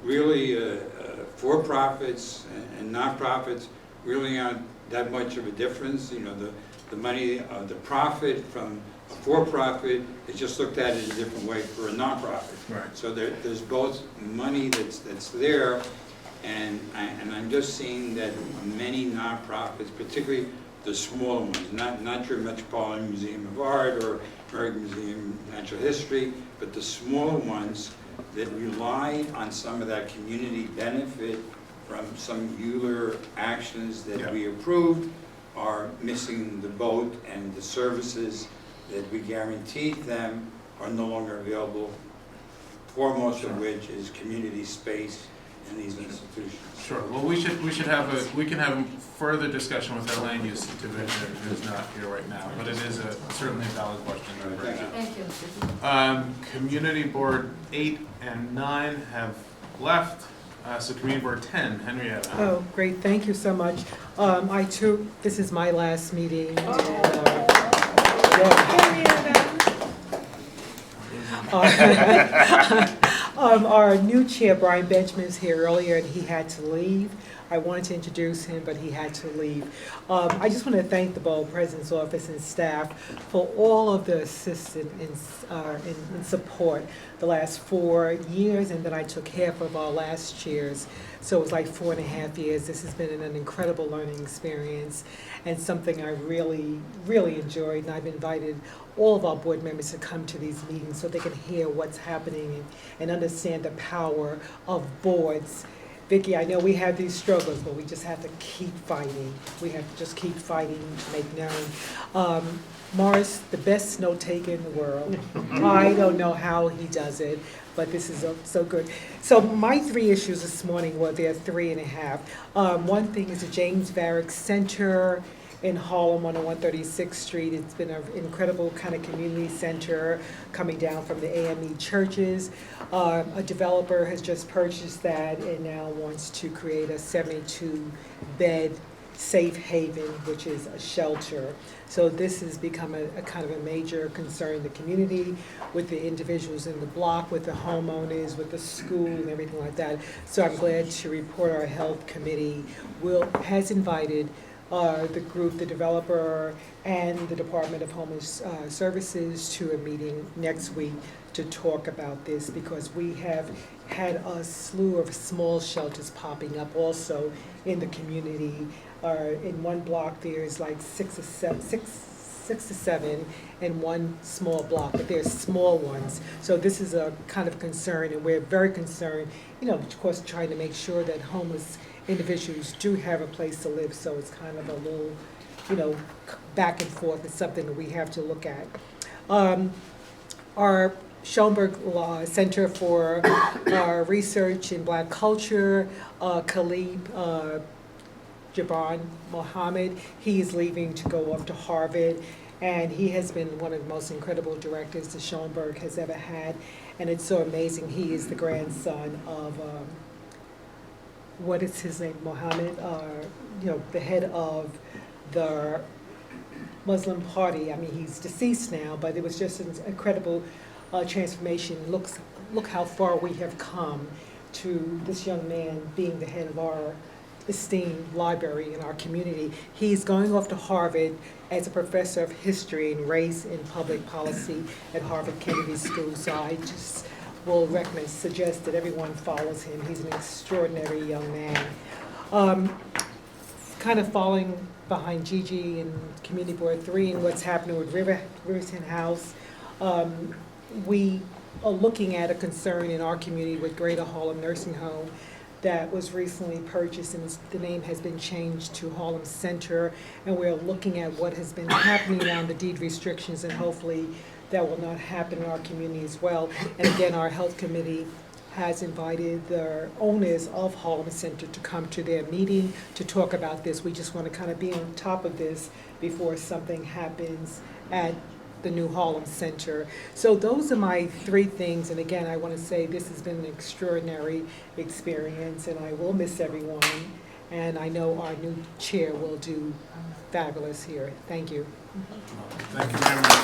really for-profits and nonprofits really aren't that much of a difference. The money, the profit from a for-profit is just looked at in a different way for a nonprofit. Right. So there's both money that's there, and I'm just seeing that many nonprofits, particularly the smaller ones, not your Metropolitan Museum of Art or American Museum of Natural History, but the smaller ones that rely on some of that community benefit from some Euler actions that we approved, are missing the boat, and the services that we guaranteed them are no longer available, foremost of which is community space in these institutions. Sure. Well, we can have a further discussion with our land use division, who's not here right now, but it is certainly a valid question. Thank you. Community Board 8 and 9 have left. So Community Board 10, Henrietta. Oh, great, thank you so much. This is my last meeting. Our new chair, Brian Benjamin, is here earlier, and he had to leave. I wanted to introduce him, but he had to leave. I just want to thank the Borough President's Office and staff for all of the assistance and support the last 4 years, and then I took half of our last chairs. So it was like 4.5 years. This has been an incredible learning experience and something I really, really enjoyed. And I've invited all of our board members to come to these meetings so they can hear what's happening and understand the power of boards. Vicki, I know we have these struggles, but we just have to keep fighting. We have to just keep fighting to make known. Morris, the best snow taker in the world. I don't know how he does it, but this is so good. So my 3 issues this morning, well, they're 3.5. One thing is the James Varick Center in Harlem on 136th Street. It's been an incredible kind of community center coming down from the AME churches. A developer has just purchased that and now wants to create a 72-bed safe haven, which is a shelter. So this has become a kind of a major concern in the community with the individuals in the block, with the homeowners, with the school and everything like that. So I'm glad to report our health committee has invited the group, the developer, and the Department of Homeless Services to a meeting next week to talk about this, because we have had a slew of small shelters popping up also in the community. In one block, there's like six to seven in one small block, but they're small ones. So this is a kind of concern, and we're very concerned, of course, trying to make sure that homeless individuals do have a place to live. So it's kind of a little, back and forth. It's something that we have to look at. Our Schoenberg Center for Research in Black Culture, Khalid Jabran Mohammed, he is leaving to go up to Harvard, and he has been one of the most incredible directors that Schoenberg has ever had, and it's so amazing. He is the grandson of, what is his name, Mohammed, the head of the Muslim Party. I mean, he's deceased now, but it was just an incredible transformation. Look how far we have come to this young man being the head of our esteemed library in our community. He's going off to Harvard as a professor of history and race and public policy at Harvard Kennedy School. So I just will suggest that everyone follows him. He's an extraordinary young man. Kind of following behind Gigi and Community Board 3 and what's happening with Riverton House. We are looking at a concern in our community with Greater Harlem Nursing Home that was recently purchased, and the name has been changed to Harlem Center, and we're looking at what has been happening around the deed restrictions, and hopefully that will not happen in our community as well. And again, our health committee has invited the owners of Harlem Center to come to their meeting to talk about this. We just want to kind of be on top of this before something happens at the new Harlem Center. So those are my 3 things, and again, I want to say this has been an extraordinary experience, and I will miss everyone, and I know our new chair will do fabulous here. Thank you. Thank you very much.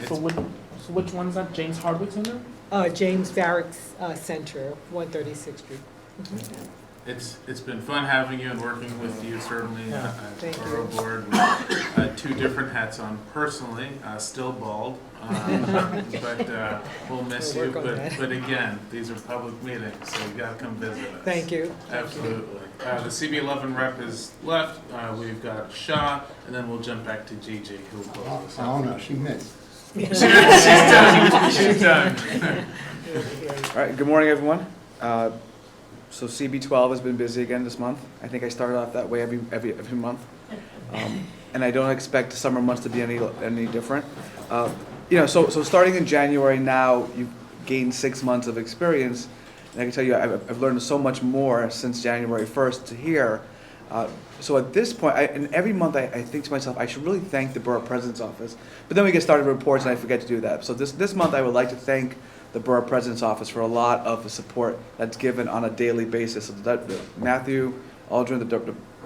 So which one is that? James Hardwick Center? James Varick Center, 136th Street. It's been fun having you and working with you, certainly, at Thank Borough you. Board with 2 different hats on. Personally, still bald, but we'll miss We'll you. work on that. But again, these are public meetings, so you gotta come visit us. Thank you. Absolutely. The CB11 rep is left. We've got Shaw, and then we'll jump back to Gigi, who will close us out. Oh, no, she missed. She's done. She's done. All right, good morning, everyone. So CB12 has been busy again this month. I think I started off that way every month. And I don't expect the summer months to be any different. So starting in January now, you've gained 6 months of experience. And I can tell you, I've learned so much more since January 1st to here. So at this point, and every month I think to myself, I should really thank the Borough President's Office. But then we get started with reports and I forget to do that. So this month I would like to thank the Borough President's Office for a lot of the support that's given on a daily basis. So Matthew, Aldrin,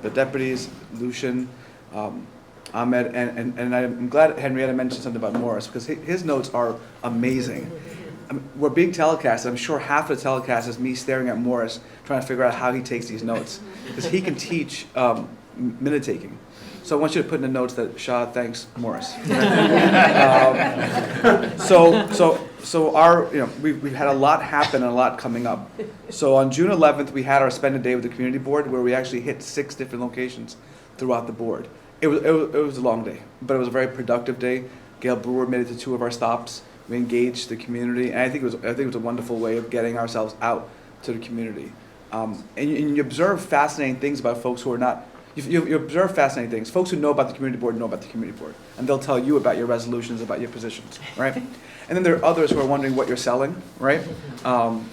the deputies, Lucian, And I'm glad Henrietta mentioned something about Morris, because his notes are amazing. We're being telecast, I'm sure half of the telecast is me staring at Morris, trying to figure out how he takes these notes, because he can teach minute taking. So I want you to put in the notes that Shah thanks Morris. So our, we've had a lot happen and a lot coming up. So on June 11th, we had our spend a day with the community board, where we actually hit 6 different locations throughout the board. It was a long day, but it was a very productive day. Gail Brewer made it to 2 of our stops. We engaged the community, and I think it was a wonderful way of getting ourselves out to the community. And you observe fascinating things about folks who are not. You observe fascinating things. Folks who know about the community board know about the community board, and they'll tell you about your resolutions, about your positions, right? And then there are others who are wondering what you're selling, right? And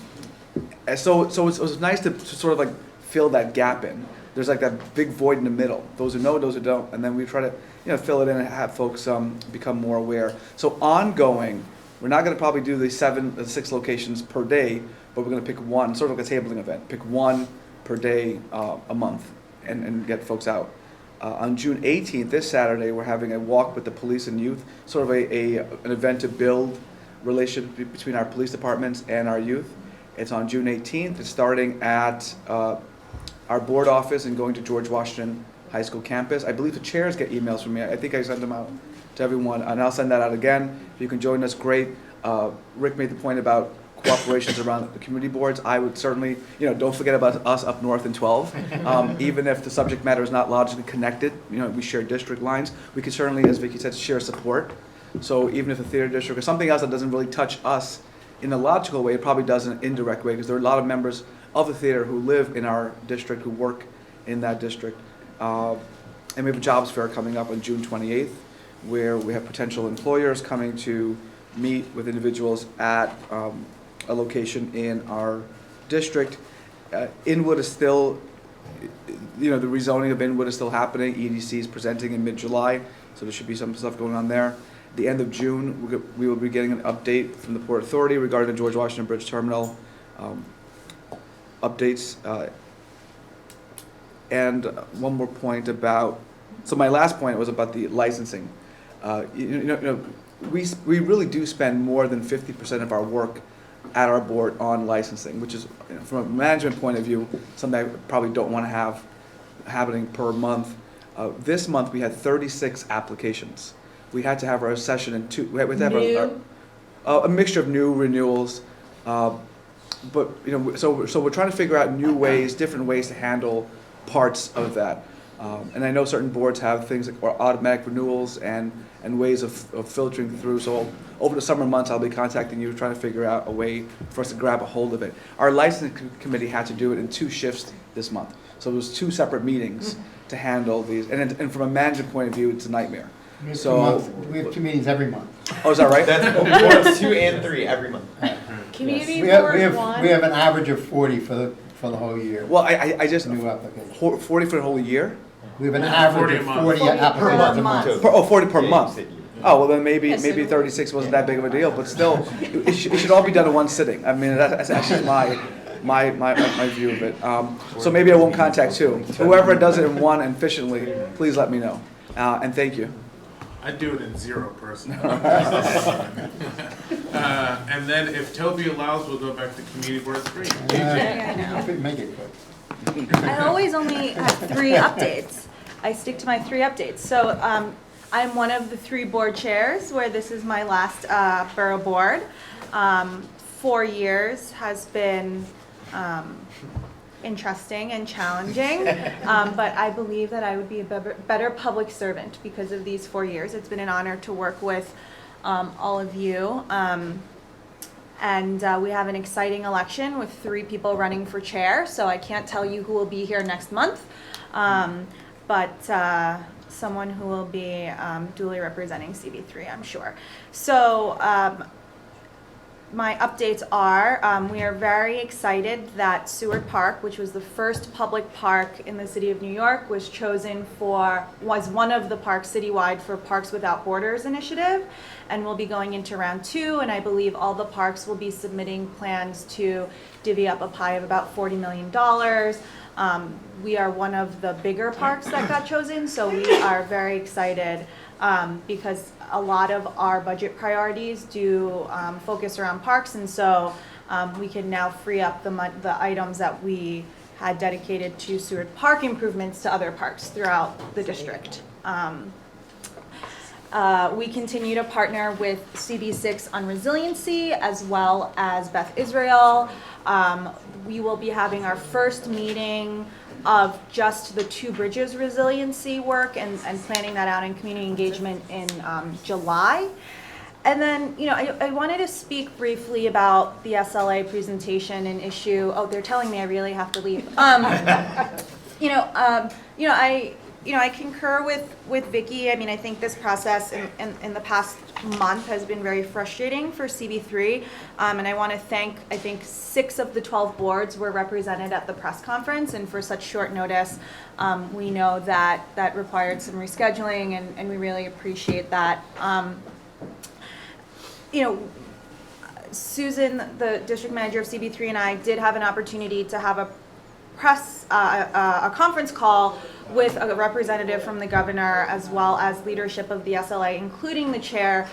so it was nice to sort of like fill that gap in. There's like that big void in the middle. Those who know, those who don't, and then we try to fill it in and have folks become more aware. So ongoing, we're not going to probably do the 6 locations per day, but we're going to pick one, sort of like a tabling event. Pick one per day a month. And get folks out. On June 18th, this Saturday, we're having a walk with the police and youth, sort of an event to build relationship between our police departments and our youth. It's on June 18th. It's starting at our board office and going to George Washington High School campus. I believe the chairs get emails from me. I think I sent them out to everyone, and I'll send that out again. If you can join us, great. Rick made the point about cooperations around the community boards. I would certainly, don't forget about us up north in 12. Even if the subject matter is not logically connected, we share district lines. We can certainly, as Vicki said, share support. So even if the theater district or something else that doesn't really touch us in a logical way, it probably does in an indirect way, because there are a lot of members of the theater who live in our district, who work in that district. And we have a jobs fair coming up on June 28th, where we have potential employers coming to meet with individuals at a location in our district. Inwood is still, the rezoning of Inwood is still happening. EDC is presenting in mid-July, so there should be some stuff going on there. At the end of June, we will be getting an update from the Port Authority regarding the George Washington Bridge Terminal updates. And one more point so my last point was about the licensing. We really do spend more than 50% of our work at our board on licensing, which is, from a management point of view, something I probably don't want to have happening per month. This month we had 36 applications. We had to have our session in 2. We had to have a mixture of new renewals, but so we're trying to figure out new ways, different ways to handle parts of that. And I know certain boards have things like automatic renewals and ways of filtering through. So over the summer months, I'll be contacting you, trying to figure out a way for us to grab a hold of it. Our licensing committee had to do it in 2 shifts this month. So it was 2 separate meetings to handle these. And from a management point of view, it's a nightmare. We have 2 meetings every month. Oh, is that right? That's boards 2 and 3 every month. Community We have an average of 40 for the whole year. Well, I just New applications. 40 for the whole year. We have an average of 40 applications a month. 40 per month. Oh, well then maybe 36 wasn't that big of a deal, but still, it should all be done in one sitting. I mean, that's actually my view of it. So maybe I won't contact 2. Whoever does it in one and efficiently, please let me know. And thank you. I'd do it in 0 person. And then if Toby allows, we'll go back to community board 3. Make it quick. I always only have 3 updates. I stick to my 3 updates. So I'm one of the 3 board chairs, where this is my last borough board. 4 years has been interesting and challenging, but I believe that I would be a better public servant because of these 4 years. It's been an honor to work with all of you. And we have an exciting election with 3 people running for chair, so I can't tell you who will be here next month, but someone who will be duly representing CB3, I'm sure. So my updates are, we are very excited that Seward Park, which was the first public park in the city of New York, was one of the parks citywide for Parks Without Borders initiative, and will be going into round 2, and I believe all the parks will be submitting plans to divvy up a pie of about $40 million. We are one of the bigger parks that got chosen, so we are very excited because a lot of our budget priorities do focus around parks, and so we can now free up the items that we had dedicated to Seward Park improvements to other parks throughout the district. We continue to partner with CB6 on resiliency as well as Beth Israel. We will be having our first meeting of just the Two Bridges resiliency work and planning that out in community engagement in July. And then, I wanted to speak briefly about the SLA presentation and issue. Oh, they're telling me I really have to leave. I concur with Vicki. I mean, I think this process in the past month has been very frustrating for CB3. And I want to thank, I think 6 of the 12 boards were represented at the press conference. And for such short notice, we know that required some rescheduling, and we really appreciate that. Susan, the district manager of CB3, and I did have an opportunity to have a conference call with a representative from the governor as well as leadership of the SLA, including the chair,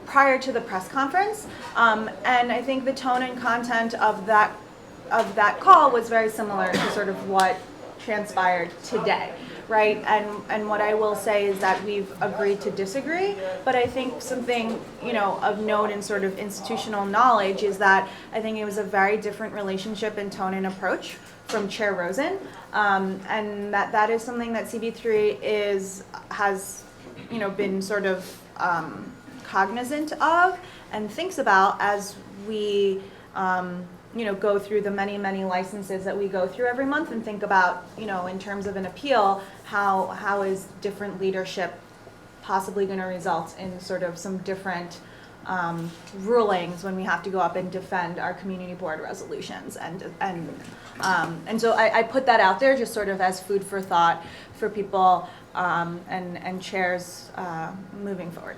prior to the press conference. And I think the tone and content of that call was very similar to sort of what transpired today, right? And what I will say is that we've agreed to disagree, but I think something, of note and sort of institutional knowledge is that I think it was a very different relationship in tone and approach from Chair Rosen, and that is something that CB3 has been sort of cognizant of and thinks about as we go through the many licenses that we go through every month, and think about in terms of an appeal, how is different leadership possibly going to result in sort of some different rulings when we have to go up and defend our community board resolutions, and so I put that out there just sort of as food for thought for people and chairs moving forward.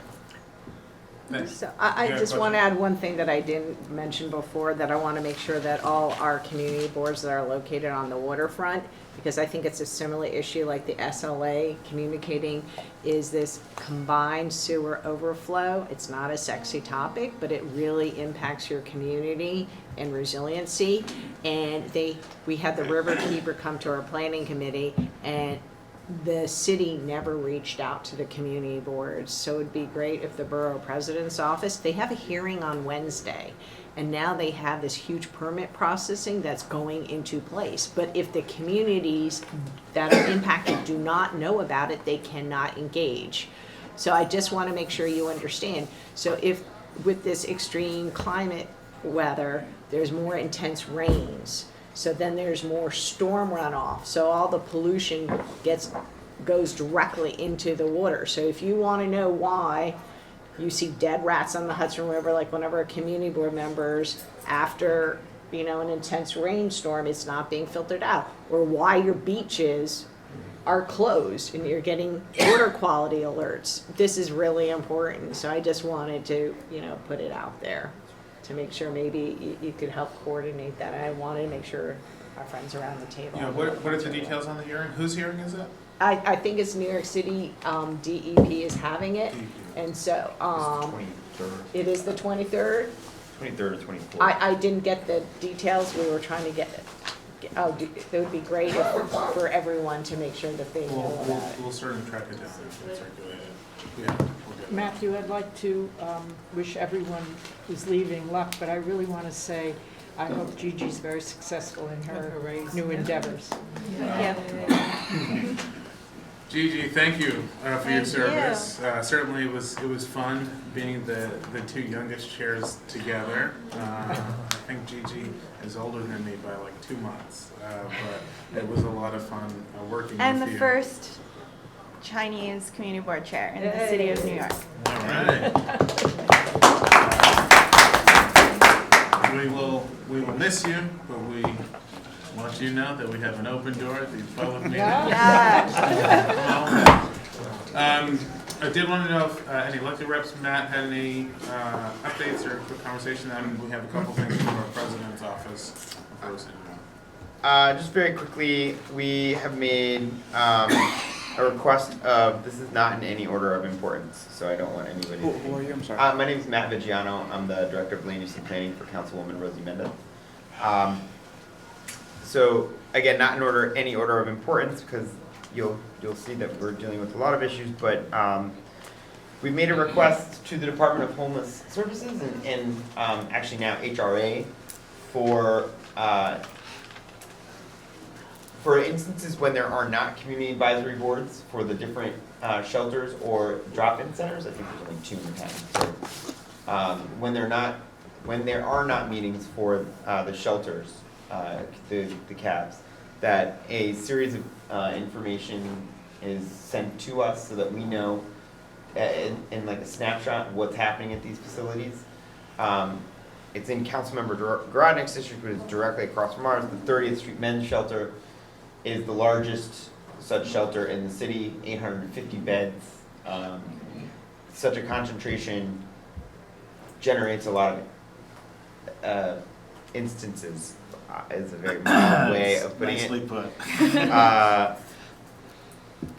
So I just want to add one thing that I didn't mention before, that I want to make sure that all our community boards that are located on the waterfront, because I think it's a similar issue like the SLA communicating, is this combined sewer overflow. It's not a sexy topic, but it really impacts your community and resiliency. And we had the Riverkeeper come to our planning committee, and the city never reached out to the community boards. So it'd be great if the borough president's office, they have a hearing on Wednesday, and now they have this huge permit processing that's going into place. But if the communities that are impacted do not know about it, they cannot engage. So I just want to make sure you understand. So if with this extreme climate weather, there's more intense rains, so then there's more storm runoff. So all the pollution goes directly into the water. So if you want to know why you see dead rats on the Hudson River, like whenever a community board members, after an intense rainstorm, it's not being filtered out, or why your beaches are closed and you're getting water quality alerts, this is really important. So I just wanted to put it out there, to make sure maybe you could help coordinate that. I wanted to make sure our friends around the table. What are the details on the hearing? Whose hearing is it? I think it's New York City, DEP is having it, and so it is the 23rd? 23rd or 24th. I didn't get the details. We were trying to get it. It would be great for everyone to make sure that they know about it. We'll certainly track it down and circulate it. Yeah. Matthew, I'd like to wish everyone who's leaving luck, but I really want to say I hope Gigi's very successful in her new endeavors. Gigi, thank you for your service. Certainly it was fun being the 2 youngest chairs together. I think Gigi is older than me by like 2 months, but it was a lot of fun working with you. And the first Chinese community board chair in the city of New York. All right. We will miss you, but we want you to know that we have an open door at the public meeting. I did want to know if any elected reps, Matt, had any updates or quick conversation, and we have a couple things from our president's office. Just very quickly, we have made a request of, this is not in any order of importance, so I don't want anybody to. Who are you? I'm sorry. My name is Matt Vigiano. I'm the Director of Land Use and Planning for Councilwoman Rosie Mendez. So again, not in order, any order of importance, because you'll see that we're dealing with a lot of issues, but we've made a request to the Department of Homeless Services and actually now HRA for instances when there are not community advisory boards for the different shelters or drop-in centers. I think there's only 2 in the town. So when there are not meetings for the shelters, the cabs, that a series of information is sent to us so that we know in like a snapshot of what's happening at these facilities. It's in Councilmember Garodnick's district, but it's directly across from ours. The 30th Street Men's Shelter is the largest such shelter in the city, 850 beds. Such a concentration generates a lot of instances, is a very mild way of putting Nicely it. put. That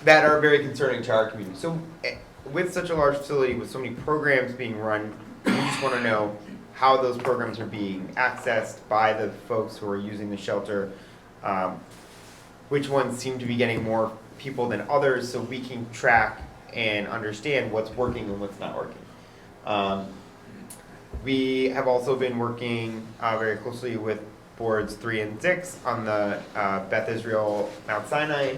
are very concerning to our community. So with such a large facility, with so many programs being run, we just want to know how those programs are being accessed by the folks who are using the shelter, which ones seem to be getting more people than others, so we can track and understand what's working and what's not working. We have also been working very closely with boards 3 and 6 on the Beth Israel Mount Sinai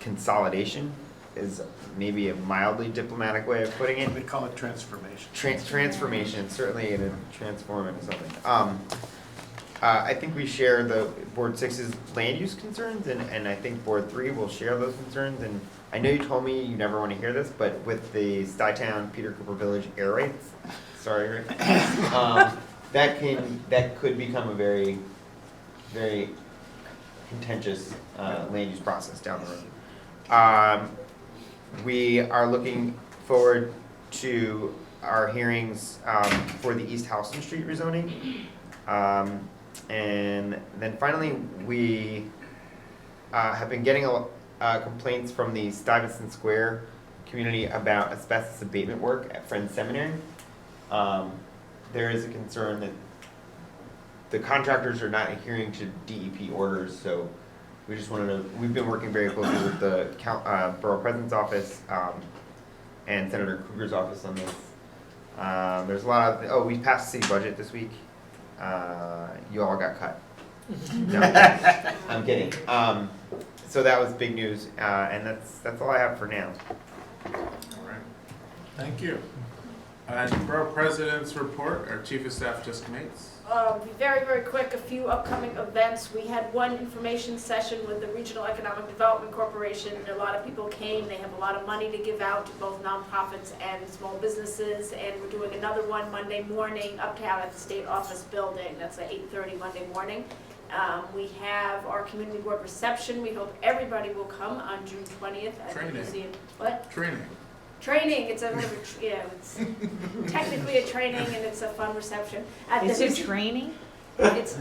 consolidation is maybe a mildly diplomatic way of putting it. We call it transformation. Transformation, certainly in a transform into something. I think we share the Board 6's land use concerns, and I think Board 3 will share those concerns. And I know you told me you never want to hear this, but with the Stuytown Peter Cooper Village air rates, sorry, Rick, that could become a very, very contentious land use process down the road. We are looking forward to our hearings for the East Houston Street rezoning. And then finally, we have been getting complaints from the Stuyvesant Square community about asbestos abatement work at Friends Seminary. There is a concern that the contractors are not adhering to DEP orders, so we just wanted to, we've been working very closely with the Borough President's office and Senator Kruger's office on this. There's a lot of, we passed the city budget this week. You all got cut. No, I'm kidding. So that was big news, and that's all I have for now. All right. Thank you. Borough President's report, our Chief of Staff, Jessica Mates. Be very, very quick, a few upcoming events. We had one information session with the Regional Economic Development Corporation. A lot of people came. They have a lot of money to give out to both nonprofits and small businesses. And we're doing another one Monday morning uptown at the State Office Building. That's at 8:30 Monday morning. We have our community board reception. We hope everybody will come on June 20th at the museum. What? Training. Training, it's it's technically a training and it's a fun reception. Is it training? It's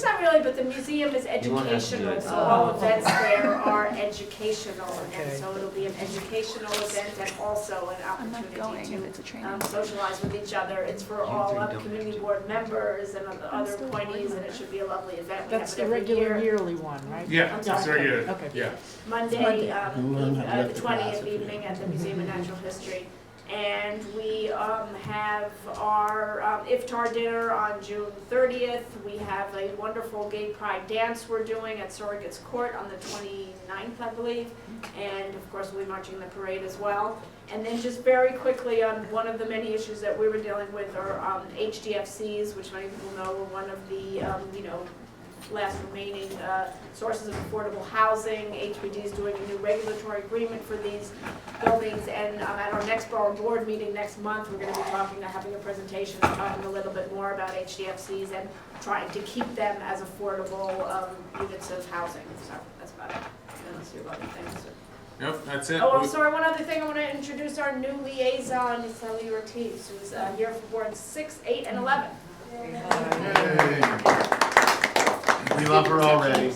not really, but the museum is educational, so all events there are educational. And so it'll be an educational event and also an opportunity to socialize with each other. It's for all community board members and other appointees, and it should be a lovely event. That's the regular yearly one, right? Yeah, it's regular. Okay. Yeah. Monday, the 20th evening at the Museum of Natural History. And we have our iftar dinner on June 30th. We have a wonderful gay pride dance we're doing at Surrogates Court on the 29th, I believe. And of course, we'll be marching the parade as well. And then just very quickly on one of the many issues that we were dealing with are HDFCs, which many people know were one of the last remaining sources of affordable housing. HPD is doing a new regulatory agreement for these buildings, and at our next Borough Board meeting next month, we're going to be having a presentation and talking a little bit more about HDFCs and trying to keep them as affordable units of housing. So that's about it. Unless you have other things. Nope, that's it. Oh, I'm sorry, one other thing, I want to introduce our new liaison, Sally Ortiz, who's here for boards 6, 8, and 11. We love her already.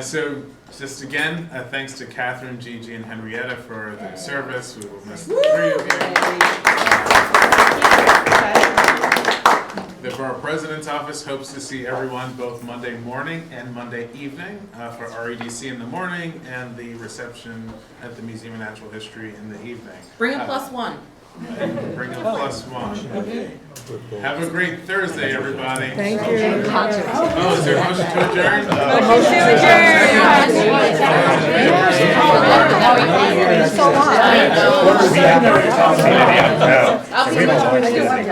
So just again, thanks to Catherine, Gigi, and Henrietta for their service. We will miss the three of you. The Borough President's Office hopes to see everyone both Monday morning and Monday evening for REDC in the morning and the reception at the Museum of Natural History in the evening. Bring a +1. Bring a +1. Have a great Thursday, everybody. Thank you. Oh, is there a motion to adjourn? Motion to adjourn.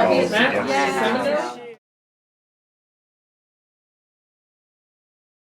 I'll be